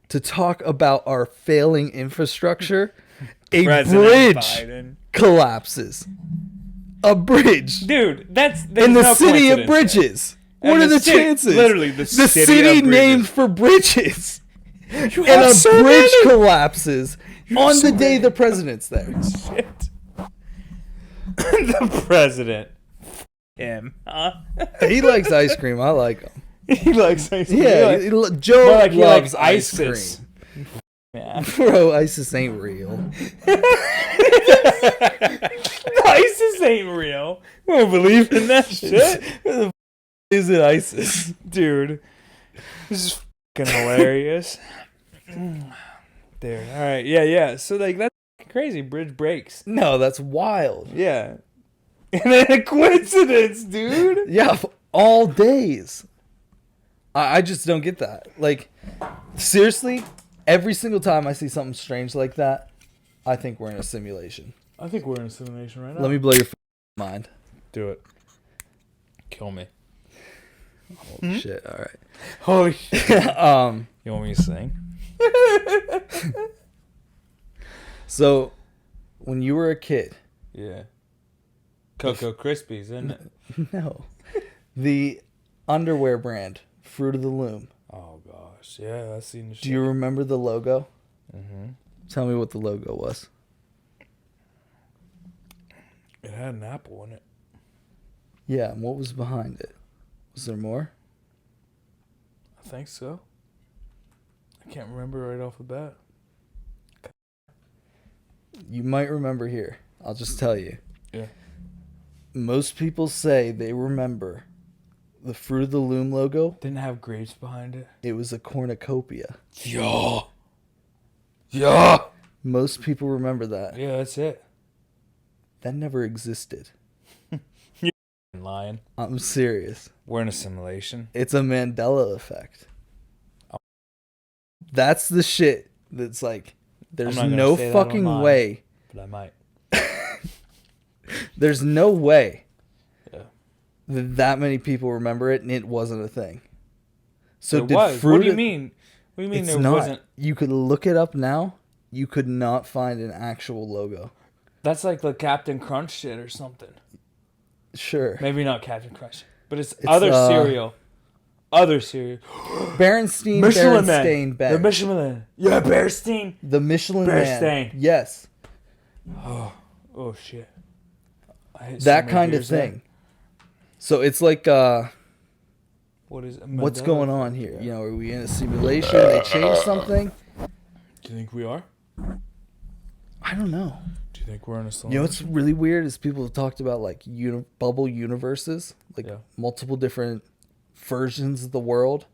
Speaker 2: to talk about our failing infrastructure, a
Speaker 1: President
Speaker 2: bridge
Speaker 1: Biden.
Speaker 2: collapses. A bridge
Speaker 1: Dude, there's
Speaker 2: in the
Speaker 1: no
Speaker 2: city of
Speaker 1: coincidence
Speaker 2: bridges.
Speaker 1: there.
Speaker 2: What
Speaker 1: And
Speaker 2: are the
Speaker 1: city-
Speaker 2: chances?
Speaker 1: Literally, the
Speaker 2: city
Speaker 1: of
Speaker 2: named
Speaker 1: bridges.
Speaker 2: for bridges.
Speaker 1: You
Speaker 2: And
Speaker 1: have
Speaker 2: a
Speaker 1: so
Speaker 2: bridge
Speaker 1: many.
Speaker 2: collapses on
Speaker 1: so
Speaker 2: the day
Speaker 1: many.
Speaker 2: the president's there.
Speaker 1: Shit. The president. Him. Huh?
Speaker 2: He likes ice cream. I like him.
Speaker 1: He likes ice cream.
Speaker 2: Yeah,
Speaker 1: He likes-
Speaker 2: Joe
Speaker 1: more like he
Speaker 2: loves
Speaker 1: likes
Speaker 2: ice
Speaker 1: ISIS.
Speaker 2: cream.
Speaker 1: Yeah.
Speaker 2: Bro, ISIS ain't real.
Speaker 1: ISIS ain't real. We don't believe in that shit.
Speaker 2: Is it ISIS?
Speaker 1: Dude. This is fucking hilarious. There. Alright, yeah. So, like, that's crazy. Bridge breaks.
Speaker 2: No, that's wild.
Speaker 1: Yeah. And then a coincidence, dude.
Speaker 2: Yeah, all days. I just don't get that. Like, seriously, every single time I see something strange like that, I think we're in a simulation.
Speaker 1: I think we're in a simulation right now.
Speaker 2: Let me blow your mind.
Speaker 1: do it. Kill me.
Speaker 2: Holy shit, all right.
Speaker 1: Holy shit. You want me to sing?
Speaker 2: So, when you were a kid,
Speaker 1: Yeah. Cocoa Krispies, isn't it?
Speaker 2: no, the underwear brand, Fruit of the Loom,
Speaker 1: Oh, gosh. Yeah, I've seen the shit.
Speaker 2: do you remember the logo?
Speaker 1: Mm-hmm.
Speaker 2: Tell me what the logo was.
Speaker 1: It had an apple in it.
Speaker 2: Yeah, and what was behind it? Was there more?
Speaker 1: I think so. I can't remember right off the bat.
Speaker 2: You might remember here. I'll just tell you.
Speaker 1: Yeah.
Speaker 2: Most people say they remember the Fruit of the Loom logo.
Speaker 1: Didn't have grapes behind it.
Speaker 2: It was a cornucopia.
Speaker 1: Yeah. Yeah.
Speaker 2: Most people remember that.
Speaker 1: Yeah, that's it.
Speaker 2: That never existed.
Speaker 1: Lying.
Speaker 2: I'm serious.
Speaker 1: We're in a simulation.
Speaker 2: It's a Mandela effect. That's the shit that's like, there's
Speaker 1: not gonna
Speaker 2: no
Speaker 1: say that
Speaker 2: fucking
Speaker 1: online.
Speaker 2: way.
Speaker 1: But I might.
Speaker 2: There's no way
Speaker 1: Yeah.
Speaker 2: that many people remember it and it wasn't a thing. So
Speaker 1: It
Speaker 2: did
Speaker 1: was.
Speaker 2: Fruit
Speaker 1: What do you
Speaker 2: of-
Speaker 1: mean? What do you mean
Speaker 2: It's
Speaker 1: there
Speaker 2: not.
Speaker 1: wasn't?
Speaker 2: You could look it up now. You could not find an actual logo.
Speaker 1: That's like the Captain Crunch shit or something.
Speaker 2: Sure.
Speaker 1: Maybe not Captain Crunch, but it's
Speaker 2: It's,
Speaker 1: other cereal. Other cereal.
Speaker 2: Berenstein,
Speaker 1: Michelin
Speaker 2: Berenstain
Speaker 1: Man.
Speaker 2: Ben.
Speaker 1: The Michelin Man. Yeah, Bearstein.
Speaker 2: The Michelin
Speaker 1: Berenstain.
Speaker 2: Man. Yes.
Speaker 1: Oh shit. I hit so
Speaker 2: That
Speaker 1: many
Speaker 2: kind of
Speaker 1: beers there.
Speaker 2: thing. So it's like
Speaker 1: What is
Speaker 2: What's
Speaker 1: Mandela
Speaker 2: going on
Speaker 1: effect?
Speaker 2: here?
Speaker 1: Yeah.
Speaker 2: You know, are we in a simulation? They changed something?
Speaker 1: Do you think we are?
Speaker 2: I don't know.
Speaker 1: Do you think we're in a simulation?
Speaker 2: You know what's really weird is people have talked about like bubble universes, like
Speaker 1: Yeah.
Speaker 2: multiple different versions of the world,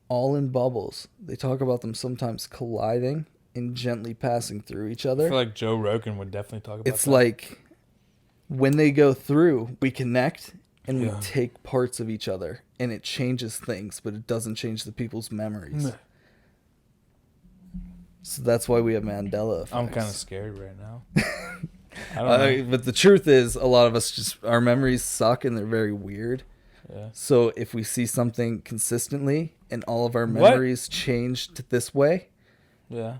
Speaker 2: all in bubbles. They talk about them sometimes colliding and gently passing through each
Speaker 1: I
Speaker 2: other.
Speaker 1: feel like Joe Rogan would definitely talk about
Speaker 2: It's
Speaker 1: that.
Speaker 2: like when they go through, we connect and
Speaker 1: Yeah.
Speaker 2: we take parts of each other, and it changes things, but it doesn't change the people's memories.
Speaker 1: Meh.
Speaker 2: So that's why we have Mandela effects.
Speaker 1: I'm kind of scared right now. I don't know.
Speaker 2: But the truth is, a lot of us just, our memories suck and they're very weird.
Speaker 1: Yeah.
Speaker 2: So if we see something consistently and all of our
Speaker 1: What?
Speaker 2: memories changed this way,
Speaker 1: Yeah.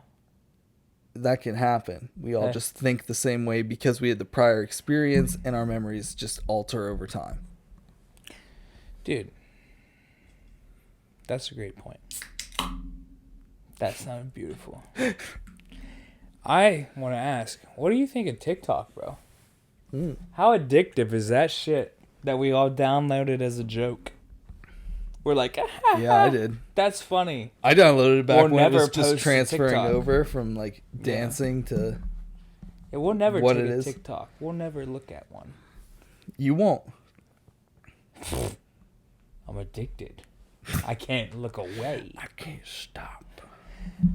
Speaker 2: that can happen. We all
Speaker 1: Hey.
Speaker 2: just think the same way because we had the prior experience, and our memories just alter over time.
Speaker 1: Dude. That's a great point. That sounded beautiful. I want to ask, what do you think of TikTok, bro? How addictive is that shit that we all downloaded as a joke? We're like,
Speaker 2: Yeah, I did.
Speaker 1: That's funny.
Speaker 2: I downloaded it back
Speaker 1: We'll
Speaker 2: when it was
Speaker 1: never
Speaker 2: just
Speaker 1: post to
Speaker 2: transferring
Speaker 1: TikTok.
Speaker 2: over from like dancing to.
Speaker 1: Yeah, we'll never
Speaker 2: What
Speaker 1: take
Speaker 2: it
Speaker 1: a
Speaker 2: is.
Speaker 1: TikTok. We'll never look at one.
Speaker 2: You won't.
Speaker 1: I'm addicted. I can't look away.
Speaker 2: I can't stop.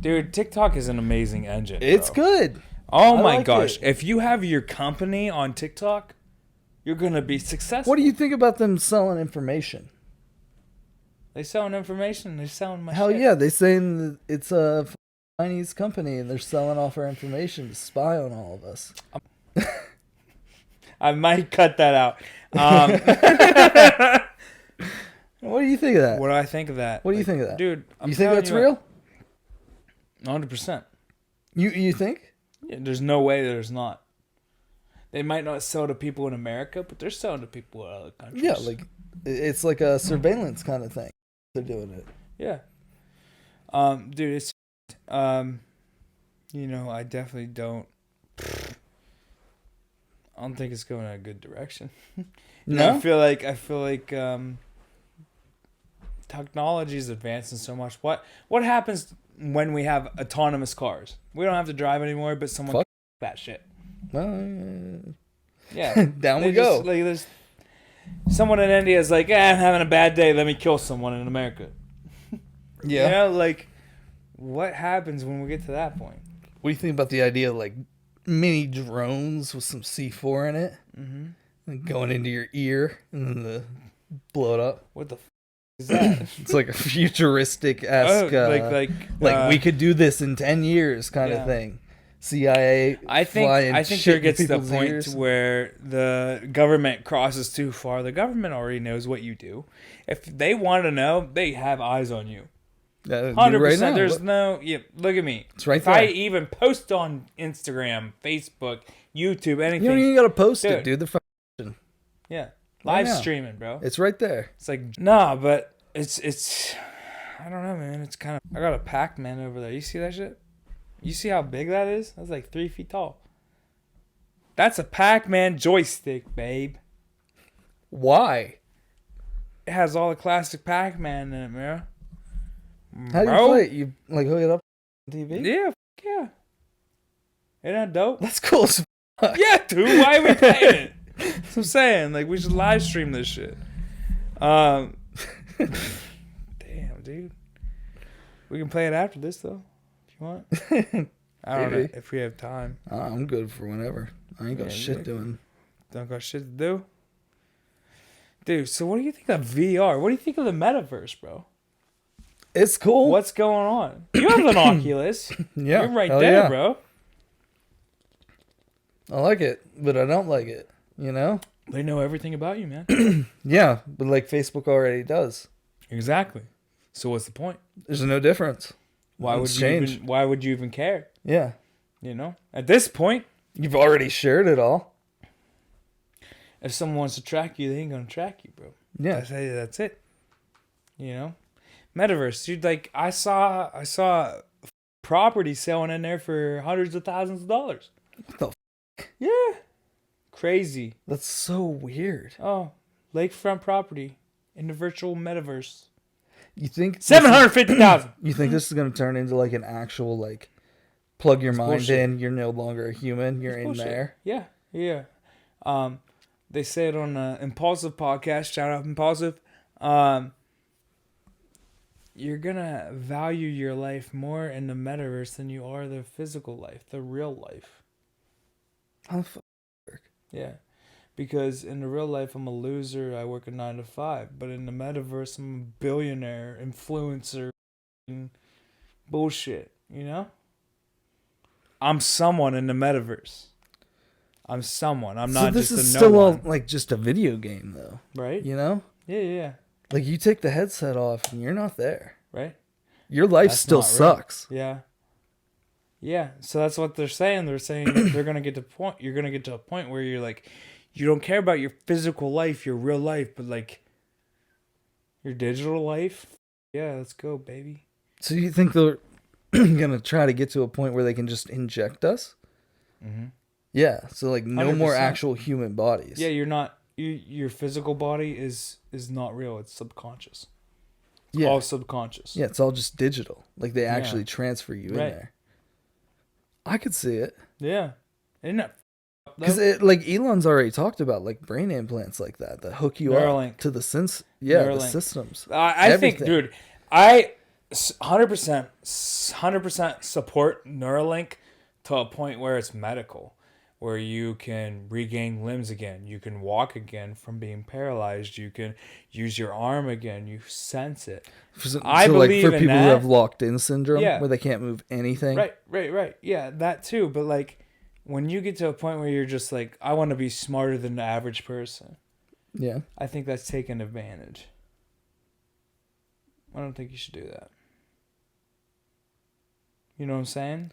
Speaker 1: Dude, TikTok is an amazing engine.
Speaker 2: It's
Speaker 1: bro.
Speaker 2: good.
Speaker 1: Oh
Speaker 2: I
Speaker 1: my
Speaker 2: like
Speaker 1: gosh.
Speaker 2: it.
Speaker 1: If you have your company on TikTok, you're going to be successful.
Speaker 2: What do you think about them selling information?
Speaker 1: They selling information. They're selling my
Speaker 2: Hell
Speaker 1: shit.
Speaker 2: yeah, they saying that it's a Chinese company and they're selling off our information to spy on all of us.
Speaker 1: I might cut that out.
Speaker 2: What do you think of that?
Speaker 1: What do I think of that?
Speaker 2: What do you think of that?
Speaker 1: Dude, I'm
Speaker 2: You think
Speaker 1: telling
Speaker 2: that's real?
Speaker 1: 100%.
Speaker 2: You think?
Speaker 1: Yeah, there's no way there's not. They might not sell to people in America, but they're selling to people in other countries.
Speaker 2: Yeah, like it's like a surveillance kind of thing. They're doing it.
Speaker 1: Yeah. Dude, it's you know, I definitely don't think it's going in a good direction.
Speaker 2: No?
Speaker 1: I feel like technology is advancing so much. What happens when we have autonomous cars? We don't have to drive anymore, but someone
Speaker 2: Fuck.
Speaker 1: that shit.
Speaker 2: Well,
Speaker 1: Yeah.
Speaker 2: down we
Speaker 1: They
Speaker 2: go.
Speaker 1: just, like, there's someone in India is like, I'm having a bad day. Let me kill someone in America.
Speaker 2: Yeah.
Speaker 1: You know, like, what happens when we get to that point?
Speaker 2: What do you think about the idea of like mini drones with some C4 in it, going into your ear and then blow it up?
Speaker 1: What the is that?
Speaker 2: It's like a futuristic-esque, like we could do this in 10 years kind of
Speaker 1: Yeah.
Speaker 2: thing. CIA
Speaker 1: I think
Speaker 2: flying
Speaker 1: there
Speaker 2: shit in
Speaker 1: gets to the
Speaker 2: people's
Speaker 1: point
Speaker 2: ears.
Speaker 1: where the government crosses too far. The government already knows what you do. If they want to know, they have eyes on you. 100%.
Speaker 2: Right now.
Speaker 1: There's no. Yeah, look at me.
Speaker 2: It's right
Speaker 1: if
Speaker 2: there.
Speaker 1: I even post on Instagram, Facebook, YouTube, anything.
Speaker 2: You don't even gotta post it,
Speaker 1: Dude.
Speaker 2: dude. The
Speaker 1: Yeah,
Speaker 2: Right
Speaker 1: live
Speaker 2: now.
Speaker 1: streaming, bro.
Speaker 2: it's right there.
Speaker 1: It's like nah, but it's. I don't know, man. It's kind of. I got a Pac-Man over there. You see that shit? You see how big that is? That's like 3 feet tall. That's a Pac-Man joystick, babe.
Speaker 2: Why?
Speaker 1: It has all the classic Pac-Man in it, man.
Speaker 2: How do you
Speaker 1: Bro?
Speaker 2: play it? You like hook it up on TV?
Speaker 1: Yeah, yeah. Ain't that dope?
Speaker 2: That's cool as fuck.
Speaker 1: Yeah, dude. Why are we playing it? That's what I'm saying. Like, we should live stream this shit. Damn, dude. We can play it after this, though. If you want. I don't know
Speaker 2: Maybe.
Speaker 1: if we have time.
Speaker 2: I'm good for whenever. I ain't got
Speaker 1: Yeah,
Speaker 2: shit
Speaker 1: yeah.
Speaker 2: doing.
Speaker 1: Don't got shit to do. Dude, so what do you think of VR? What do you think of the metaverse, bro?
Speaker 2: It's cool.
Speaker 1: What's going on? You have an Oculus.
Speaker 2: Yeah.
Speaker 1: You're right
Speaker 2: hell
Speaker 1: there,
Speaker 2: yeah.
Speaker 1: bro.
Speaker 2: I like it, but I don't like it. You know?
Speaker 1: They know everything about you, man.
Speaker 2: Yeah, but like Facebook already does.
Speaker 1: Exactly. So what's the point?
Speaker 2: There's no difference.
Speaker 1: Why would
Speaker 2: It's
Speaker 1: you
Speaker 2: changed.
Speaker 1: even? Why would you even care?
Speaker 2: Yeah.
Speaker 1: You know, at this point,
Speaker 2: You've already shared it all.
Speaker 1: if someone wants to track you, they ain't gonna track you, bro.
Speaker 2: Yeah.
Speaker 1: That's it. You know, metaverse, dude. Like I saw property selling in there for hundreds of thousands of dollars.
Speaker 2: What the
Speaker 1: Yeah, crazy.
Speaker 2: That's so weird.
Speaker 1: Oh, lakefront property, in the virtual metaverse.
Speaker 2: You think
Speaker 1: 750,000.
Speaker 2: You think this is going to turn into like an actual like plug your mind
Speaker 1: bullshit.
Speaker 2: in? You're no longer a human. You're in
Speaker 1: Bullshit.
Speaker 2: there.
Speaker 1: Yeah, yeah. They say it on Impulsive podcast. Shout out Impulsive. You're gonna value your life more in the metaverse than you are the physical life, the real life.
Speaker 2: How the fuck?
Speaker 1: Yeah, because in the real life, I'm a loser. I work a 9 to 5, but in the metaverse, I'm a billionaire, influencer, and bullshit. You know, I'm someone in the metaverse. I'm someone. I'm not
Speaker 2: this
Speaker 1: just
Speaker 2: is
Speaker 1: a
Speaker 2: still
Speaker 1: no
Speaker 2: all
Speaker 1: one.
Speaker 2: like just a video game though,
Speaker 1: Right?
Speaker 2: you know?
Speaker 1: Yeah, yeah,
Speaker 2: Like you take the headset off and you're not there.
Speaker 1: right.
Speaker 2: Your life
Speaker 1: That's
Speaker 2: still
Speaker 1: not real.
Speaker 2: sucks.
Speaker 1: Yeah. Yeah. So that's what they're saying. They're saying they're gonna get to point. You're gonna get to a point where you're like, you don't care about your physical life, your real life, but like your digital life. Yeah, let's go, baby.
Speaker 2: So you think they're gonna try to get to a point where they can just inject us?
Speaker 1: Mm-hmm.
Speaker 2: Yeah. So like no more
Speaker 1: 100%.
Speaker 2: actual human bodies.
Speaker 1: Yeah, you're not. Your physical body is not real. It's subconscious. It's
Speaker 2: Yeah.
Speaker 1: all subconscious.
Speaker 2: Yeah, it's all just digital. Like they actually transfer you in
Speaker 1: Right.
Speaker 2: there. I could see it.
Speaker 1: Yeah. Isn't it?
Speaker 2: Because like Elon's already talked about like brain implants like that hook you
Speaker 1: Neuralink.
Speaker 2: up to the the
Speaker 1: Neuralink.
Speaker 2: systems.
Speaker 1: I think, dude, I 100% support Neuralink to a point where it's medical, where you can regain limbs again, you can walk again from being paralyzed, you can use your arm again, you sense it. I believe
Speaker 2: like for
Speaker 1: in
Speaker 2: people who
Speaker 1: that.
Speaker 2: have locked-in syndrome,
Speaker 1: Yeah.
Speaker 2: where they can't move anything.
Speaker 1: Right. Yeah, that too. But like, when you get to a point where you're just like, I want to be smarter than the average person,
Speaker 2: Yeah.
Speaker 1: I think that's taking advantage. I don't think you should do that. You know what I'm saying?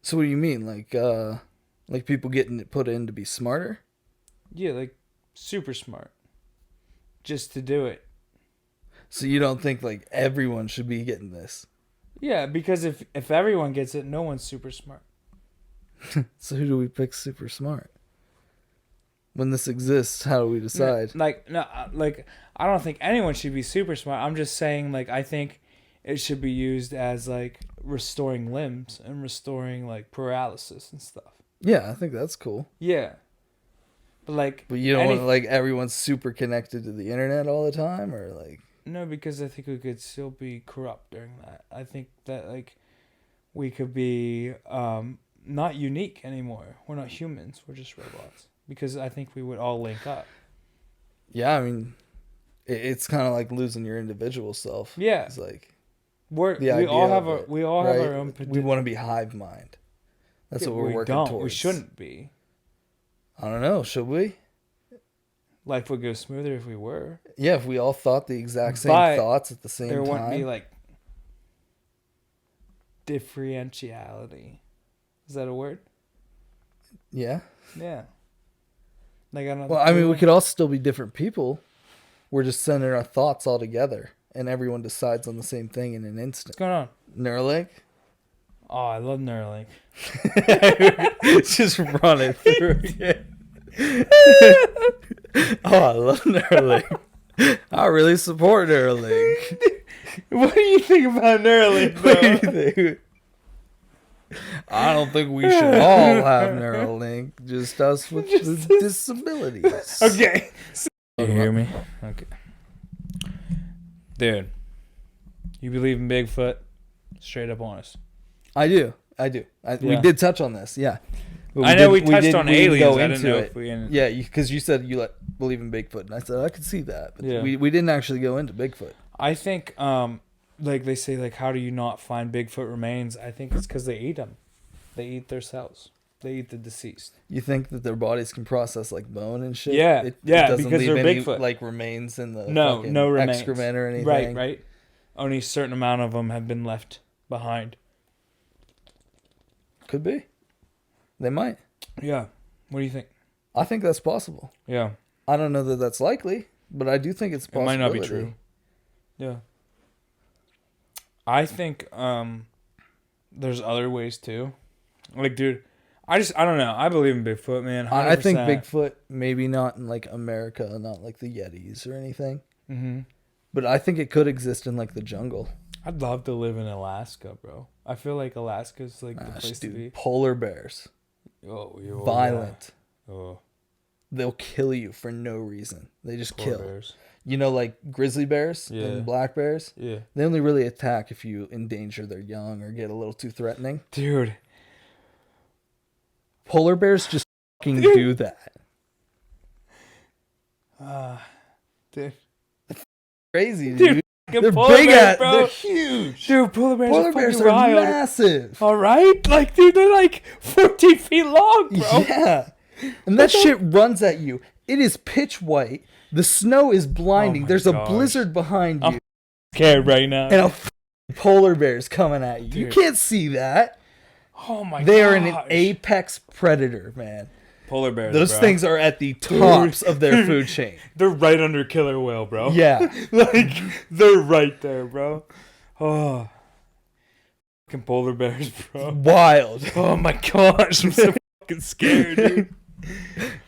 Speaker 2: So what do you mean, like people getting it put in to be smarter?
Speaker 1: Yeah, like super smart. Just to do it.
Speaker 2: So you don't think like everyone should be getting this?
Speaker 1: Yeah, because if everyone gets it, no one's super smart.
Speaker 2: So who do we pick super smart? When this exists, how do we decide?
Speaker 1: I don't think anyone should be super smart. I'm just saying, like, I think it should be used as like restoring limbs and restoring like paralysis and stuff.
Speaker 2: Yeah, I think that's cool.
Speaker 1: Yeah. But
Speaker 2: you don't want like everyone's super connected to the internet all the time, or like.
Speaker 1: No, because I think we could still be corrupt during that. I think that like we could be not unique anymore. We're not humans. We're just robots. Because I think we would all link up.
Speaker 2: Yeah, I mean, it's kind of like losing your individual self.
Speaker 1: Yeah,
Speaker 2: it's like
Speaker 1: we all have our own.
Speaker 2: We want to be hive mind. That's what we're working towards.
Speaker 1: We shouldn't be.
Speaker 2: I don't know. Should we?
Speaker 1: Life would go smoother if we were.
Speaker 2: Yeah, if we all thought the exact same thoughts at the same time.
Speaker 1: There wouldn't be like differentiality. Is that a word?
Speaker 2: Yeah.
Speaker 1: Yeah. Like I don't.
Speaker 2: Well, I mean, we could all still be different people. We're just sending our thoughts all together, and everyone decides on the same thing in an instant.
Speaker 1: What's going on?
Speaker 2: Neuralink.
Speaker 1: Oh, I love Neuralink.
Speaker 2: Just run it through again. Oh, I love Neuralink. I really support Neuralink.
Speaker 1: What do you think about Neuralink, bro?
Speaker 2: What do you think? I don't think we should all have Neuralink. Just us with disabilities.
Speaker 1: Okay. You hear me? Okay. Dude, you believe in Bigfoot? Straight up honest.
Speaker 2: I do. We did touch on this, yeah.
Speaker 1: I know we touched on aliens. I didn't know if we...
Speaker 2: Yeah, because you said you believe in Bigfoot, and I said I could see that. But
Speaker 1: yeah.
Speaker 2: we didn't actually go into Bigfoot.
Speaker 1: I think, like they say, like, how do you not find Bigfoot remains? I think it's because they eat them. They eat their cells. They eat the deceased.
Speaker 2: You think that their bodies can process like bone and shit?
Speaker 1: Yeah,
Speaker 2: it
Speaker 1: because
Speaker 2: leave
Speaker 1: they're
Speaker 2: any,
Speaker 1: Bigfoot.
Speaker 2: Like remains in the
Speaker 1: no remains.
Speaker 2: excrement or anything.
Speaker 1: Right. Only a certain amount of them have been left behind.
Speaker 2: Could be. They might.
Speaker 1: Yeah. What do you think?
Speaker 2: I think that's possible.
Speaker 1: Yeah.
Speaker 2: I don't know that that's likely, but I do think it's possible.
Speaker 1: It might not be true. Yeah. I think there's other ways too. Like, dude, I don't know. I believe in Bigfoot, man. 100%.
Speaker 2: I think Bigfoot, maybe not in like America, not like the Yetis or anything.
Speaker 1: Mm-hmm.
Speaker 2: But I think it could exist in like the jungle.
Speaker 1: I'd love to live in Alaska, bro. I feel like Alaska's like the place to
Speaker 2: Dude,
Speaker 1: be.
Speaker 2: polar bears.
Speaker 1: Oh,
Speaker 2: Violent.
Speaker 1: Yeah. Oh,
Speaker 2: They'll kill you for no reason. They just
Speaker 1: polar
Speaker 2: kill.
Speaker 1: bears.
Speaker 2: You know, like grizzly bears
Speaker 1: Yeah.
Speaker 2: and black bears?
Speaker 1: Yeah.
Speaker 2: They only really attack if you endanger their young or get a little too threatening.
Speaker 1: Dude.
Speaker 2: Polar bears just fucking do that.
Speaker 1: Dude.
Speaker 2: Crazy, dude.
Speaker 1: They're
Speaker 2: big
Speaker 1: bears, bro.
Speaker 2: They're huge.
Speaker 1: Dude, polar bears
Speaker 2: Polar
Speaker 1: are
Speaker 2: bears
Speaker 1: fucking
Speaker 2: are
Speaker 1: wild.
Speaker 2: massive.
Speaker 1: All right? Like, dude, they're like 14 feet long, bro.
Speaker 2: Yeah. And that shit runs at you. It is pitch white. The snow is blinding.
Speaker 1: Oh my
Speaker 2: There's
Speaker 1: gosh.
Speaker 2: a blizzard behind you.
Speaker 1: I'm scared right now.
Speaker 2: And a polar bear's coming at you.
Speaker 1: Dude.
Speaker 2: You can't see that.
Speaker 1: Oh my god.
Speaker 2: They are an apex predator, man.
Speaker 1: Polar bears,
Speaker 2: Those
Speaker 1: bro.
Speaker 2: things are at the tops of their food chain.
Speaker 1: They're right under killer whale, bro.
Speaker 2: Yeah.
Speaker 1: Like, they're right there, bro. Oh. Fucking polar bears, bro.
Speaker 2: Wild.
Speaker 1: Oh my gosh. I'm so fucking scared, dude.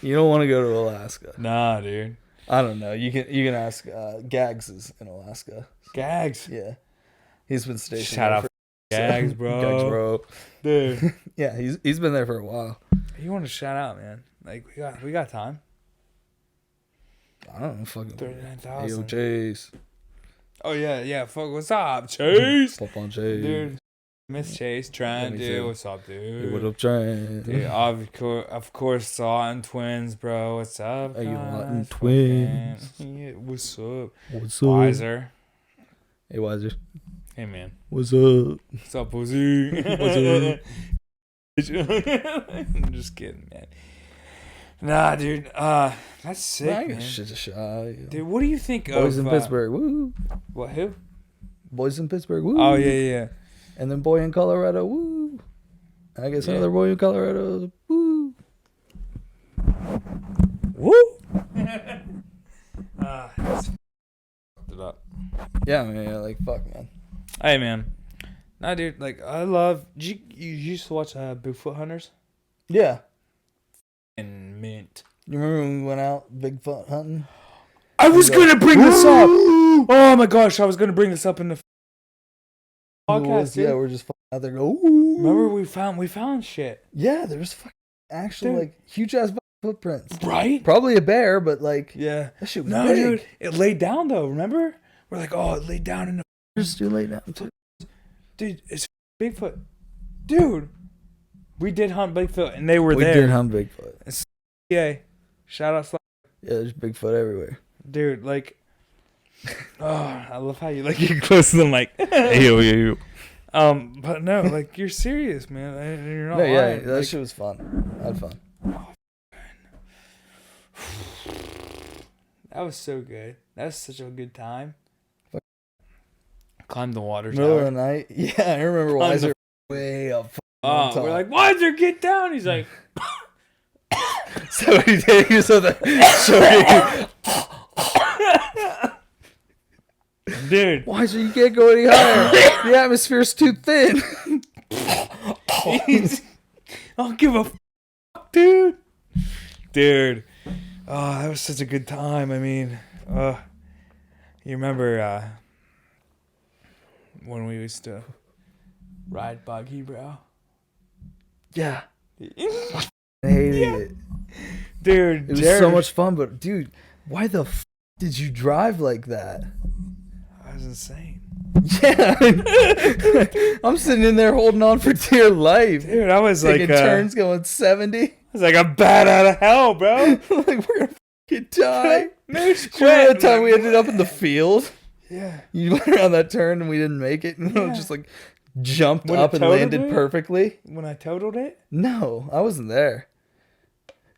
Speaker 2: You don't want to go to Alaska.
Speaker 1: Nah, dude.
Speaker 2: I don't know. You can ask Gags is in Alaska.
Speaker 1: Gags.
Speaker 2: Yeah. He's been stationed
Speaker 1: Shout
Speaker 2: there
Speaker 1: out for Gags, bro.
Speaker 2: Gags, bro.
Speaker 1: Dude.
Speaker 2: Yeah, he's been there for a while.
Speaker 1: You want to shout out, man. Like, we got time.
Speaker 2: I don't know, fucking
Speaker 1: 39,000.
Speaker 2: Yo, Chase.
Speaker 1: Oh, yeah. Fuck, what's up, Chase?
Speaker 2: Pop on Chase.
Speaker 1: Dude. Miss Chase, trying,
Speaker 2: me
Speaker 1: dude.
Speaker 2: too.
Speaker 1: What's up, dude?
Speaker 2: Hey, what up, Trent?
Speaker 1: Dude, of course, Sawin twins, bro. What's up,
Speaker 2: Hey, you
Speaker 1: guys?
Speaker 2: Lawton
Speaker 1: Fucking-
Speaker 2: twins.
Speaker 1: Yeah, what's up?
Speaker 2: What's up?
Speaker 1: Wiser.
Speaker 2: Hey, Wiser.
Speaker 1: Hey, man.
Speaker 2: What's up?
Speaker 1: What's up, pussy?
Speaker 2: What's up?
Speaker 1: I'm just kidding, man. Nah, dude. That's sick,
Speaker 2: Man, I
Speaker 1: man.
Speaker 2: got shit to shout.
Speaker 1: Dude, what do you think
Speaker 2: Boys
Speaker 1: of
Speaker 2: in Pittsburgh. Woo.
Speaker 1: What? Who?
Speaker 2: Boys in Pittsburgh. Woo.
Speaker 1: Oh yeah.
Speaker 2: And then boy in Colorado. Woo. I guess
Speaker 1: Yeah.
Speaker 2: another boy in Colorado. Woo.
Speaker 1: Woo. That's fucked it up.
Speaker 2: Yeah, man. Yeah, like, fuck, man.
Speaker 1: Hey, man. Nah, dude. Like, I love. You used to watch Bigfoot Hunters?
Speaker 2: Yeah.
Speaker 1: And mint.
Speaker 2: You remember when we went out Bigfoot hunting?
Speaker 1: I was gonna bring this up. Oh my gosh, I was gonna bring this up in the podcast. Dude.
Speaker 2: Yeah, we're just out there go. Ooh.
Speaker 1: Remember we found shit.
Speaker 2: Yeah, there's fucking actual
Speaker 1: Dude.
Speaker 2: like huge ass footprints.
Speaker 1: Right?
Speaker 2: Probably a bear, but like
Speaker 1: Yeah.
Speaker 2: that shit was
Speaker 1: No,
Speaker 2: big.
Speaker 1: dude. It laid down though. Remember? We're like, oh, it laid down in the.
Speaker 2: Just too late now too.
Speaker 1: Dude, it's Bigfoot. Dude, we did hunt Bigfoot, and they were
Speaker 2: We
Speaker 1: there.
Speaker 2: did hunt Bigfoot.
Speaker 1: Yeah. Shout out,
Speaker 2: Yeah, there's Bigfoot everywhere.
Speaker 1: dude. Like, oh, I love how you like get close to them, like, hey. But no, like you're serious, man. And you're not
Speaker 2: No, yeah,
Speaker 1: lying.
Speaker 2: that
Speaker 1: Like,
Speaker 2: shit was fun. I had fun.
Speaker 1: that was so good. That was such a good time. Climbed the water
Speaker 2: Middle of the
Speaker 1: tower.
Speaker 2: night. Yeah, I remember
Speaker 1: On
Speaker 2: Wiser
Speaker 1: the-
Speaker 2: way up.
Speaker 1: Oh,
Speaker 2: top.
Speaker 1: we're like, Wiser, get down. He's like,
Speaker 2: So he did. He was on the.
Speaker 1: dude.
Speaker 2: Wiser, you can't go any higher. The atmosphere's too thin.
Speaker 1: I don't give a fuck, dude. Dude. Oh, that was such a good time. I mean, you remember when we used to ride buggy, bro?
Speaker 2: Yeah, I hated it.
Speaker 1: Dude,
Speaker 2: It was
Speaker 1: Jared,
Speaker 2: so much fun, but dude, why the did you drive like that?
Speaker 1: That was insane.
Speaker 2: Yeah, I'm sitting in there holding on for dear life,
Speaker 1: Dude, I was
Speaker 2: taking
Speaker 1: like,
Speaker 2: turns going 70.
Speaker 1: I was like, I'm bad out of hell, bro.
Speaker 2: Like we're gonna fucking die.
Speaker 1: No
Speaker 2: Remember
Speaker 1: sweat.
Speaker 2: that time we ended up in the field?
Speaker 1: Yeah.
Speaker 2: You went around that turn and we didn't make it, and
Speaker 1: Yeah.
Speaker 2: just like jumped
Speaker 1: When
Speaker 2: up
Speaker 1: it
Speaker 2: and
Speaker 1: totaled
Speaker 2: landed
Speaker 1: it?
Speaker 2: perfectly.
Speaker 1: When I totaled it?
Speaker 2: No, I wasn't there.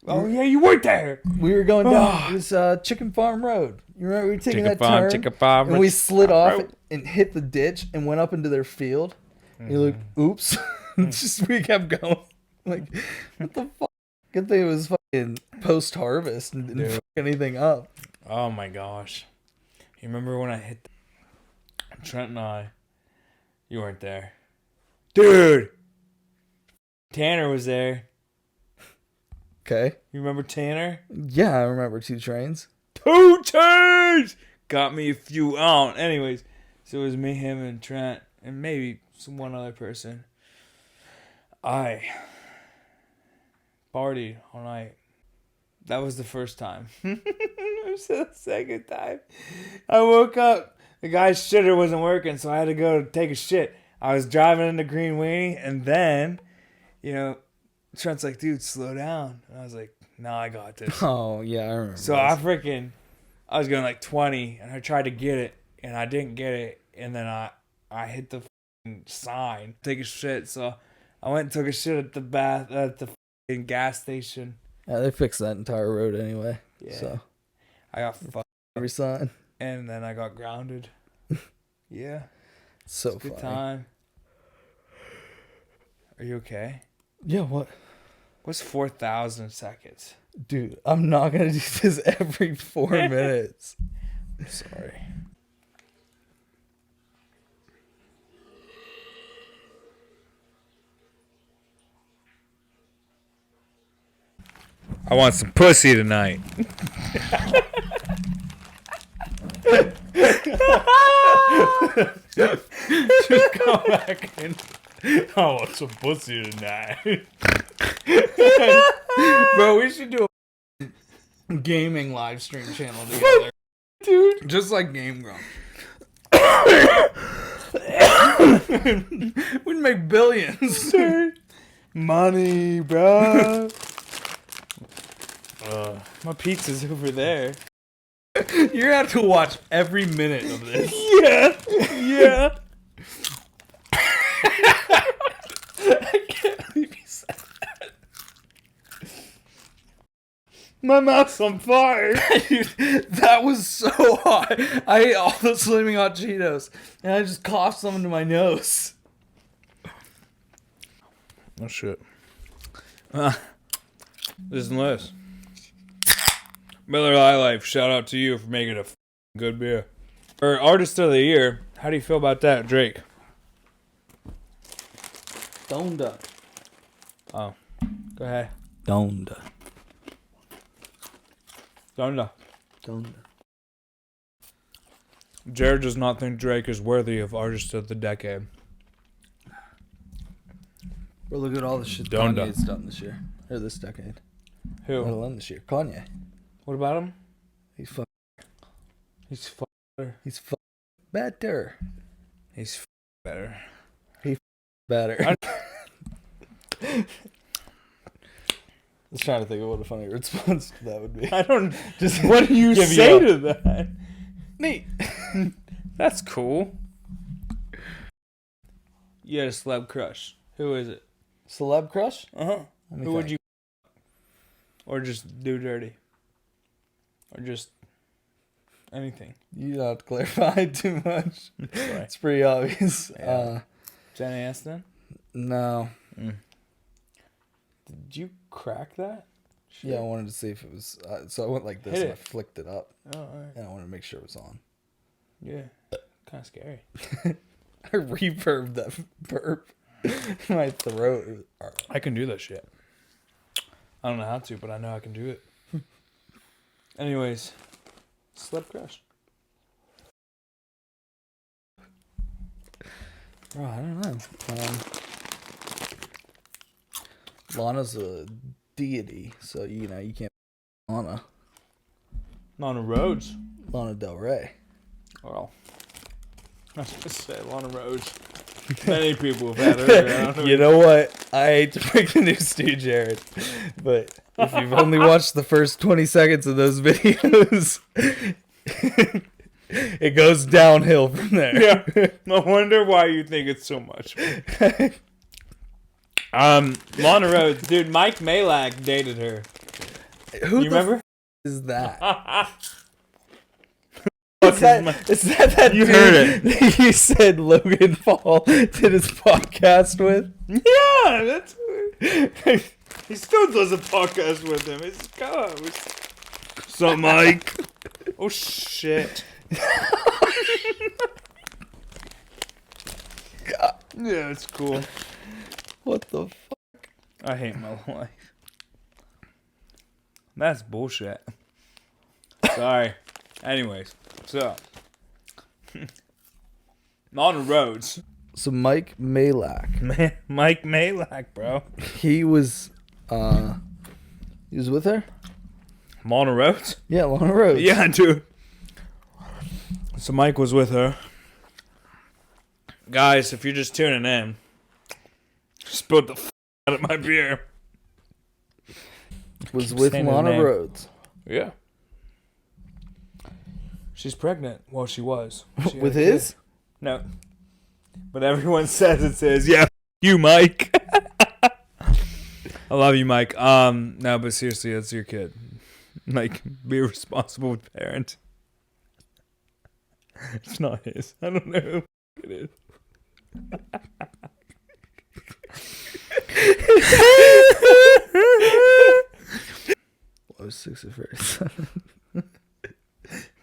Speaker 1: Oh, yeah, you weren't there.
Speaker 2: We were going down this Chicken Farm Road. You remember we were taking that turn? And we slid off and hit the ditch and went up into their field. And you're like, oops. Just we kept going. Like, what the fuck? Good thing it was fucking post-harvest and didn't fuck anything up.
Speaker 1: Oh my gosh. You remember when I hit Trent and I? You weren't there. Dude! Tanner was there.
Speaker 2: Okay.
Speaker 1: You remember Tanner?
Speaker 2: Yeah, I remember 2 trains.
Speaker 1: 2 chains! got me a few on. Anyways, so it was me, him, and Trent, and maybe one other person. I partied all night. That was the first time. It was the second time. I woke up. The guy's shitter wasn't working, so I had to go take a shit. I was driving into Green Weenie, and then, Trent's like, dude, slow down. And I was like, no, I got this.
Speaker 2: Oh, yeah, I remember.
Speaker 1: So I was going like 20, and I tried to get it, and I didn't get it, and then I hit the sign, take a shit. So I went and took a shit at the gas station.
Speaker 2: Yeah, they fixed that entire road anyway.
Speaker 1: Yeah.
Speaker 2: So
Speaker 1: I got fucked,
Speaker 2: every sign.
Speaker 1: and then I got grounded. Yeah.
Speaker 2: So
Speaker 1: It's a good
Speaker 2: funny.
Speaker 1: time. Are you okay?
Speaker 2: Yeah, what?
Speaker 1: What's 4,000 seconds?
Speaker 2: Dude, I'm not going to do this every 4 minutes.
Speaker 1: Sorry. I want some pussy tonight.
Speaker 2: Just come back in.
Speaker 1: I want some pussy tonight.
Speaker 2: Bro, we should do a gaming live stream channel together.
Speaker 1: Dude.
Speaker 2: Just like Game Grump. We'd make billions.
Speaker 1: Money, bro. My pizza's over there.
Speaker 2: You're gonna have to watch every minute of this.
Speaker 1: Yeah.
Speaker 2: I can't believe you said that.
Speaker 1: My mouth's on fire.
Speaker 2: Dude, that was so hot. I ate all those Flaming Hot Cheetos, and I just coughed some into my nose.
Speaker 1: Oh, shit. Listen to this. Miller High Life, shout out to you for making a good beer. For Artist of the Year, how do you feel about that, Drake?
Speaker 2: Donda.
Speaker 1: Oh, go ahead.
Speaker 2: Donda.
Speaker 1: Donda.
Speaker 2: Donda.
Speaker 1: Jared does not think Drake is worthy of Artist of the Decade.
Speaker 2: Bro, look at all the shit
Speaker 1: Donda.
Speaker 2: Kanye's done this year. Or this decade. Let
Speaker 1: Who?
Speaker 2: alone this year. Kanye.
Speaker 1: What about him?
Speaker 2: He's
Speaker 1: He's
Speaker 2: better.
Speaker 1: He's better.
Speaker 2: Better. I was trying to think of what a funny response to that would be.
Speaker 1: I don't.
Speaker 2: Just
Speaker 1: What do you
Speaker 2: give
Speaker 1: say
Speaker 2: you
Speaker 1: to that?
Speaker 2: neat.
Speaker 1: That's cool. You had a celeb crush. Who is it?
Speaker 2: Celeb crush?
Speaker 1: Uh-huh.
Speaker 2: Let me
Speaker 1: Who would
Speaker 2: think.
Speaker 1: you... Or just do dirty? Or just... anything?
Speaker 2: You don't have to clarify too much.
Speaker 1: Sorry.
Speaker 2: It's pretty obvious.
Speaker 1: Yeah. Jenny Aniston?
Speaker 2: No.
Speaker 1: Did you crack that? Shit.
Speaker 2: Yeah, I wanted to see if it was... so I went like this
Speaker 1: Hit
Speaker 2: and
Speaker 1: it.
Speaker 2: I flicked it up.
Speaker 1: Oh, alright.
Speaker 2: And I wanted to make sure it was on.
Speaker 1: Yeah. Kind of scary.
Speaker 2: I reverbed that burp in my throat.
Speaker 1: I can do that shit. I don't know how to, but I know I can do it. Anyways. Celeb crush.
Speaker 2: Bro, I don't know. Lana's a deity, so you can't. Lana
Speaker 1: Lana Rhodes.
Speaker 2: Lana Del Rey.
Speaker 1: Well, I was going to say Lana Rhodes. Many people have had her around.
Speaker 2: You know what? I hate to break the news to you, Jared, but if you've only watched the first 20 seconds of those videos, it goes downhill from there.
Speaker 1: Yeah. No wonder why you think it's so much. Lana Rhodes, dude. Mike Malak dated her.
Speaker 2: Who
Speaker 1: You remember?
Speaker 2: is that?
Speaker 1: Is
Speaker 2: Is that
Speaker 1: You
Speaker 2: dude
Speaker 1: heard it.
Speaker 2: that you said Logan Paul did his podcast with?
Speaker 1: Yeah, that's. He still does a podcast with him. It's God. What's up, Mike? Oh shit. Yeah, it's cool.
Speaker 2: What the fuck?
Speaker 1: I hate my life. That's bullshit. Sorry. Anyways, so on the roads.
Speaker 2: So Mike Malak.
Speaker 1: Mike Malak, bro.
Speaker 2: He was with her?
Speaker 1: I'm on the roads?
Speaker 2: Yeah, on the roads.
Speaker 1: Yeah, dude. So Mike was with her. Guys, if you're just tuning in, spilled the out of my beer.
Speaker 2: Was with Lana Rhodes.
Speaker 1: Yeah. She's pregnant. Well, she was. She
Speaker 2: with his?
Speaker 1: No. But everyone says, yeah, you, Mike. I love you, Mike. No, but seriously, that's your kid. Like, be a responsible parent. It's not his. I don't know who it is.
Speaker 2: I was 6 at first.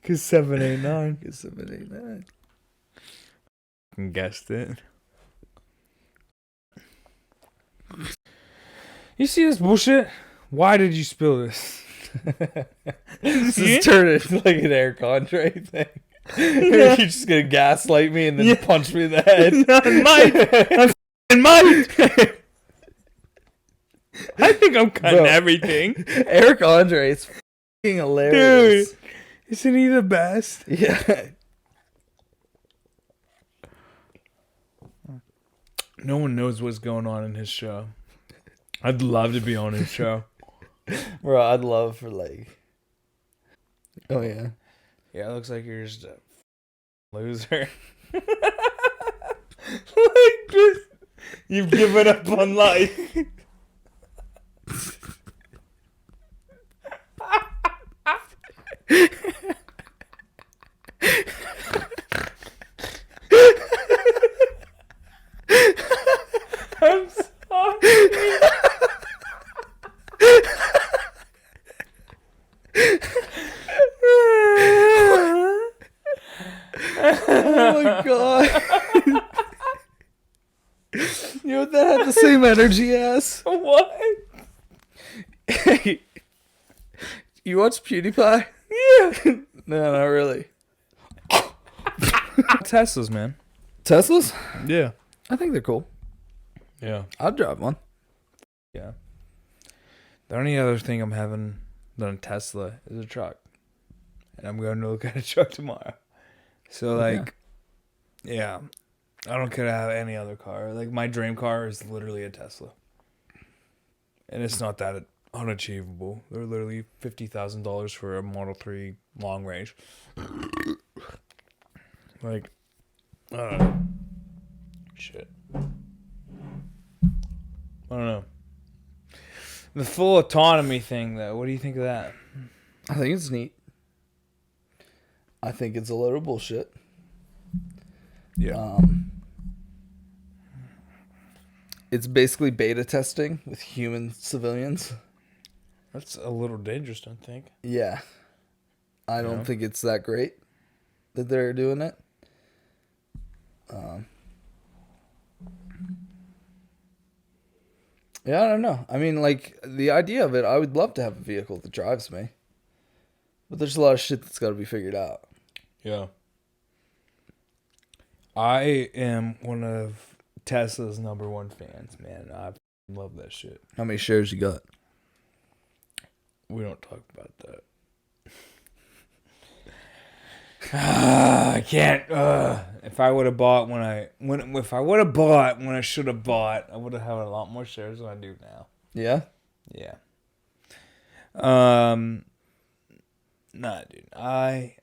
Speaker 1: Cause 789.
Speaker 2: Cause 789.
Speaker 1: Guessed it. You see this bullshit? Why did you spill this?
Speaker 2: This is turning into like an Eric Andre thing. You're just gonna gaslight me and then punch me in the head.
Speaker 1: I'm Mike. I think I'm cutting everything.
Speaker 2: Eric Andre, it's fucking hilarious.
Speaker 1: Dude, isn't he the best?
Speaker 2: Yeah.
Speaker 1: No one knows what's going on in his show. I'd love to be on his show.
Speaker 2: Bro, I'd love for like... Oh, yeah.
Speaker 1: Yeah, it looks like you're just a loser. just, you've given up on life. I'm sorry.
Speaker 2: Oh my god. You know what, that had the same energy as?
Speaker 1: What?
Speaker 2: You watch PewDiePie?
Speaker 1: Yeah.
Speaker 2: No, not really.
Speaker 1: Teslas, man.
Speaker 2: Teslas?
Speaker 1: Yeah.
Speaker 2: I think they're cool.
Speaker 1: Yeah.
Speaker 2: I'd drive one.
Speaker 1: Yeah. The only other thing I'm having than a Tesla is a truck. And I'm going to look at a truck tomorrow. So, like, yeah. I don't care to have any other car. Like, my dream car is literally a Tesla. And it's not that unachievable. They're literally $50,000 for a Model 3 long range. Like, I don't know. Shit. I don't know. The full autonomy thing, though. What do you think of that?
Speaker 2: I think it's neat. I think it's a load of bullshit.
Speaker 1: Yeah.
Speaker 2: It's basically beta testing with human civilians.
Speaker 1: That's a little dangerous, don't you think?
Speaker 2: Yeah. I don't think it's that great that they're doing it. Yeah, I don't know. I mean, like, the idea of it, I would love to have a vehicle that drives me. But there's a lot of shit that's got to be figured out.
Speaker 1: Yeah. I am one of Tesla's #1 fans, man. I love that shit.
Speaker 2: How many shares you got?
Speaker 1: We don't talk about that. I can't. If I would have bought when I should have bought, I would have had a lot more shares than I do now.
Speaker 2: Yeah?
Speaker 1: Yeah. Nah, dude. I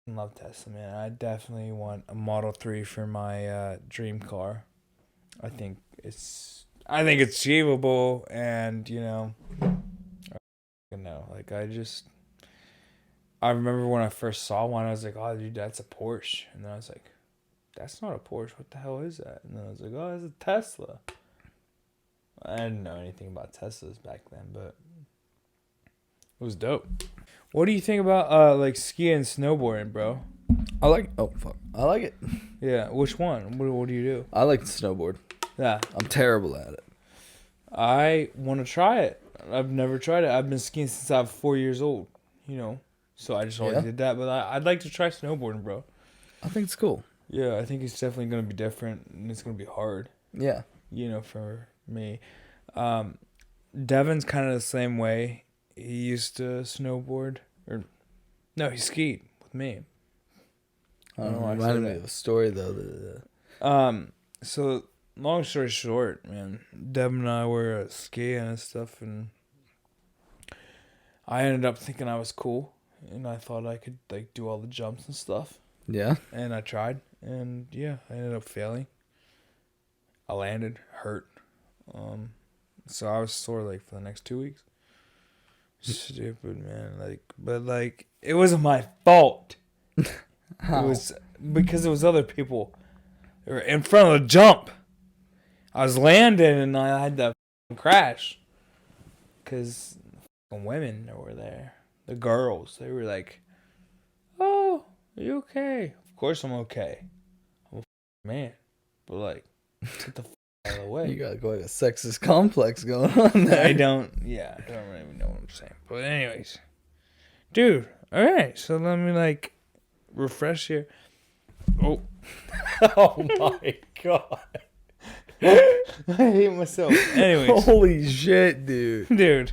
Speaker 1: love Tesla, man. I definitely want a Model 3 for my dream car. I think it's achievable, and I remember when I first saw one, I was like, oh, dude, that's a Porsche. And then I was like, that's not a Porsche. What the hell is that? And then I was like, oh, it's a Tesla. I didn't know anything about Teslas back then, but it was dope. What do you think about like skiing and snowboarding, bro?
Speaker 2: I like it.
Speaker 1: Yeah, which one? What do you do?
Speaker 2: I like to snowboard.
Speaker 1: Yeah.
Speaker 2: I'm terrible at it.
Speaker 1: I want to try it. I've never tried it. I've been skiing since I was 4 years old. So I just always did that. But I'd like to try snowboarding, bro.
Speaker 2: I think it's cool.
Speaker 1: Yeah, I think it's definitely going to be different, and it's going to be hard.
Speaker 2: Yeah.
Speaker 1: For me. Devin's kind of the same way. He used to snowboard. No, he skied with me.
Speaker 2: I don't know. Reminded me of a story, though.
Speaker 1: So, long story short, man, Devin and I were skiing and stuff, and I ended up thinking I was cool, and I thought I could, like, do all the jumps and stuff.
Speaker 2: Yeah?
Speaker 1: And I tried, and, I ended up failing. I landed, hurt. So I was sore, like, for the next 2 weeks. Stupid, man. But it wasn't my fault.
Speaker 2: How?
Speaker 1: It was because it was other people. They were in front of the jump. I was landing, and I had to crash. Because women that were there, the girls, they were like, "Oh, are you okay?" Of course I'm okay. I'm a man. But, like, get the out of the way.
Speaker 2: You got like a sexist complex going on there.
Speaker 1: I don't really know what I'm saying. But anyways. Dude, alright, so let me, like, refresh here. Oh.
Speaker 2: Oh my god.
Speaker 1: I hate myself. Anyways.
Speaker 2: Holy shit, dude.
Speaker 1: Dude.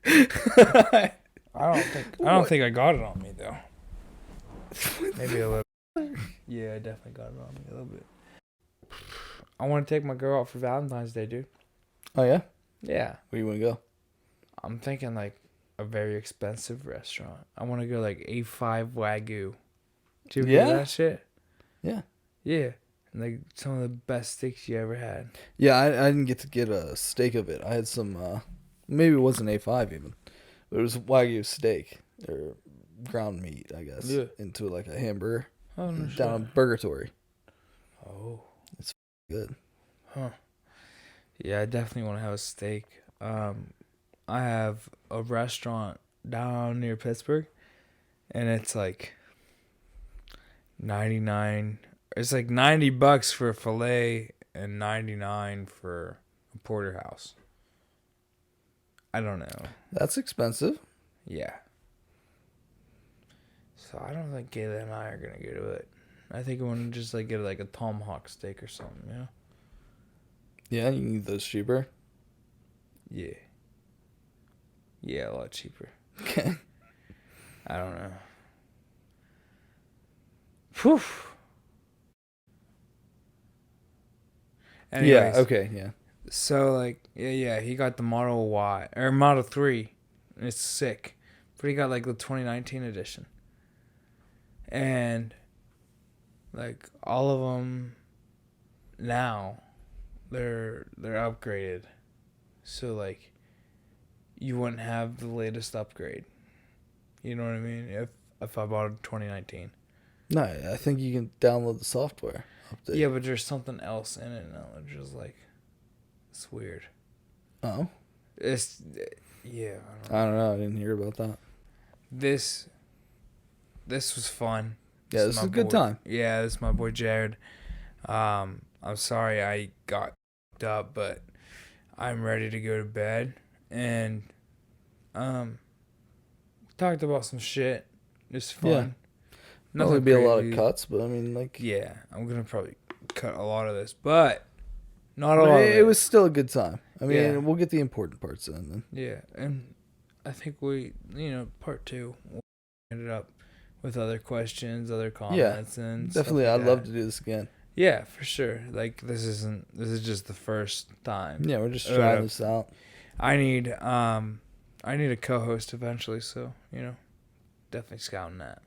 Speaker 1: I don't think I got it on me, though. Maybe a little. Yeah, I definitely got it on me a little bit. I want to take my girl out for Valentine's Day, dude.
Speaker 2: Oh, yeah?
Speaker 1: Yeah.
Speaker 2: Where you want to go?
Speaker 1: I'm thinking, like, a very expensive restaurant. I want to go, like, A5 Wagyu. Did you hear that shit?
Speaker 2: Yeah.
Speaker 1: Yeah. And, like, some of the best steaks you ever had.
Speaker 2: Yeah, I didn't get to get a steak of it. I had some, maybe it wasn't A5 even. But it was Wagyu steak. Or ground meat, I guess.
Speaker 1: Yeah.
Speaker 2: Into, like, a hamburger.
Speaker 1: Oh, no
Speaker 2: Down in Burgatory.
Speaker 1: Oh.
Speaker 2: It's good.
Speaker 1: Huh. Yeah, I definitely want to have a steak. I have a restaurant down near Pittsburgh, and it's like 99. It's like $90 for a fillet and 99 for a porterhouse. I don't know.
Speaker 2: That's expensive.
Speaker 1: Yeah. So I don't think Kayla and I are gonna go to it. I think I want to just like get like a tomahawk steak or something, you know?
Speaker 2: Yeah, you need those cheaper.
Speaker 1: Yeah. Yeah, a lot cheaper.
Speaker 2: Okay.
Speaker 1: I don't know. Whew. Anyways,
Speaker 2: Yeah, okay, yeah.
Speaker 1: So, like, yeah, he got the Model Y, or Model 3. And it's sick. But he got, like, the 2019 edition. And, like, all of them now, they're upgraded. So, like, you wouldn't have the latest upgrade. You know what I mean? If I bought a 2019.
Speaker 2: No, I think you can download the software update.
Speaker 1: Yeah, but there's something else in it now. It's just like, it's weird.
Speaker 2: Oh?
Speaker 1: It's, yeah.
Speaker 2: I don't know. I didn't hear about that.
Speaker 1: This was fun.
Speaker 2: Yeah, this is a good time.
Speaker 1: Yeah, this is my boy Jared. I'm sorry I got up, but I'm ready to go to bed. And talked about some shit. It's fun.
Speaker 2: Yeah. There'll be a lot of cuts, but I mean, like...
Speaker 1: Yeah, I'm going to probably cut a lot of this, but not a lot of it.
Speaker 2: It was still a good time. I mean,
Speaker 1: Yeah.
Speaker 2: we'll get the important parts in then.
Speaker 1: Yeah, and I think we, part 2, we'll end it up with other questions, other comments, and
Speaker 2: definitely.
Speaker 1: stuff like
Speaker 2: I'd love
Speaker 1: that.
Speaker 2: to do this again.
Speaker 1: Yeah, for sure. Like, this is just the first time.
Speaker 2: Yeah, we're just trying this out.
Speaker 1: I need a co-host eventually, so, definitely scouting that.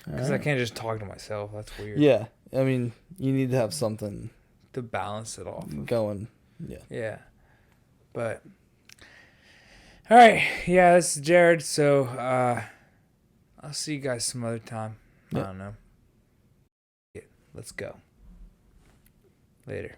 Speaker 1: Because I can't just talk to myself. That's weird.
Speaker 2: Yeah, I mean, you need to have something
Speaker 1: to balance it off.
Speaker 2: Going. Yeah.
Speaker 1: Yeah. But, all right. Yeah, this is Jared. So, I'll see you guys some other time.
Speaker 2: Yep.
Speaker 1: I don't know. Let's go. Later.